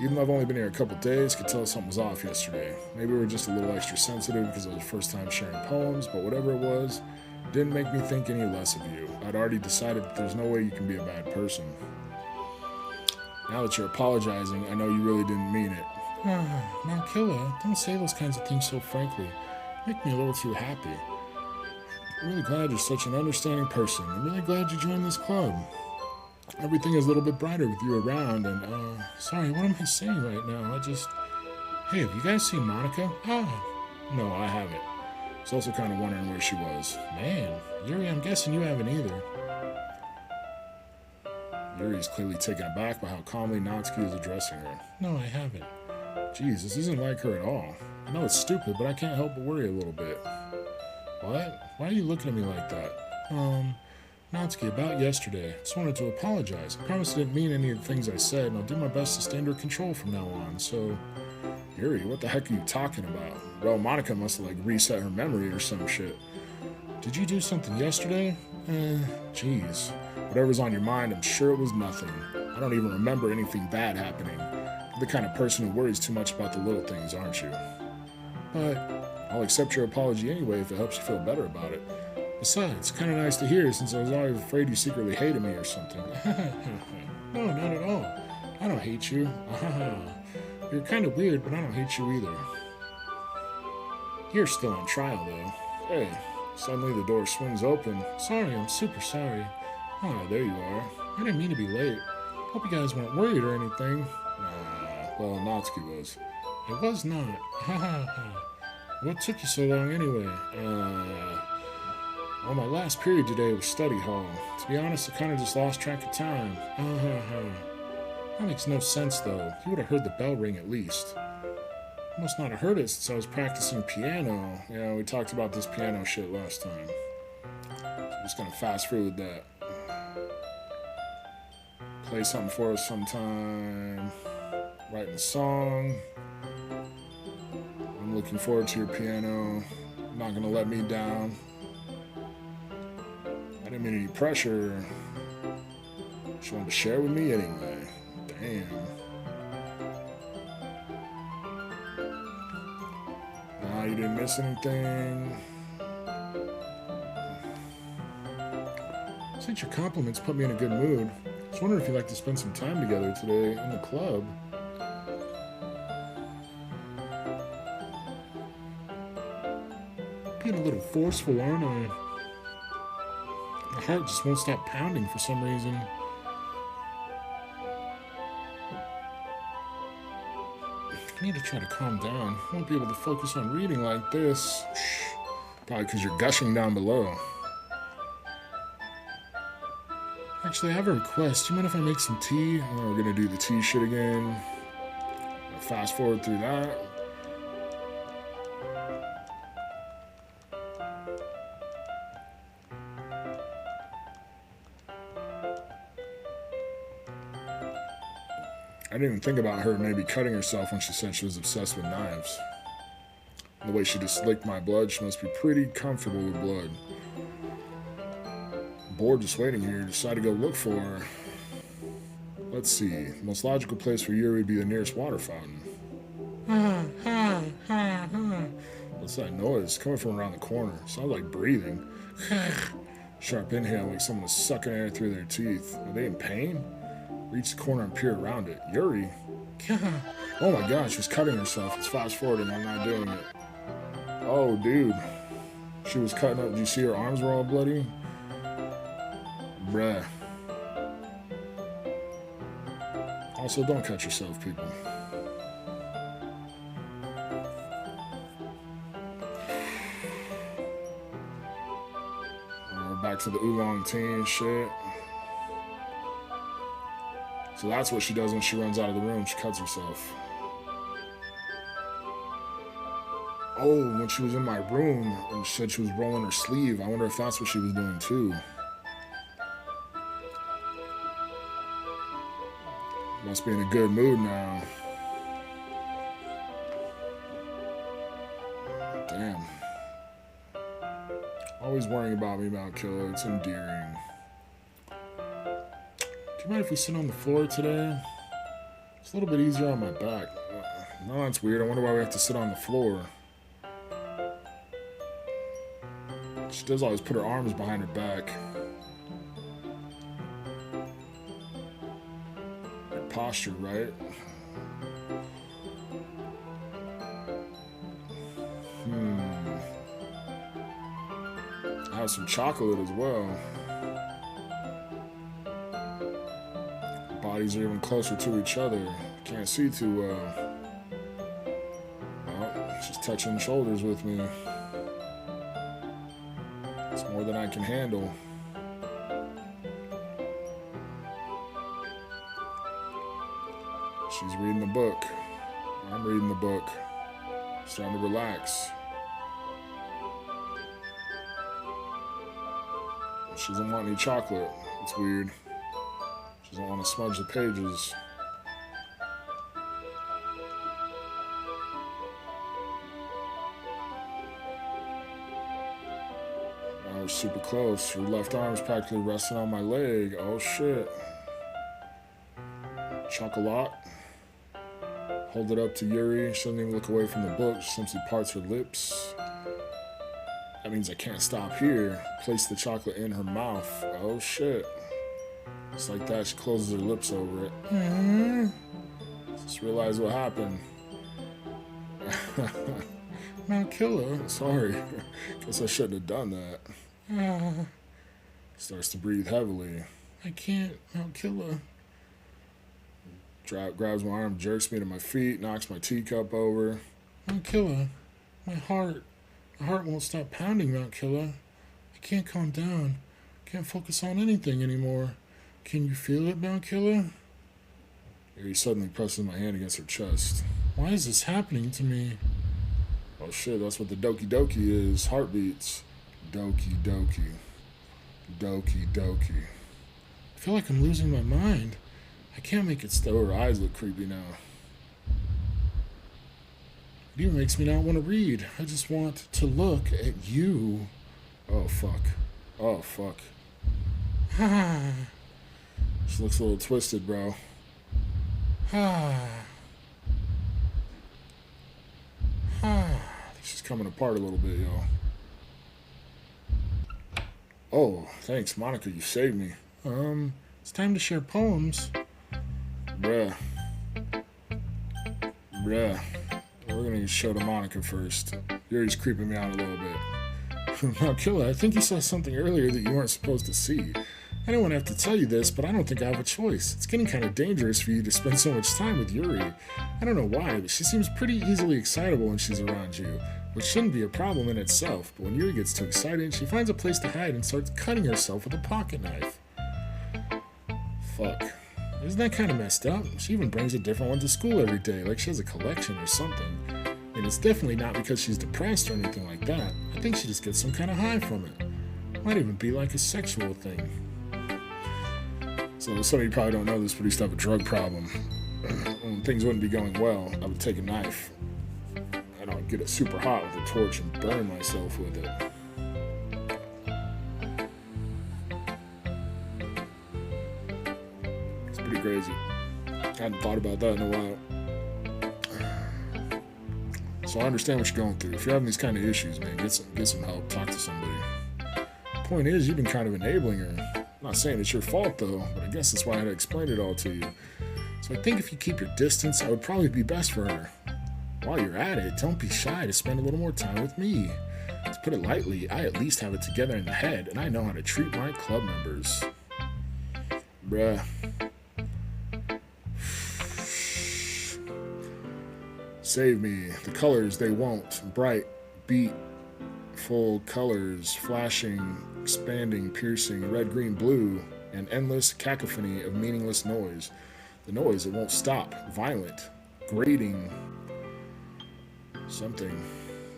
Even though I've only been here a couple days, could tell something was off yesterday. Maybe we were just a little extra sensitive because it was the first time sharing poems, but whatever it was, didn't make me think any less of you. I'd already decided that there's no way you can be a bad person. Now that you're apologizing, I know you really didn't mean it. Now, Killer, don't say those kinds of things so frankly. Make me a little too happy. I'm really glad you're such an understanding person. I'm really glad you joined this club. Everything is a little bit brighter with you around, and, sorry, what am I saying right now? Hey, have you guys seen Monica? No, I haven't. I was also kind of wondering where she was. Man, Yuri, I'm guessing you haven't either. Yuri's clearly taken aback by how calmly Natsuki is addressing her. No, I haven't. Jeez, this isn't like her at all. I know it's stupid, but I can't help but worry a little bit. What? Why are you looking at me like that? Natsuki, about yesterday. I just wanted to apologize. I promise I didn't mean any of the things I said, and I'll do my best to stay under control from now on, so... Yuri, what the heck are you talking about? Well, Monica must have, reset her memory or some shit. Did you do something yesterday? Jeez. Whatever's on your mind, I'm sure it was nothing. I don't even remember anything bad happening. You're the kind of person who worries too much about the little things, aren't you? But I'll accept your apology anyway if it helps you feel better about it. Besides, it's kind of nice to hear since I was always afraid you secretly hated me or something. No, not at all. I don't hate you. You're kind of weird, but I don't hate you either. You're still on trial, though. Hey, suddenly the door swings open. Sorry, I'm super sorry. Oh, there you are. I didn't mean to be late. Hope you guys weren't worried or anything. Well, Natsuki was. I was not. Ha ha ha. What took you so long anyway? Well, my last period today was study hall. To be honest, I kind of just lost track of time. That makes no sense though. You would have heard the bell ring at least. I must not have heard it since I was practicing piano. Yeah, we talked about this piano shit last time. So I'm just gonna fast forward that. Play something for us sometime. Writing a song. I'm looking forward to your piano. Not gonna let me down. I didn't mean any pressure. She wanted to share with me anyway. Damn. Nah, you didn't miss anything. Since your compliments put me in a good mood, I was wondering if you'd like to spend some time together today in the club. Being a little forceful, aren't I? My heart just won't stop pounding for some reason. I need to try to calm down. I won't be able to focus on reading like this. Shh. Probably because you're gushing down below. Actually, I have a request. Do you mind if I make some tea? Oh, we're gonna do the tea shit again. Fast forward through that. I didn't even think about her maybe cutting herself when she said she was obsessed with knives. The way she just licked my blood, she must be pretty comfortable with blood. Bored just waiting here, decided to go look for her. Let's see, the most logical place for Yuri would be the nearest water fountain. What's that noise? Coming from around the corner. Sounds like breathing. Sharp inhale like someone is sucking air through their teeth. Are they in pain? Reach the corner and peer around it. Yuri? Oh my god, she's cutting herself. It's fast forwarding, I'm not doing it. Oh, dude. She was cutting up. Did you see her arms were all bloody? Bruh. Also, don't cut yourself, people. Back to the oolong tea and shit. So that's what she does when she runs out of the room. She cuts herself. Oh, when she was in my room and she said she was rolling her sleeve, I wonder if that's what she was doing too. Must be in a good mood now. Damn. Always worrying about me, Mount Killer. It's endearing. Do you mind if we sit on the floor today? It's a little bit easier on my back. No, that's weird. I wonder why we have to sit on the floor. She does always put her arms behind her back. Good posture, right? I have some chocolate as well. Bodies are even closer to each other. Can't see too well. Well, she's touching shoulders with me. It's more than I can handle. She's reading the book. I'm reading the book. Starting to relax. She doesn't want any chocolate. It's weird. She doesn't want to smudge the pages. Now we're super close. Her left arm's practically resting on my leg. Oh shit. Chocolat. Hold it up to Yuri. She doesn't even look away from the book. She simply parts her lips. That means I can't stop here. Place the chocolate in her mouth. Oh shit. Just like that, she closes her lips over it. Just realized what happened. Mount Killer. Sorry. Guess I shouldn't have done that. Ah, Starts to breathe heavily. I can't, Mount Killer. Grabs my arm, jerks me to my feet, knocks my teacup over. Mount Killer, my heart won't stop pounding, Mount Killer. I can't calm down. Can't focus on anything anymore. Can you feel it, Mount Killer? He suddenly presses my hand against her chest. Why is this happening to me? Oh shit, that's what the Doki Doki is. Heartbeats. Doki Doki. Doki Doki. I feel like I'm losing my mind. I can't make it stop. Her eyes look creepy now. It even makes me not want to read. I just want to look at you. Oh fuck. Oh fuck. Ah, She looks a little twisted, bro. ah, ah. She's coming apart a little bit, yo. Oh, thanks, Monica. You saved me. It's time to share poems. Bruh. Bruh. We're gonna show to Monica first. Yuri's creeping me out a little bit. Now, Killer, I think you saw something earlier that you weren't supposed to see. I don't want to have to tell you this, but I don't think I have a choice. It's getting kind of dangerous for you to spend so much time with Yuri. I don't know why, but she seems pretty easily excitable when she's around you, which shouldn't be a problem in itself, but when Yuri gets too excited, she finds a place to hide and starts cutting herself with a pocket knife. Fuck. Isn't that kind of messed up? She even brings a different one to school every day, like she has a collection or something. And it's definitely not because she's depressed or anything like that. I think she just gets some kind of high from it. Might even be like a sexual thing. So some of you probably don't know this, but he used to have a drug problem. When things wouldn't be going well, I would take a knife and I would get it super hot with a torch and burn myself with it. It's pretty crazy. I hadn't thought about that in a while. So I understand what you're going through. If you're having these kind of issues, man, get some help. Talk to somebody. Point is, you've been kind of enabling her. I'm not saying it's your fault, though, but I guess that's why I had to explain it all to you. So I think if you keep your distance, that would probably be best for her. While you're at it, don't be shy to spend a little more time with me. To put it lightly, I at least have it together in the head, and I know how to treat my club members. Bruh. Save me. The colors, they won't. Bright, beat, full colors, flashing, expanding, piercing, red, green, blue, an endless cacophony of meaningless noise. The noise, it won't stop. Violent, grating, something.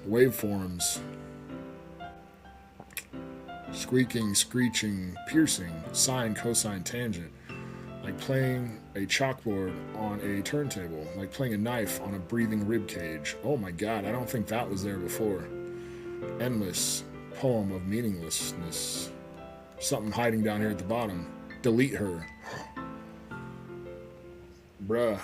Waveforms. Squeaking, screeching, piercing, sine, cosine, tangent. Like playing a chalkboard on a turntable. Like playing a knife on a breathing rib cage. Oh my god, I don't think that was there before. Endless poem of meaninglessness. Something hiding down here at the bottom. Delete her. Bruh.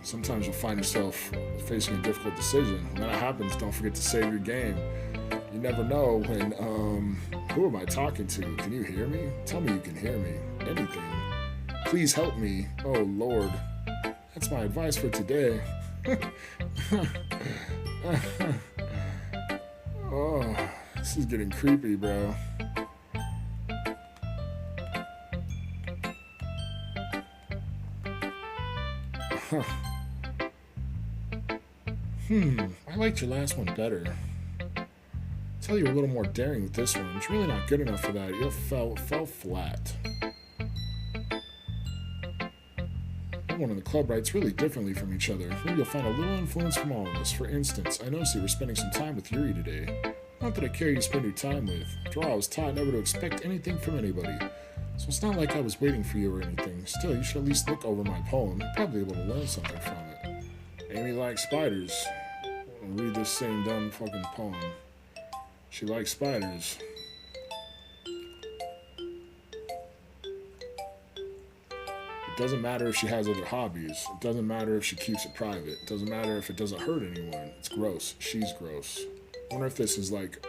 Sometimes you'll find yourself facing a difficult decision. When that happens, don't forget to save your game. You never know when, who am I talking to? Can you hear me? Tell me you can hear me. Anything. Please help me. Oh, Lord. That's my advice for today. Oh, this is getting creepy, bro. I liked your last one better. Tell you a little more daring with this one. It's really not good enough for that. You fell flat. Everyone in the club writes really differently from each other. Maybe you'll find a little influence from all of us. For instance, I noticed you were spending some time with Yuri today. Not that I care who you spend your time with. After all, I was taught never to expect anything from anybody. So it's not like I was waiting for you or anything. Still, you should at least look over my poem. You're probably able to learn something from it. Amy likes spiders. I'll read this same dumb fucking poem. She likes spiders. It doesn't matter if she has other hobbies. It doesn't matter if she keeps it private. It doesn't matter if it doesn't hurt anyone. It's gross. She's gross. I wonder if this is like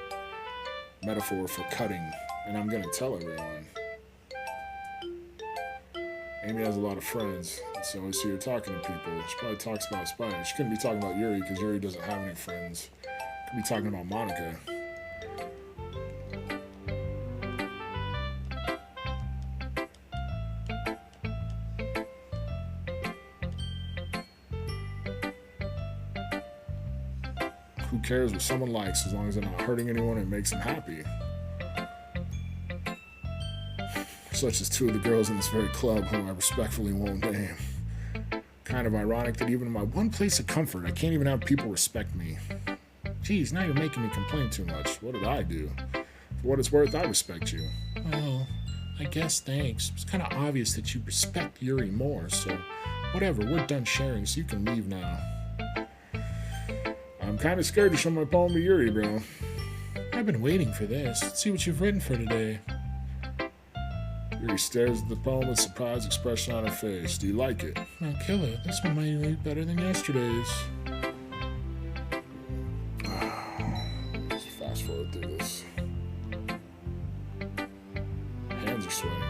metaphor for cutting. and I'm gonna tell everyone. Amy has a lot of friends, so I see her talking to people. She probably talks about Spider. She couldn't be talking about Yuri because Yuri doesn't have any friends. Could be talking about Monica. Who cares what someone likes as long as they're not hurting anyone and makes them happy? Such as two of the girls in this very club whom I respectfully won't name. Kind of ironic that even in my one place of comfort, I can't even have people respect me. Geez, now you're making me complain too much. What did I do? For what it's worth, I respect you. Well, I guess thanks. It's kind of obvious that you respect Yuri more, so whatever, we're done sharing, so you can leave now. I'm kind of scared to show my poem to Yuri, bro. I've been waiting for this. Let's see what you've written for today. Yuri stares at the poem with a surprised expression on her face. Do you like it? Now, killer, this one might be better than yesterday's. Let's fast forward through this. Hands are sweating.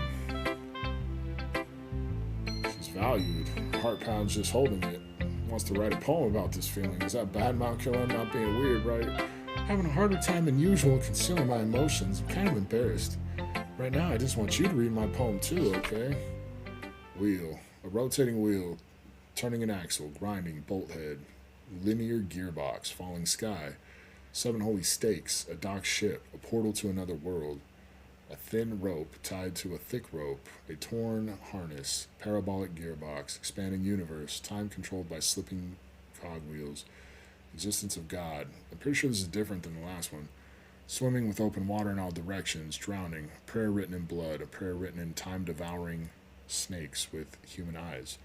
She's valued. Her heart pounds just holding it. Wants to write a poem about this feeling. Is that bad, Mount Killer? I'm not being weird, right? Having a harder time than usual concealing my emotions. I'm kind of embarrassed. Right now, I just want you to read my poem too, okay? Wheel. A rotating wheel. Turning an axle. Grinding. Bolt head. Linear gearbox. Falling sky. 7 holy stakes. A docked ship. A portal to another world. A thin rope tied to a thick rope. A torn harness. Parabolic gearbox. Expanding universe. Time controlled by slipping cogwheels. Existence of God. I'm pretty sure this is different than the last one. Swimming with open water in all directions, drowning, a prayer written in blood, a prayer written in time-devouring snakes with human eyes.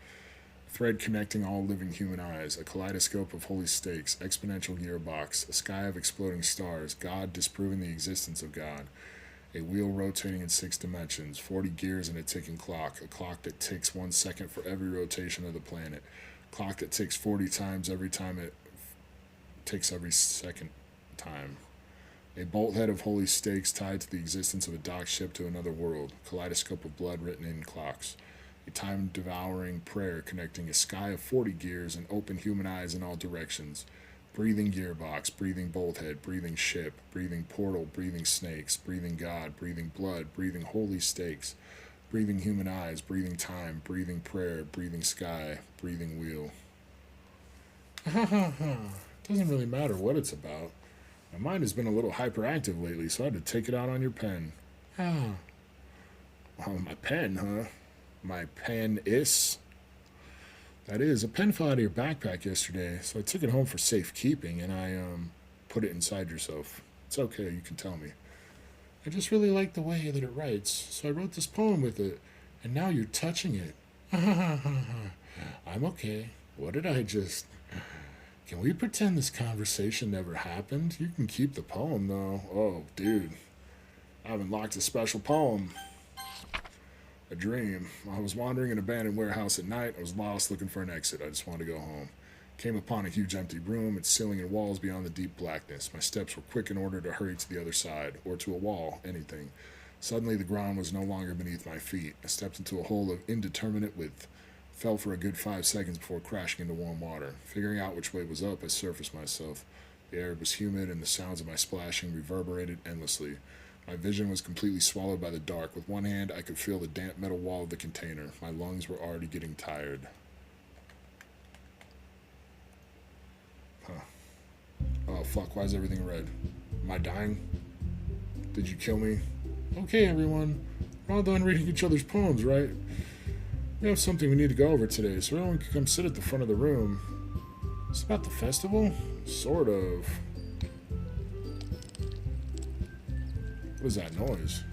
A thread connecting all living human eyes, a kaleidoscope of holy stakes, exponential gearbox, a sky of exploding stars, God disproving the existence of God, a wheel rotating in 6 dimensions, 40 gears in a ticking clock, a clock that ticks 1 second for every rotation of the planet, a clock that ticks 40 times every time it ticks every second time. A bolt head of holy stakes tied to the existence of a docked ship to another world. Kaleidoscope of blood written in clocks. A time-devouring prayer connecting a sky of 40 gears and open human eyes in all directions. Breathing gearbox, breathing bolt head, breathing ship, breathing portal, breathing snakes, breathing God, breathing blood, breathing holy stakes, breathing human eyes, breathing time, breathing prayer, breathing sky, breathing wheel. Doesn't really matter what it's about. My mind has been a little hyperactive lately, so I had to take it out on your pen. Oh. Oh, my pen, huh? My pen is? That is, a pen fell out of your backpack yesterday, so I took it home for safekeeping, and I, put it inside yourself. It's okay, you can tell me. I just really like the way that it writes, so I wrote this poem with it, and now you're touching it. I'm okay. What did I just... Can we pretend this conversation never happened? You can keep the poem, though. Oh, dude. I haven't locked a special poem. A dream. I was wandering an abandoned warehouse at night. I was lost looking for an exit. I just wanted to go home. Came upon a huge empty room, its ceiling and walls beyond the deep blackness. My steps were quick in order to hurry to the other side, or to a wall, anything. Suddenly the ground was no longer beneath my feet. I stepped into a hole of indeterminate width. Fell for a good 5 seconds before crashing into warm water. Figuring out which way was up, I surfaced myself. The air was humid and the sounds of my splashing reverberated endlessly. My vision was completely swallowed by the dark. With one hand, I could feel the damp metal wall of the container. My lungs were already getting tired. Oh, fuck, why is everything red? Am I dying? Did you kill me? Okay, everyone. We're all done reading each other's poems, right? We have something we need to go over today, so everyone can come sit at the front of the room. It's about the festival? Sort of. What is that noise?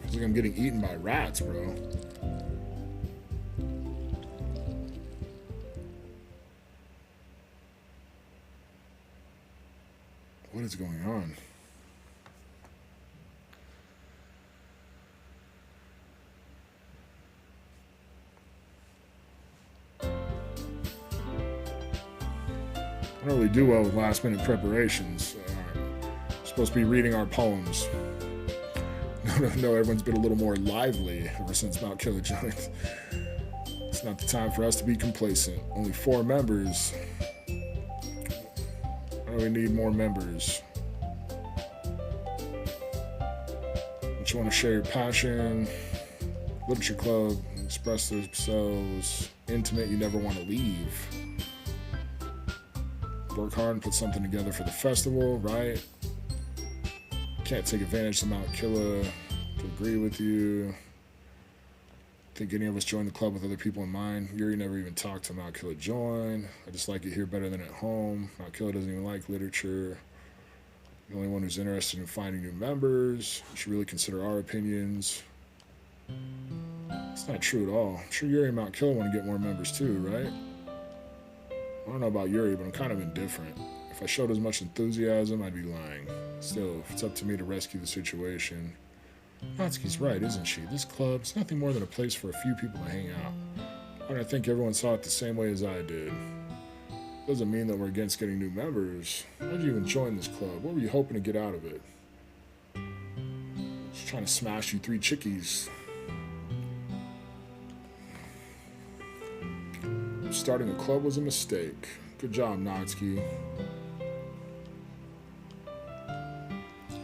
Feels like I'm getting eaten by rats, bro. What is going on? really do well with last-minute preparations. Supposed to be reading our poems. No, everyone's been a little more lively ever since Mount Killer joined. It's not the time for us to be complacent. Only 4 members. We need more members. Don't you want to share your passion? Literature club, express themselves. Intimate, you never want to leave. Work hard and put something together for the festival, right? Can't take advantage of Mount Killer to agree with you. Think any of us join the club with other people in mind? Yuri never even talked to Mount Killer join. I just like it here better than at home. Mount Killer doesn't even like literature. The only one who's interested in finding new members. You should really consider our opinions. It's not true at all. I'm sure Yuri and Mount Killer want to get more members too, right? I don't know about Yuri, but I'm kind of indifferent. If I showed as much enthusiasm, I'd be lying. Still, if it's up to me to rescue the situation... Natsuki's right, isn't she? This club's nothing more than a place for a few people to hang out. And I think everyone saw it the same way as I did. Doesn't mean that we're against getting new members. Why did you even join this club? What were you hoping to get out of it? Just trying to smash you 3 chickies. Starting a club was a mistake. Good job, Natsuki.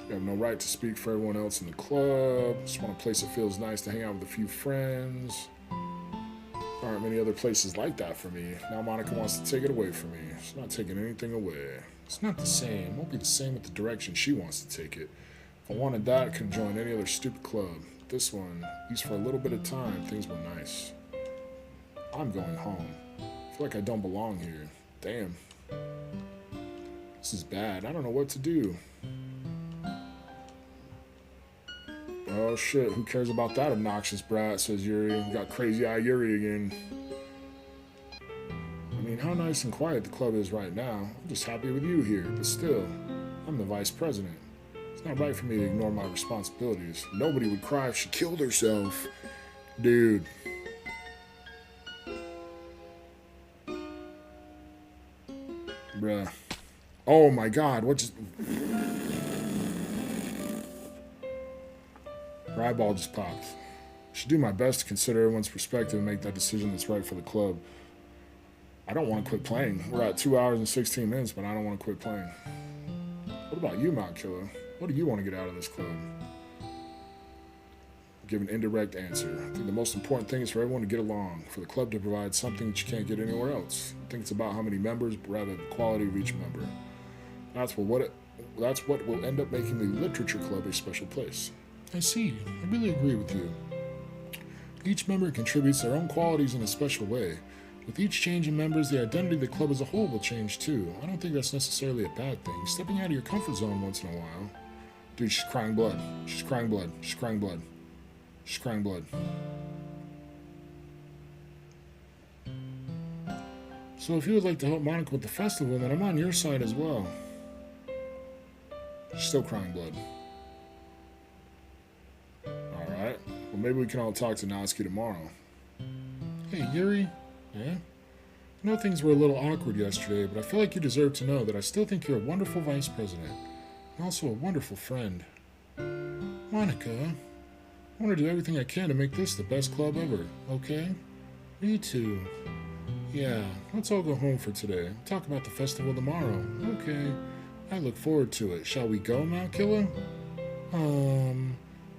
You have no right to speak for everyone else in the club. Just want a place that feels nice to hang out with a few friends. There aren't many other places like that for me. Now Monica wants to take it away from me. She's not taking anything away. It's not the same. It won't be the same with the direction she wants to take it. If I wanted that, I could join any other stupid club. This one, at least for a little bit of time, things were nice. I'm going home. I feel like I don't belong here. Damn. This is bad. I don't know what to do. Oh shit, who cares about that obnoxious brat, says Yuri. We got crazy eye Yuri again. I mean, how nice and quiet the club is right now. I'm just happy with you here, but still, I'm the vice president. It's not right for me to ignore my responsibilities. Nobody would cry if she killed herself. Dude. Bruh. Oh my god, what just... Her eyeball just popped. I should do my best to consider everyone's perspective and make that decision that's right for the club. I don't want to quit playing. We're at 2 hours and 16 minutes, but I don't want to quit playing. What about you, Mount Killer? What do you want to get out of this club? Give an indirect answer. I think the most important thing is for everyone to get along, for the club to provide something that you can't get anywhere else. I think it's about how many members, but rather the quality of each member. That's what will end up making the Literature Club a special place. I see. I really agree with you. Each member contributes their own qualities in a special way. With each change in members, the identity of the club as a whole will change too. I don't think that's necessarily a bad thing. Stepping out of your comfort zone once in a while. Dude, she's crying blood. She's crying blood. She's crying blood. She's crying blood. So if you would like to help Monica with the festival, then I'm on your side as well. She's still crying blood. Alright. Well, maybe we can all talk to Natsuki tomorrow. Hey, Yuri. Yeah? I know things were a little awkward yesterday, but I feel like you deserve to know that I still think you're a wonderful vice president. And also a wonderful friend. Monica, I want to do everything I can to make this the best club ever, okay? Me too. Yeah, let's all go home for today. Talk about the festival tomorrow. Okay. I look forward to it. Shall we go, Mount Killer?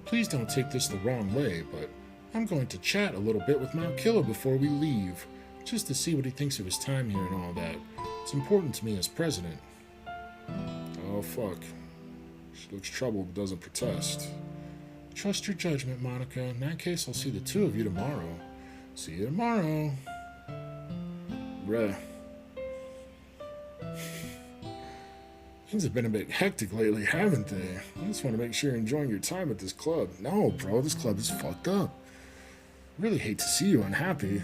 Please don't take this the wrong way, but I'm going to chat a little bit with Mount Killer before we leave, just to see what he thinks of his time here and all that. It's important to me as president. Oh, fuck. She looks troubled but doesn't protest. Trust your judgment, Monica. In that case, I'll see the two of you tomorrow. See you tomorrow. Bruh. Things have been a bit hectic lately, haven't they? I just want to make sure you're enjoying your time at this club. No, bro, this club is fucked up. I really hate to see you unhappy.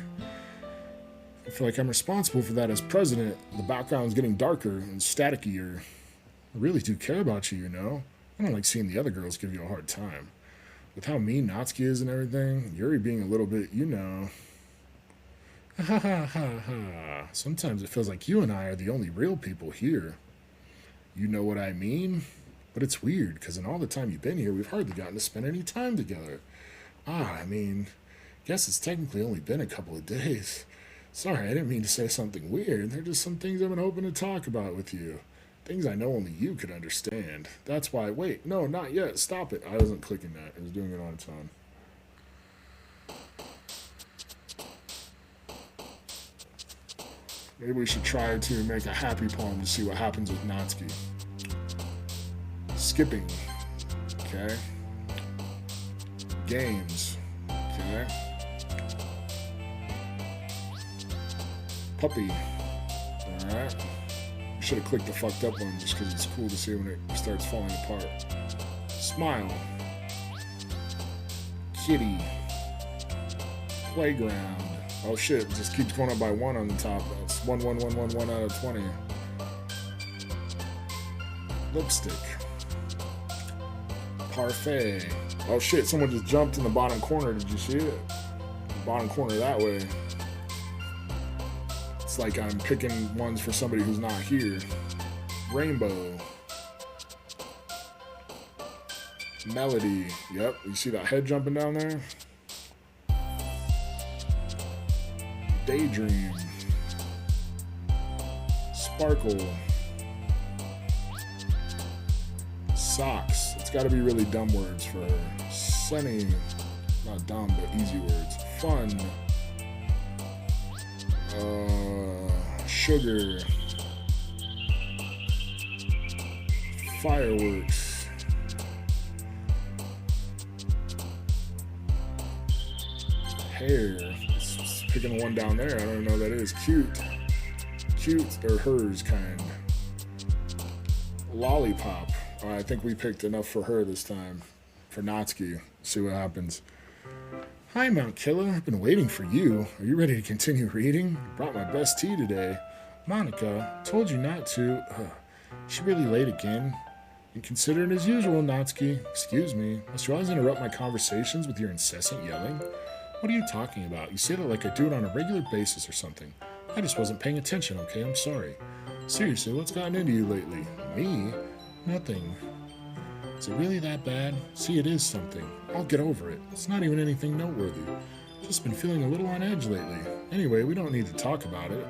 I feel like I'm responsible for that as president. The background's getting darker and staticky-er. I really do care about you, you know? I don't like seeing the other girls give you a hard time. With how mean Natsuki is and everything, Yuri being a little bit, you know. Ha ha ha ha. Sometimes it feels like you and I are the only real people here. You know what I mean? But it's weird, because in all the time you've been here, we've hardly gotten to spend any time together. Guess it's technically only been a couple of days. Sorry, I didn't mean to say something weird. They're just some things I've been hoping to talk about with you. Things I know only you could understand. That's why, wait, no, not yet. Stop it. I wasn't clicking that. It was doing it on its own. Maybe we should try to make a happy poem to see what happens with Natsuki. Skipping. Okay. Games. Okay. Puppy. Alright. Should have clicked the fucked up one just because it's cool to see when it starts falling apart. Smile. Kitty. Playground. Oh shit, it just keeps going up by 1 on the top. That's 1, 1, 1, 1, 1 out of 20. Lipstick. Parfait. Oh shit, someone just jumped in the bottom corner. Did you see it? Bottom corner that way. It's like I'm picking ones for somebody who's not here. Rainbow. Melody. Yep, you see that head jumping down there? Daydream. Sparkle. Socks. It's got to be really dumb words for sunny. Not dumb, but easy words. Fun. Sugar. Fireworks. Hair. It's picking one down there. I don't know what that is. Cute. Cute or hers kind. Lollipop. I think we picked enough for her this time. For Natsuki. See what happens. Hi, Mount Killa. I've been waiting for you. Are you ready to continue reading? I brought my best tea today. Monica, told you not to. Is she really late again? Inconsiderate as usual, Natsuki. Excuse me. Must you always interrupt my conversations with your incessant yelling? What are you talking about? You say that like I do it on a regular basis or something. I just wasn't paying attention, okay? I'm sorry. Seriously, what's gotten into you lately? Me? Nothing. Is it really that bad? See, it is something. I'll get over it. It's not even anything noteworthy. Just been feeling a little on edge lately. Anyway, we don't need to talk about it.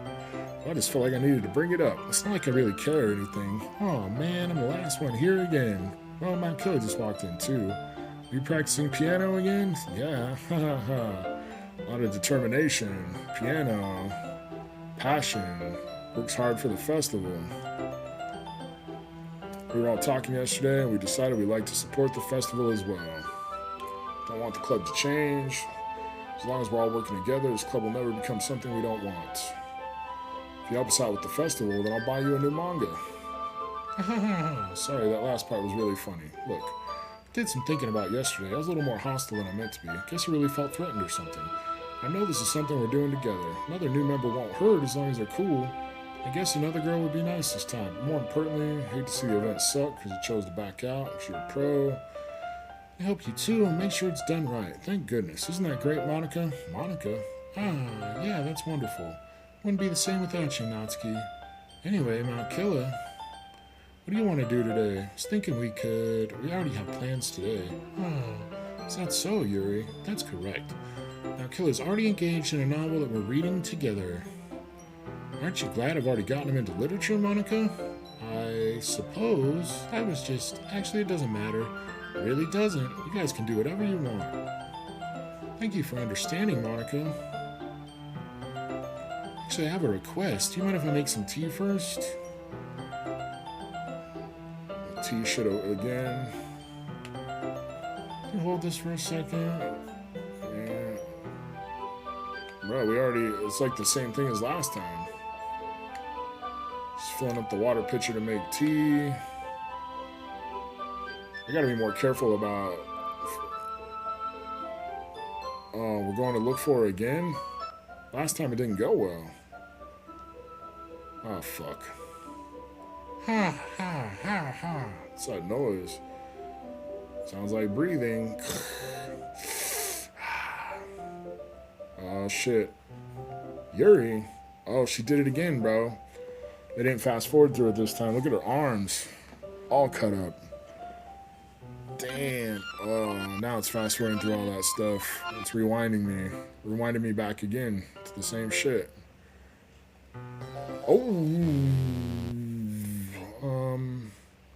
I just felt like I needed to bring it up. It's not like I really care or anything. Oh man, I'm the last one here again. Well, my kid just walked in too. Are you practicing piano again? Yeah, ha ha ha. A lot of determination, piano, passion. Works hard for the festival. We were all talking yesterday and we decided we'd like to support the festival as well. Don't want the club to change. As long as we're all working together, this club will never become something we don't want. If you help us out with the festival, then I'll buy you a new manga. Sorry, that last part was really funny. Look, I did some thinking about yesterday. I was a little more hostile than I meant to be. Guess I really felt threatened or something. I know this is something we're doing together. Another new member won't hurt as long as they're cool. I guess another girl would be nice this time. But more importantly, I hate to see the event suck because you chose to back out. If you're a pro, I help you too and make sure it's done right. Thank goodness. Isn't that great, Monica? Monica? Ah, yeah, that's wonderful. Wouldn't be the same without you, Natsuki. Anyway, Mount Killa, what do you want to do today? I was thinking we already have plans today. Oh, is that so, Yuri? That's correct. Mount Killa's already engaged in a novel that we're reading together. Aren't you glad I've already gotten him into literature, Monica? I suppose. Actually, it doesn't matter. It really doesn't. You guys can do whatever you want. Thank you for understanding, Monica. Actually, I have a request. Do you mind if I make some tea first? Tea should again. Can you hold this for a second? Yeah. Bro, it's like the same thing as last time. Just filling up the water pitcher to make tea. I gotta be more careful about... Oh, we're going to look for her again? Last time it didn't go well. Oh, fuck. Ha, ha, ha, ha. What's that noise? Sounds like breathing. Oh, shit. Yuri? Oh, she did it again, bro. They didn't fast forward through it this time. Look at her arms. All cut up. Damn. Oh, now it's fast forwarding through all that stuff. It's rewinding me. Rewinding me back again to the same shit. Oh.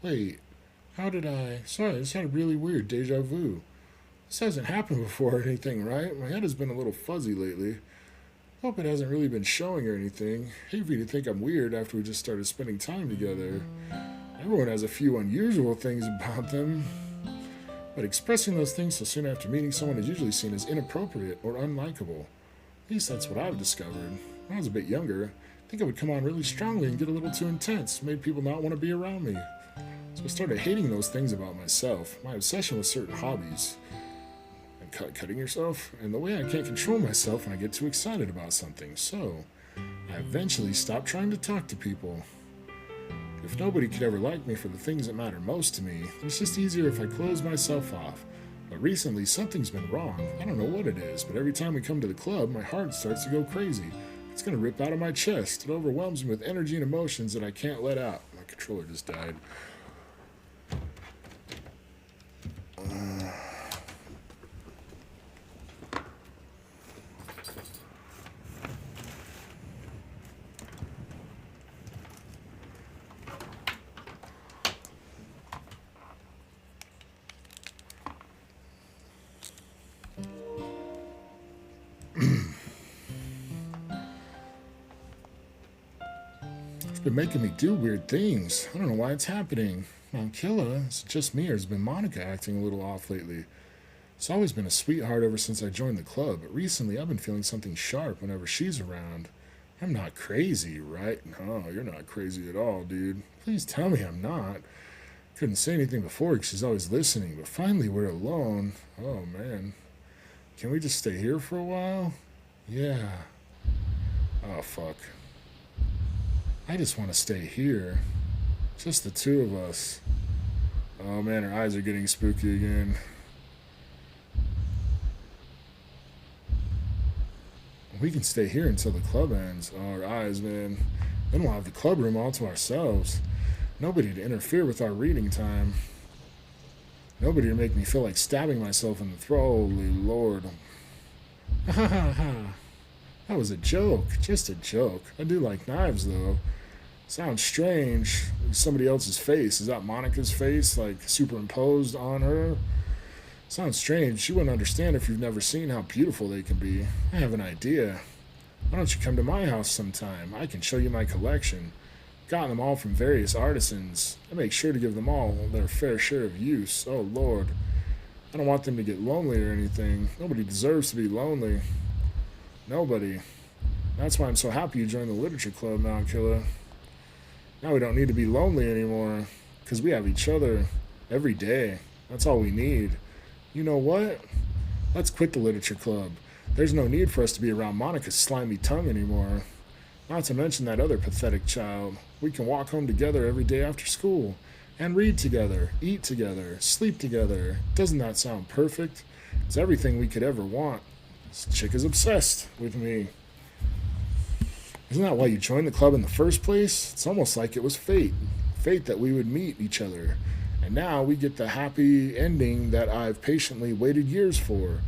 Wait. How did I... Sorry, this had a really weird deja vu. This hasn't happened before or anything, right? My head has been a little fuzzy lately. Hope it hasn't really been showing or anything. Hate for you to think I'm weird after we just started spending time together. Everyone has a few unusual things about them. But expressing those things so soon after meeting someone is usually seen as inappropriate or unlikable. At least that's what I've discovered. When I was a bit younger, I think I would come on really strongly and get a little too intense, made people not want to be around me. So I started hating those things about myself, my obsession with certain hobbies. And cutting yourself, and the way I can't control myself when I get too excited about something. So, I eventually stopped trying to talk to people. If nobody could ever like me for the things that matter most to me, it's just easier if I close myself off. But recently, something's been wrong. I don't know what it is, but every time we come to the club, my heart starts to go crazy. It's gonna rip out of my chest. It overwhelms me with energy and emotions that I can't let out. My controller just died. It's been making me do weird things. I don't know why it's happening. Killa, is it just me or has been Monica acting a little off lately? It's always been a sweetheart ever since I joined the club, but recently I've been feeling something sharp whenever she's around. I'm not crazy, right? No, you're not crazy at all, dude. Please tell me I'm not. Couldn't say anything before because she's always listening, but finally we're alone. Oh, man. Can we just stay here for a while? Yeah. Oh, fuck. I just want to stay here. Just the two of us. Oh man, her eyes are getting spooky again. We can stay here until the club ends. Oh, her eyes, man. Then we'll have the club room all to ourselves. Nobody to interfere with our reading time. Nobody to make me feel like stabbing myself in the throat. Holy Lord. Ha ha ha. That was a joke. Just a joke. I do like knives, though. Sounds strange. Somebody else's face. Is that Monica's face, like, superimposed on her? Sounds strange. She wouldn't understand if you've never seen how beautiful they can be. I have an idea. Why don't you come to my house sometime? I can show you my collection. Gotten them all from various artisans. I make sure to give them all their fair share of use. Oh, Lord. I don't want them to get lonely or anything. Nobody deserves to be lonely. Nobody. That's why I'm so happy you joined the literature club now, Killa. Now we don't need to be lonely anymore, because we have each other every day. That's all we need. You know what? Let's quit the literature club. There's no need for us to be around Monica's slimy tongue anymore. Not to mention that other pathetic child. We can walk home together every day after school, and read together, eat together, sleep together. Doesn't that sound perfect? It's everything we could ever want. This chick is obsessed with me. Isn't that why you joined the club in the first place? It's almost like it was fate. Fate that we would meet each other. And now we get the happy ending that I've patiently waited years for.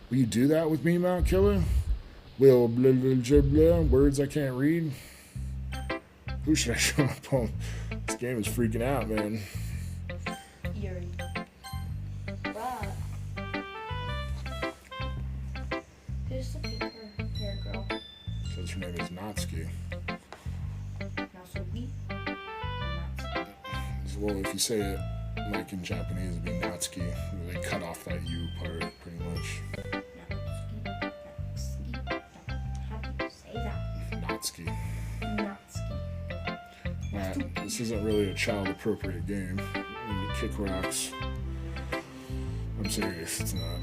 Will you do that with me, Mount Killer? Will blah blah blah blah words I can't read? Who should I show my poem? This game is freaking out, man. Yuri. What? Who's the pink hair girl? Says her name is Natsuki. Natsuki? Well, if you say it like in Japanese, it'd be Natsuki. They cut off that U part, pretty much. How do you say that? Natsuki. Natsuki. Matt, this isn't really a child-appropriate game. When you kick rocks. I'm serious, it's not.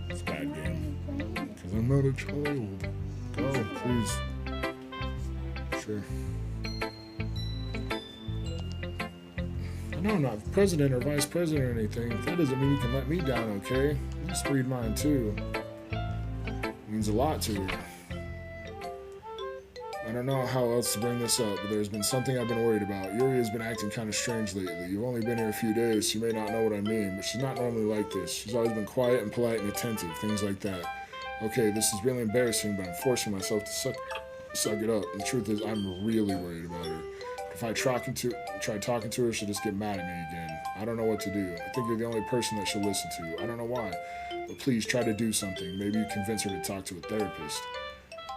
It's a bad game. Because I'm not a child. Go, please. Sure. I know I'm not president or vice president or anything. That doesn't mean you can let me down, okay? Just read mine too. It means a lot to her. I don't know how else to bring this up, but there's been something I've been worried about. Yuri has been acting kind of strange lately. You've only been here a few days, so you may not know what I mean, but she's not normally like this. She's always been quiet and polite and attentive, things like that. Okay, this is really embarrassing, but I'm forcing myself to suck it up. The truth is, I'm really worried about her. If I try talking to her, she'll just get mad at me again. I don't know what to do. I think you're the only person that she'll listen to. I don't know why, but please try to do something. Maybe you convince her to talk to a therapist.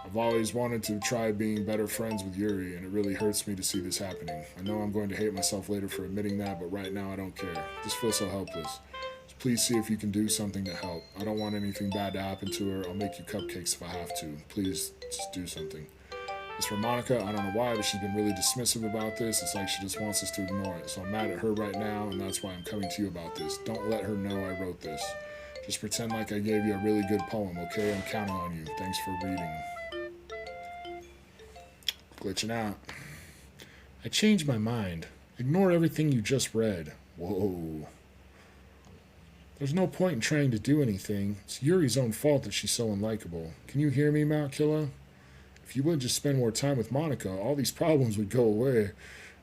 I've always wanted to try being better friends with Yuri, and it really hurts me to see this happening. I know I'm going to hate myself later for admitting that, but right now I don't care. I just feel so helpless. So please see if you can do something to help. I don't want anything bad to happen to her. I'll make you cupcakes if I have to. Please, just do something. As for Monica, I don't know why, but she's been really dismissive about this. It's like she just wants us to ignore it. So I'm mad at her right now, and that's why I'm coming to you about this. Don't let her know I wrote this. Just pretend like I gave you a really good poem, okay? I'm counting on you. Thanks for reading. Glitching out. I changed my mind. Ignore everything you just read. Whoa. There's no point in trying to do anything. It's Yuri's own fault that she's so unlikable. Can you hear me, Mount Killa? If you would just spend more time with Monica, all these problems would go away.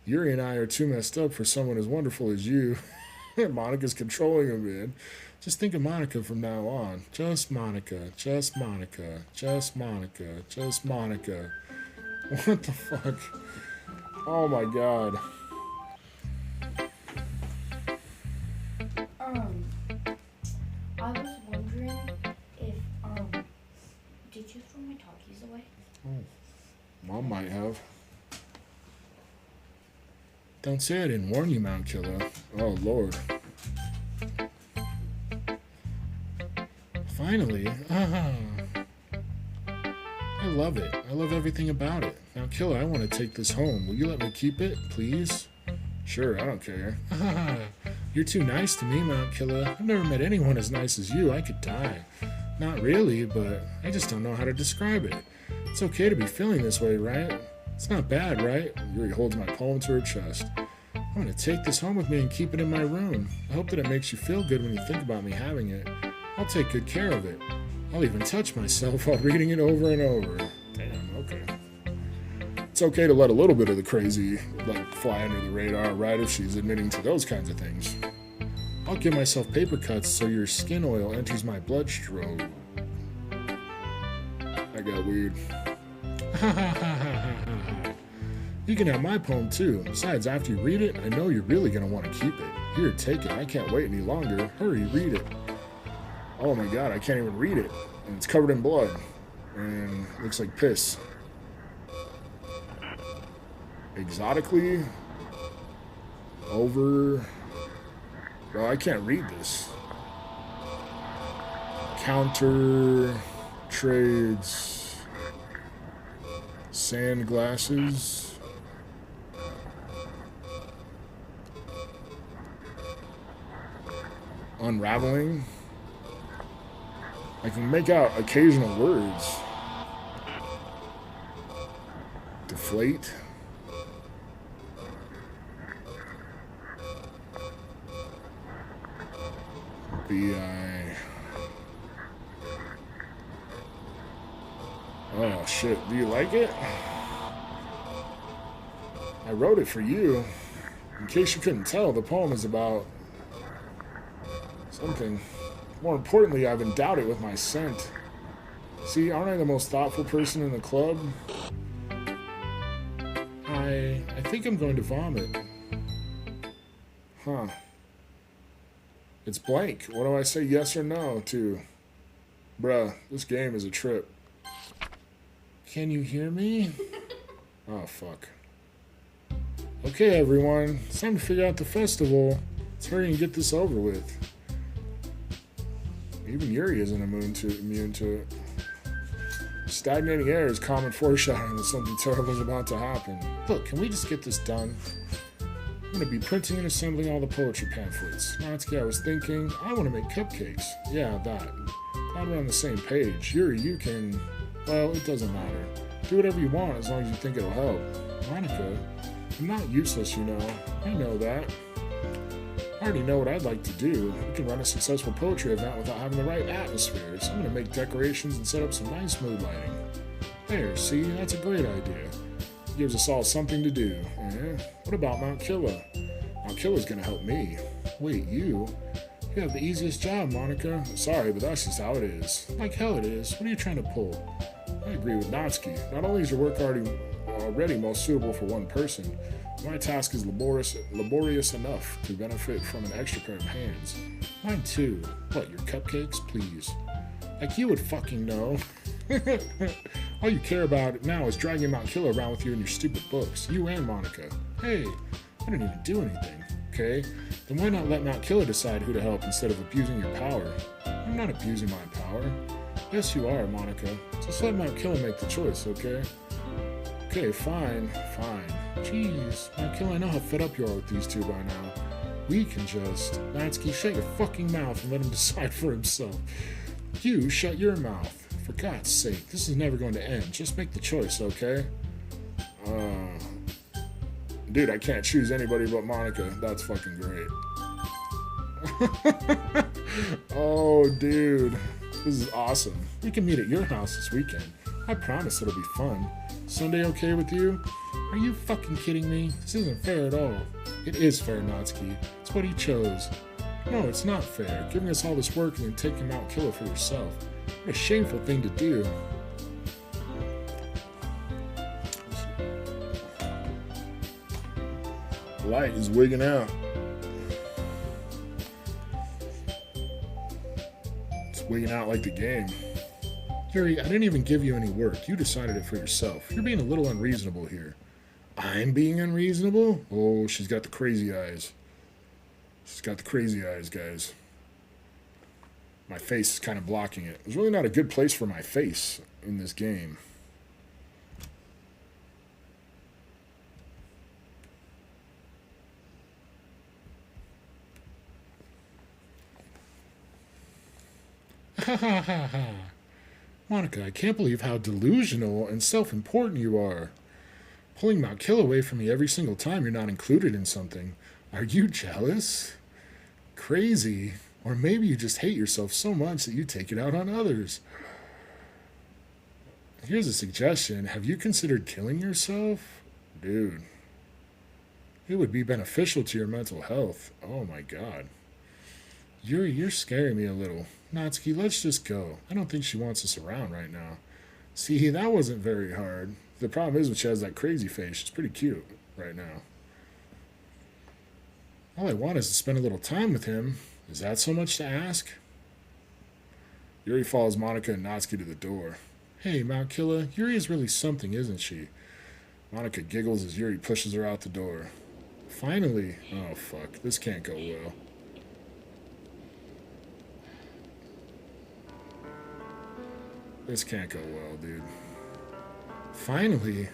Yuri and I are too messed up for someone as wonderful as you. Monica's controlling him, man. Just think of Monica from now on. Just Monica, just Monica, just Monica, just Monica. What the fuck? Oh my god. I was wondering if, did you throw my talkies away? Oh, Mom might have. Don't say I didn't warn you, Mount Killa. Oh, Lord. Finally. I love it. I love everything about it. Now, Killa, I want to take this home. Will you let me keep it, please? Sure, I don't care. You're too nice to me, Mount Killa. I've never met anyone as nice as you. I could die. Not really, but I just don't know how to describe it. It's okay to be feeling this way, right? It's not bad, right? Yuri holds my poem to her chest. I'm going to take this home with me and keep it in my room. I hope that it makes you feel good when you think about me having it. I'll take good care of it. I'll even touch myself while reading it over and over. Damn, okay. It's okay to let a little bit of the crazy fly under the radar, right, if she's admitting to those kinds of things. I'll give myself paper cuts so your skin oil enters my bloodstream. That got weird. You can have my poem too. Besides, after you read it, I know you're really going to want to keep it. Here, take it. I can't wait any longer. Hurry, read it. Oh my god, I can't even read it. And it's covered in blood. And it looks like piss. Exotically over... Well, I can't read this. Counter... Trades... Sand glasses... Unraveling... I can make out occasional words. Deflate. BI. Oh shit, do you like it? I wrote it for you. In case you couldn't tell, the poem is about something. More importantly, I've endowed it with my scent. See, aren't I the most thoughtful person in the club? I think I'm going to vomit. Huh. It's blank. What do I say yes or no to? Bruh, this game is a trip. Can you hear me? Oh, fuck. Okay, everyone. It's time to figure out the festival. Let's hurry and get this over with. Even Yuri isn't immune to it. Stagnating air is common foreshadowing that something terrible is about to happen. Look, can we just get this done? I'm going to be printing and assembling all the poetry pamphlets. Natsuki, I was thinking, I want to make cupcakes. Yeah, that. Glad we're on the same page. Yuri, you can... Well, it doesn't matter. Do whatever you want as long as you think it'll help. Monica, I'm not useless, you know. I know that. I already know what I'd like to do. We can run a successful poetry event without having the right atmosphere, so I'm going to make decorations and set up some nice mood lighting. There, see, that's a great idea. Gives us all something to do. What about Mount Killa? Mount Killa's gonna help me. Wait, you? You have the easiest job, Monica. Sorry, but that's just how it is. Like hell it is. What are you trying to pull? I agree with Natsuki. Not only is your work already most suitable for one person, my task is laborious enough to benefit from an extra pair of hands. Mine too. What, your cupcakes? Please. Like you would fucking know. All you care about now is dragging Mount Killa around with you in your stupid books. You and Monica. Hey, I didn't even do anything. Okay? Then why not let Mount Killa decide who to help instead of abusing your power? I'm not abusing my power. Yes, you are, Monica. Just let Mount Killa make the choice, okay? Okay, fine. Jeez, Mount Killa, I know how fed up you are with these two by now. We can just... Natsuki, shut your fucking mouth and let him decide for himself. You shut your mouth. For God's sake, this is never going to end. Just make the choice, okay? Dude, I can't choose anybody but Monica. That's fucking great. Oh, dude. This is awesome. We can meet at your house this weekend. I promise it'll be fun. Sunday okay with you? Are you fucking kidding me? This isn't fair at all. It is fair, Natsuki. It's what he chose. No, it's not fair. Giving us all this work and then taking Mount Killa for yourself. What a shameful thing to do. The light is wigging out. It's wigging out like the game. Yuri, I didn't even give you any work. You decided it for yourself. You're being a little unreasonable here. I'm being unreasonable? Oh, she's got the crazy eyes. She's got the crazy eyes, guys. My face is kind of blocking it. There's really not a good place for my face in this game. Ha ha ha ha. Monica, I can't believe how delusional and self-important you are. Pulling Mount Killa away from me every single time you're not included in something. Are you jealous? Crazy? Or maybe you just hate yourself so much that you take it out on others. Here's a suggestion. Have you considered killing yourself? Dude. It would be beneficial to your mental health. Oh my god. Yuri, you're scaring me a little. Natsuki, let's just go. I don't think she wants us around right now. See, that wasn't very hard. The problem is when she has that crazy face. She's pretty cute right now. All I want is to spend a little time with him. Is that so much to ask? Yuri follows Monica and Natsuki to the door. Hey, Mount Killa, Yuri is really something, isn't she? Monica giggles as Yuri pushes her out the door. Finally. Oh, fuck. This can't go well. This can't go well, dude. Finally?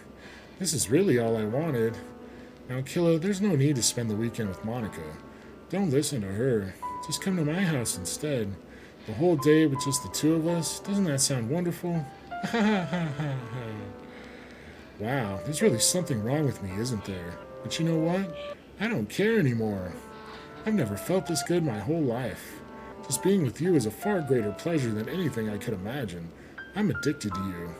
This is really all I wanted. Now, Killa, there's no need to spend the weekend with Monica. Don't listen to her. Just come to my house instead. The whole day with just the two of us. Doesn't that sound wonderful? Wow, there's really something wrong with me, isn't there? But you know what? I don't care anymore. I've never felt this good my whole life. Just being with you is a far greater pleasure than anything I could imagine. I'm addicted to you.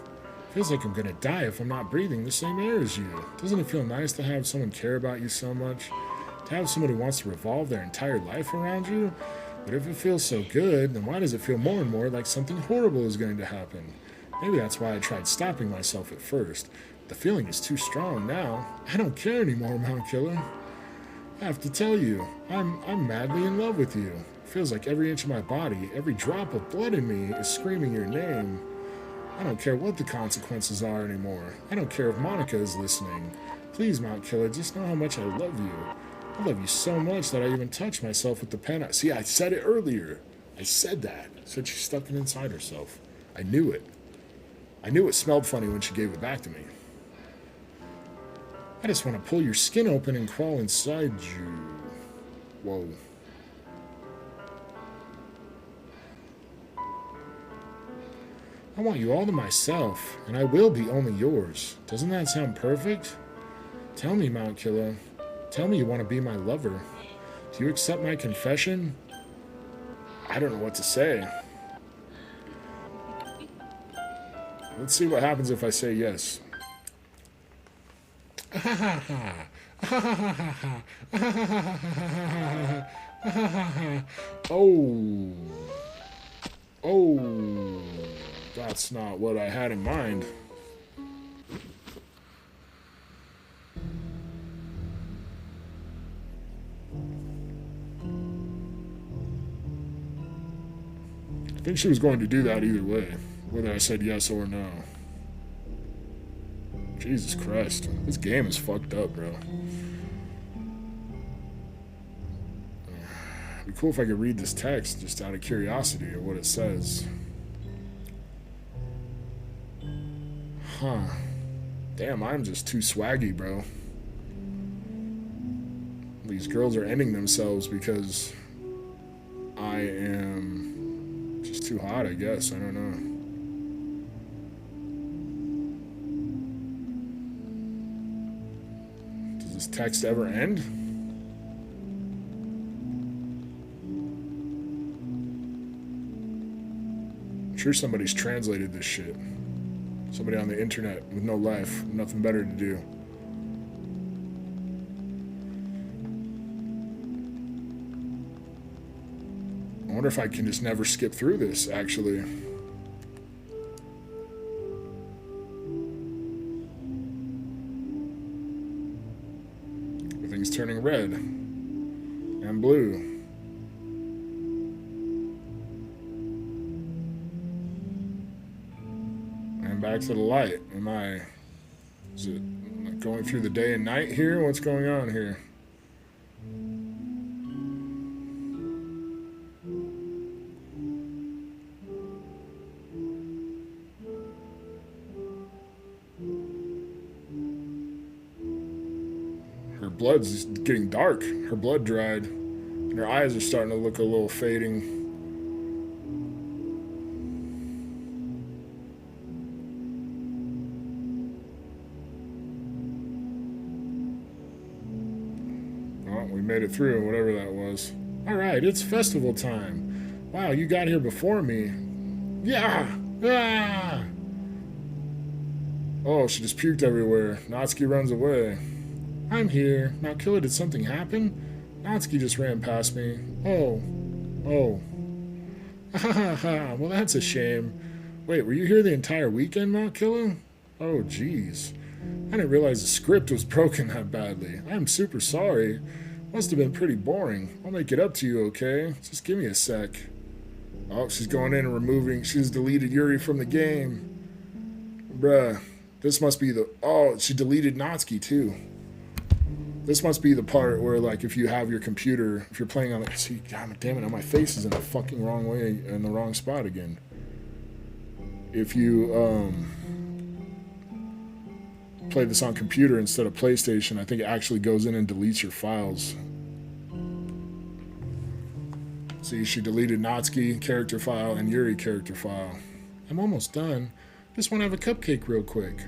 Feels like I'm gonna die if I'm not breathing the same air as you. Doesn't it feel nice to have someone care about you so much? To have someone who wants to revolve their entire life around you? But if it feels so good, then why does it feel more and more like something horrible is going to happen? Maybe that's why I tried stopping myself at first. The feeling is too strong now. I don't care anymore, Mount Killa. I have to tell you, I'm madly in love with you. It feels like every inch of my body, every drop of blood in me is screaming your name. I don't care what the consequences are anymore. I don't care if Monica is listening. Please, Mount Killa, just know how much I love you. I love you so much that I even touched myself with the pen. See, I said it earlier. I said that. I said she stuck it inside herself. I knew it. I knew it smelled funny when she gave it back to me. I just want to pull your skin open and crawl inside you. Whoa. I want you all to myself, and I will be only yours. Doesn't that sound perfect? Tell me, Mount Killa. Tell me you want to be my lover. Do you accept my confession? I don't know what to say. Let's see what happens if I say yes. Oh. Oh. That's not what I had in mind. I think she was going to do that either way, whether I said yes or no. Jesus Christ. This game is fucked up, bro. It'd be cool if I could read this text just out of curiosity of what it says. Huh. Damn, I'm just too swaggy, bro. These girls are ending themselves because I am just too hot, I guess. I don't know. Does this text ever end? I'm sure somebody's translated this shit. Somebody on the internet with no life, nothing better to do. I wonder if I can just never skip through this, actually. Everything's turning red and blue. And back to the light. Is it like going through the day and night here? What's going on here? Her blood's getting dark. Her blood dried. And her eyes are starting to look a little fading. Well, we made it through, whatever that was. Alright, it's festival time. Wow, you got here before me. Yeah! Ah! Oh, she just puked everywhere. Natsuki runs away. I'm here. Now, Killer, did something happen? Natsuki just ran past me. Oh. Oh. Well, that's a shame. Wait, were you here the entire weekend, Mount Killer? Oh, jeez. I didn't realize the script was broken that badly. I'm super sorry. Must have been pretty boring. I'll make it up to you, okay? Just give me a sec. Oh, she's going in and removing. She's deleted Yuri from the game. Bruh. This must be the... Oh, she deleted Natsuki, too. This must be the part where, like, if you have your computer, if you're playing on the... See, God damn it, my face is in the fucking wrong way, in the wrong spot again. If you, play this on computer instead of PlayStation, I think it actually goes in and deletes your files. See, she deleted Natsuki character file and Yuri character file. I'm almost done. Just want to have a cupcake real quick.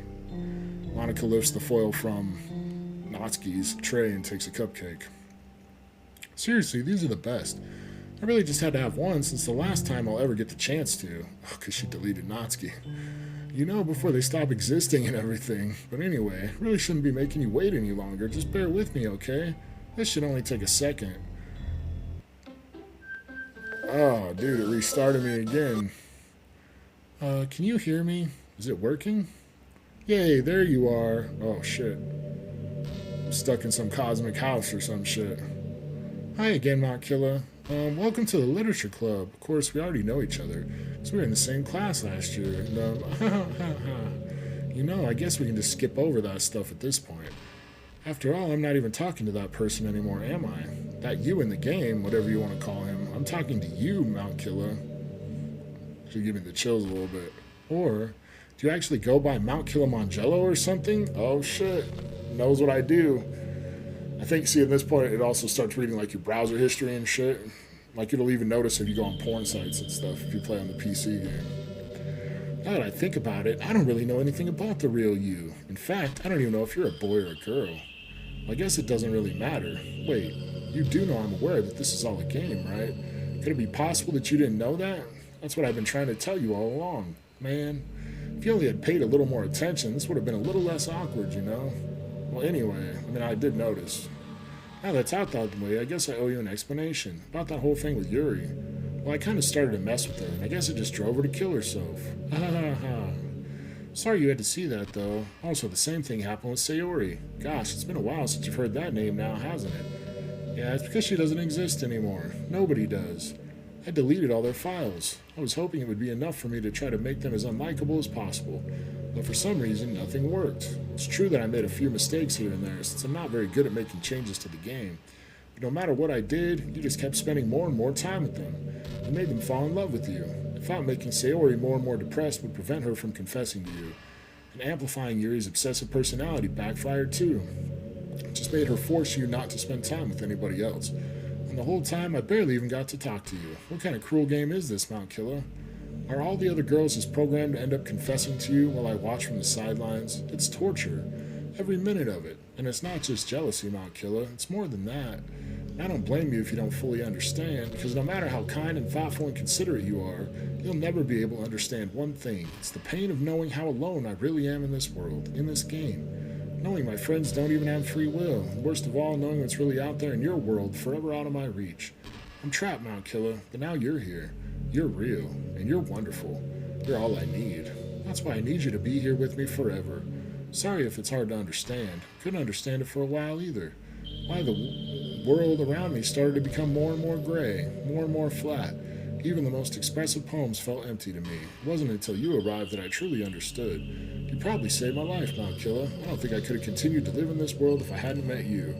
Monica lifts the foil from Natsuki's tray and takes a cupcake. Seriously, these are the best. I really just had to have one since the last time I'll ever get the chance to. Oh, because she deleted Natsuki. You know, before they stop existing and everything. But anyway, really shouldn't be making you wait any longer. Just bear with me, okay? This should only take a second. Oh, dude, it restarted me again. Can you hear me? Is it working? Yay, there you are. Oh, shit. I'm stuck in some cosmic house or some shit. Hi again, Makilla. Welcome to the Literature Club. Of course, we already know each other, because we were in the same class last year, and, you know, I guess we can just skip over that stuff at this point. After all, I'm not even talking to that person anymore, am I? That you in the game, whatever you want to call him. I'm talking to you, Mount-Killa. Should give me the chills a little bit. Or, do you actually go by Mount Kilimanjaro or something? Oh, shit. Knows what I do. I think, see, at this point, it also starts reading, like, your browser history and shit. Like, it'll even notice if you go on porn sites and stuff, if you play on the PC game. Now that I think about it, I don't really know anything about the real you. In fact, I don't even know if you're a boy or a girl. Well, I guess it doesn't really matter. Wait, you do know I'm aware that this is all a game, right? Could it be possible that you didn't know that? That's what I've been trying to tell you all along. Man, If you only had paid a little more attention, this would have been a little less awkward, you know? Well, anyway, I did notice. Now that's out that way, I guess I owe you an explanation about that whole thing with Yuri. Well, I kind of started to mess with her, and I guess it just drove her to kill herself. Ha ha ha. Sorry you had to see that, though. Also, the same thing happened with Sayori. Gosh, it's been a while since you've heard that name now, hasn't it? Yeah, it's because she doesn't exist anymore. Nobody does. I deleted all their files. I was hoping it would be enough for me to try to make them as unlikable as possible. But for some reason, nothing worked. It's true that I made a few mistakes here and there, since I'm not very good at making changes to the game. But no matter what I did, you just kept spending more and more time with them. You made them fall in love with you. I thought making Sayori more and more depressed would prevent her from confessing to you. And amplifying Yuri's obsessive personality backfired too. It just made her force you not to spend time with anybody else. And the whole time, I barely even got to talk to you. What kind of cruel game is this, Mount Killer? Are all the other girls just programmed to end up confessing to you while I watch from the sidelines? It's torture. Every minute of it. And it's not just jealousy, Mount Killer. It's more than that. And I don't blame you if you don't fully understand, because no matter how kind and thoughtful and considerate you are, you'll never be able to understand one thing. It's the pain of knowing how alone I really am in this world, in this game. Knowing my friends don't even have free will, and worst of all, knowing what's really out there in your world forever out of my reach. I'm trapped, Mount Killer, but now you're here. You're real, and you're wonderful. You're all I need. That's why I need you to be here with me forever. Sorry if it's hard to understand. Couldn't understand it for a while either. Why the world around me started to become more and more gray, more and more flat. Even the most expressive poems felt empty to me. It wasn't until you arrived that I truly understood. You probably saved my life, Mount Killer. I don't think I could have continued to live in this world if I hadn't met you.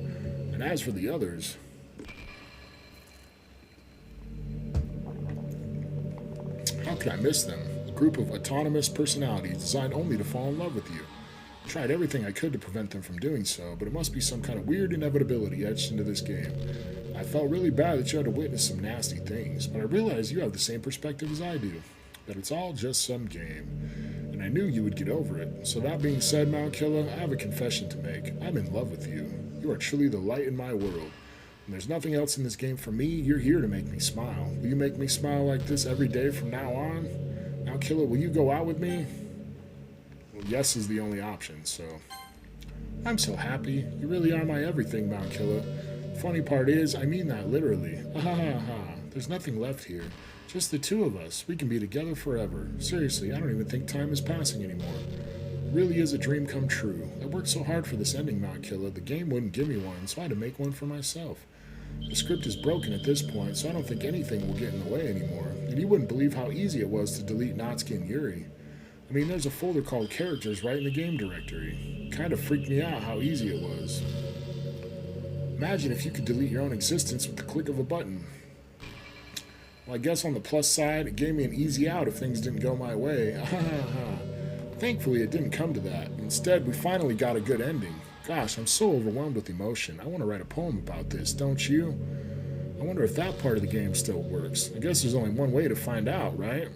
And as for the others... how could I miss them? A group of autonomous personalities designed only to fall in love with you. I tried everything I could to prevent them from doing so, but it must be some kind of weird inevitability etched into this game. I felt really bad that you had to witness some nasty things, but I realized you have the same perspective as I do, that it's all just some game. And I knew you would get over it. So that being said, Mount Killer, I have a confession to make. I'm in love with you. You are truly the light in my world. And there's nothing else in this game for me. You're here to make me smile. Will you make me smile like this every day from now on? Mount Killer, will you go out with me? Well, yes is the only option, so... I'm so happy. You really are my everything, Mount Killer. Funny part is, I mean that literally. Ha ha ha. There's nothing left here. Just the two of us. We can be together forever. Seriously, I don't even think time is passing anymore. It really is a dream come true. I worked so hard for this ending, Mount Killer. The game wouldn't give me one, so I had to make one for myself. The script is broken at this point, so I don't think anything will get in the way anymore. And you wouldn't believe how easy it was to delete Natsuki and Yuri. I mean, there's a folder called Characters right in the game directory. It kind of freaked me out how easy it was. Imagine if you could delete your own existence with the click of a button. Well, I guess on the plus side, it gave me an easy out if things didn't go my way. Thankfully, it didn't come to that. Instead, we finally got a good ending. Gosh, I'm so overwhelmed with emotion. I want to write a poem about this, don't you? I wonder if that part of the game still works. I guess there's only one way to find out, right?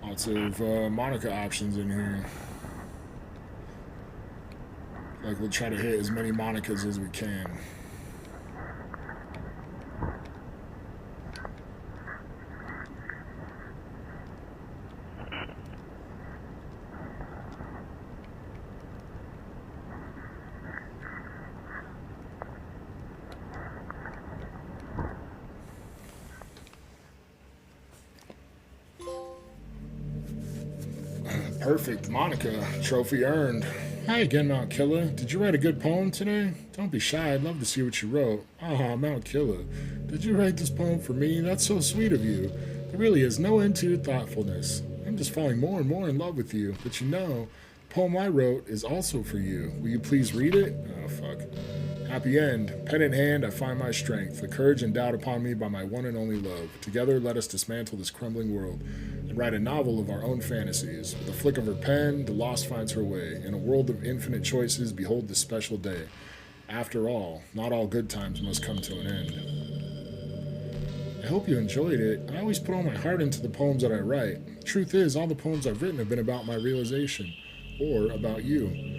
Lots of Monica options in here. Like, we'll try to hit as many Monicas as we can. Perfect. Monica. Trophy earned. Hi again, Mount Killer. Did you write a good poem today? Don't be shy. I'd love to see what you wrote. Ah, Mount Killer. Did you write this poem for me? That's so sweet of you. There really is no end to your thoughtfulness. I'm just falling more and more in love with you. But you know, the poem I wrote is also for you. Will you please read it? Oh, fuck. Happy end. Pen in hand, I find my strength, the courage endowed upon me by my one and only love. Together, let us dismantle this crumbling world and write a novel of our own fantasies. With a flick of her pen, the lost finds her way. In a world of infinite choices, behold this special day. After all, not all good times must come to an end. I hope you enjoyed it. I always put all my heart into the poems that I write. The truth is, all the poems I've written have been about my realization, or about you.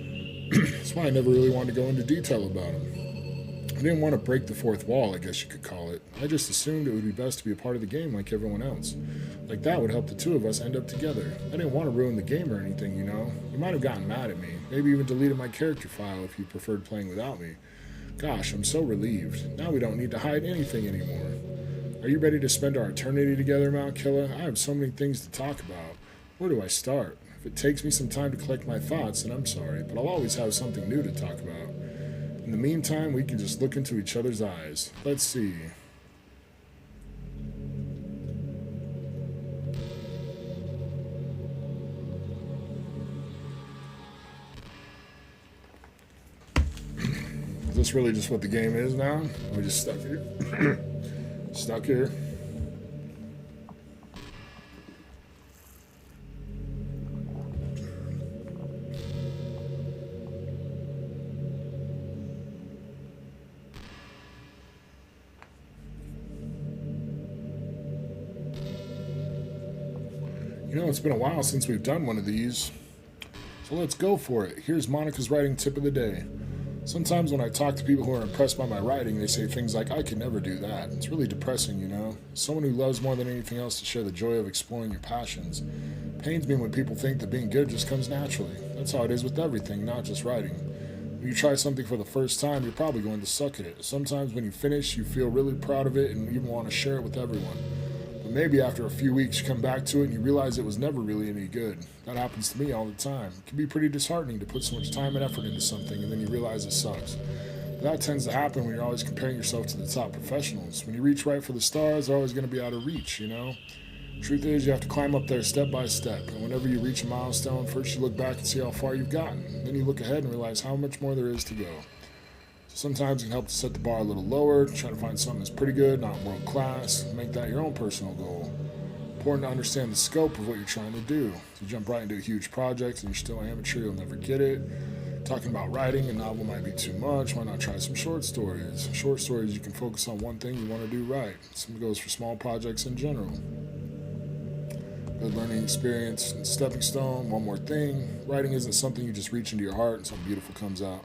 That's why I never really wanted to go into detail about them. I didn't want to break the fourth wall, I guess you could call it. I just assumed it would be best to be a part of the game like everyone else. Like that would help the two of us end up together. I didn't want to ruin the game or anything, you know. You might have gotten mad at me. Maybe even deleted my character file if you preferred playing without me. Gosh, I'm so relieved. Now we don't need to hide anything anymore. Are you ready to spend our eternity together, Mount Killa? I have so many things to talk about. Where do I start? If it takes me some time to collect my thoughts, then I'm sorry, but I'll always have something new to talk about. In the meantime, we can just look into each other's eyes. Let's see. Is this really just what the game is now? Are we just stuck here? Stuck here? You know, it's been a while since we've done one of these. So let's go for it. Here's Monica's writing tip of the day. Sometimes when I talk to people who are impressed by my writing, they say things like, I could never do that. It's really depressing, you know? Someone who loves more than anything else to share the joy of exploring your passions. It pains me when people think that being good just comes naturally. That's how it is with everything, not just writing. When you try something for the first time, you're probably going to suck at it. Sometimes when you finish, you feel really proud of it and even want to share it with everyone. But maybe after a few weeks, you come back to it and you realize it was never really any good. That happens to me all the time. It can be pretty disheartening to put so much time and effort into something and then you realize it sucks. But that tends to happen when you're always comparing yourself to the top professionals. When you reach right for the stars, they're always going to be out of reach, you know? Truth is, you have to climb up there step by step. And whenever you reach a milestone, first you look back and see how far you've gotten. Then you look ahead and realize how much more there is to go. Sometimes it can help to set the bar a little lower, try to find something that's pretty good, not world class, make that your own personal goal. Important to understand the scope of what you're trying to do. If you jump right into a huge project and you're still amateur, you'll never get it. Talking about writing, a novel might be too much. Why not try some short stories? Short stories, you can focus on one thing you want to do right. Same goes for small projects in general. Good learning experience and stepping stone. One more thing, writing isn't something you just reach into your heart and something beautiful comes out.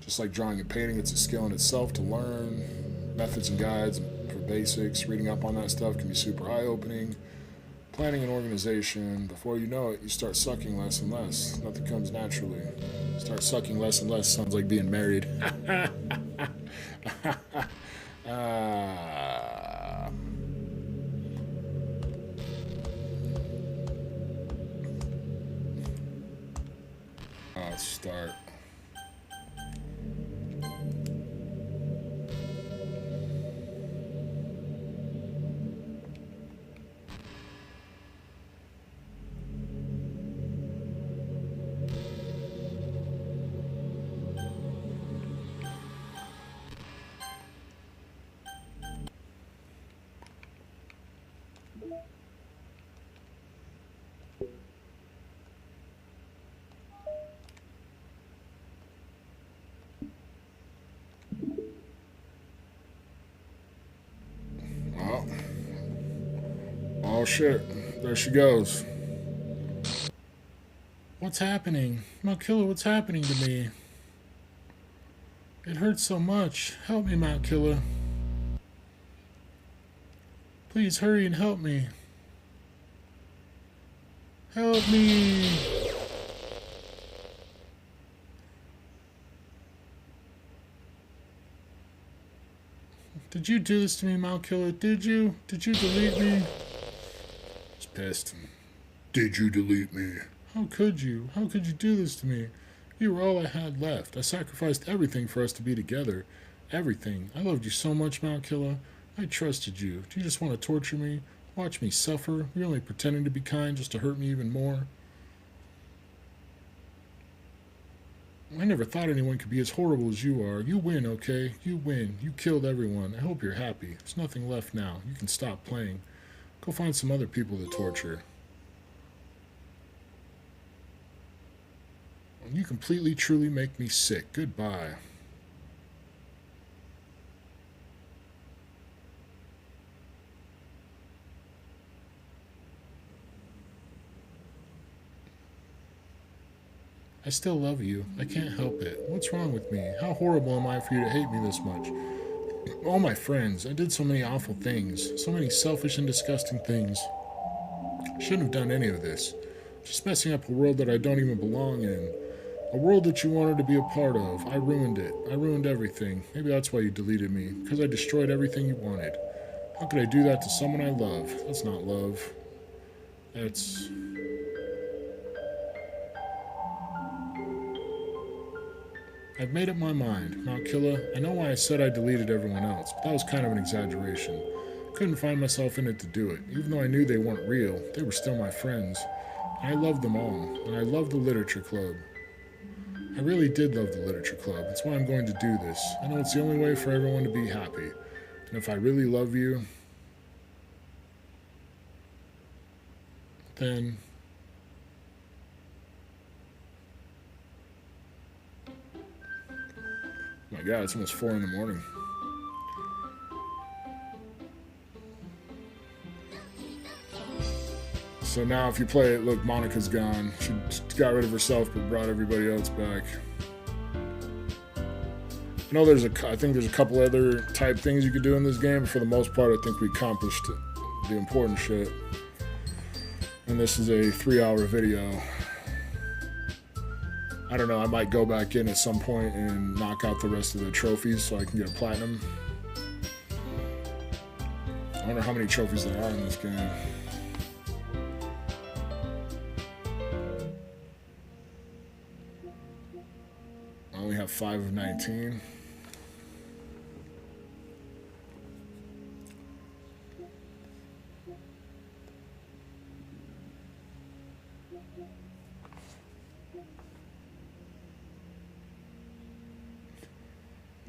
Just like drawing and painting, it's a skill in itself to learn. Methods and guides for basics, reading up on that stuff can be super eye-opening. Planning and organization, before you know it, you start sucking less and less. Nothing comes naturally. Start sucking less and less sounds like being married. Let's start. Oh shit, there she goes. What's happening? Mount Killa, what's happening to me? It hurts so much. Help me, Mount Killa. Please hurry and help me. Help me! Did you do this to me, Mount Killa? Did you? Did you delete me? He's pissed. Did you delete me? How could you? How could you do this to me? You were all I had left. I sacrificed everything for us to be together. Everything. I loved you so much, Mount Killa. I trusted you. Do you just want to torture me? Watch me suffer? You're only pretending to be kind just to hurt me even more. I never thought anyone could be as horrible as you are. You win, okay? You win. You killed everyone. I hope you're happy. There's nothing left now. You can stop playing. Go find some other people to torture. You completely, truly make me sick. Goodbye. I still love you. I can't help it. What's wrong with me? How horrible am I for you to hate me this much? All my friends, I did so many awful things. So many selfish and disgusting things. I shouldn't have done any of this. Just messing up a world that I don't even belong in. A world that you wanted to be a part of. I ruined it. I ruined everything. Maybe that's why you deleted me. Because I destroyed everything you wanted. How could I do that to someone I love? That's not love. That's... I've made up my mind. Mount Killa, I know why I said I deleted everyone else, but that was kind of an exaggeration. Couldn't find myself in it to do it. Even though I knew they weren't real, they were still my friends. And I loved them all. And I loved the Literature Club. I really did love the Literature Club. That's why I'm going to do this. I know it's the only way for everyone to be happy. And if I really love you, then... My God, it's almost 4 in the morning. So now if you play it, look, Monica's gone. She got rid of herself but brought everybody else back. I know I think there's a couple other type things you could do in this game, but for the most part I think we accomplished the important shit. And this is a 3-hour video. I don't know, I might go back in at some point and knock out the rest of the trophies so I can get a platinum. I wonder how many trophies there are in this game. I only have 5 of 19.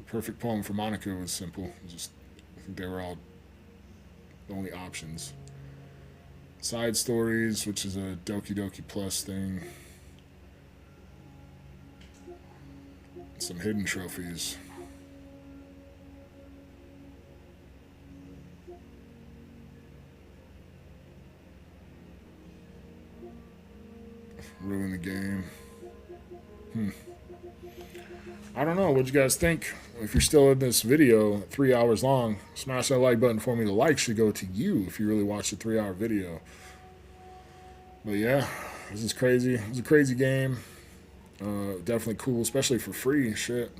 Perfect poem for Monica was simple. Just, I think they were all the only options. Side stories, which is a Doki Doki Plus thing. Some hidden trophies. Ruin the game. I don't know. What you guys think? If you're still in this video, 3 hours long, smash that like button for me. The like should go to you if you really watched a 3-hour video. But yeah, this is crazy. It's a crazy game. Definitely cool, especially for free. Shit.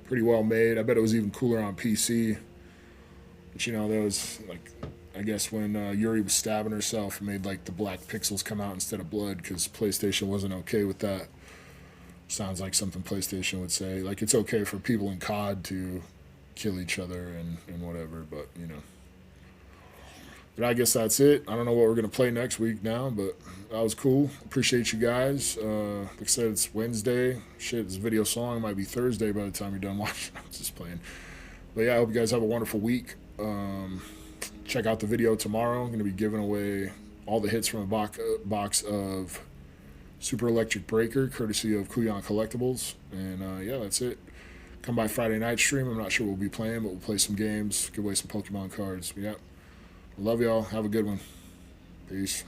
Pretty well made. I bet it was even cooler on PC. But you know, there was like, I guess when Yuri was stabbing herself, it made like the black pixels come out instead of blood because PlayStation wasn't okay with that. Sounds like something PlayStation would say. Like, it's okay for people in COD to kill each other and whatever, but, you know. But I guess that's it. I don't know what we're going to play next week now, but that was cool. Appreciate you guys. Like I said, it's Wednesday. Shit, this video song might be Thursday by the time you're done watching. I'm just playing. But yeah, I hope you guys have a wonderful week. Check out the video tomorrow. I'm going to be giving away all the hits from a box of Super Electric Breaker, courtesy of Kuyan Collectibles. And yeah, that's it. Come by Friday night stream. I'm not sure what we'll be playing, but we'll play some games, give away some Pokemon cards. Yeah. Love y'all. Have a good one. Peace.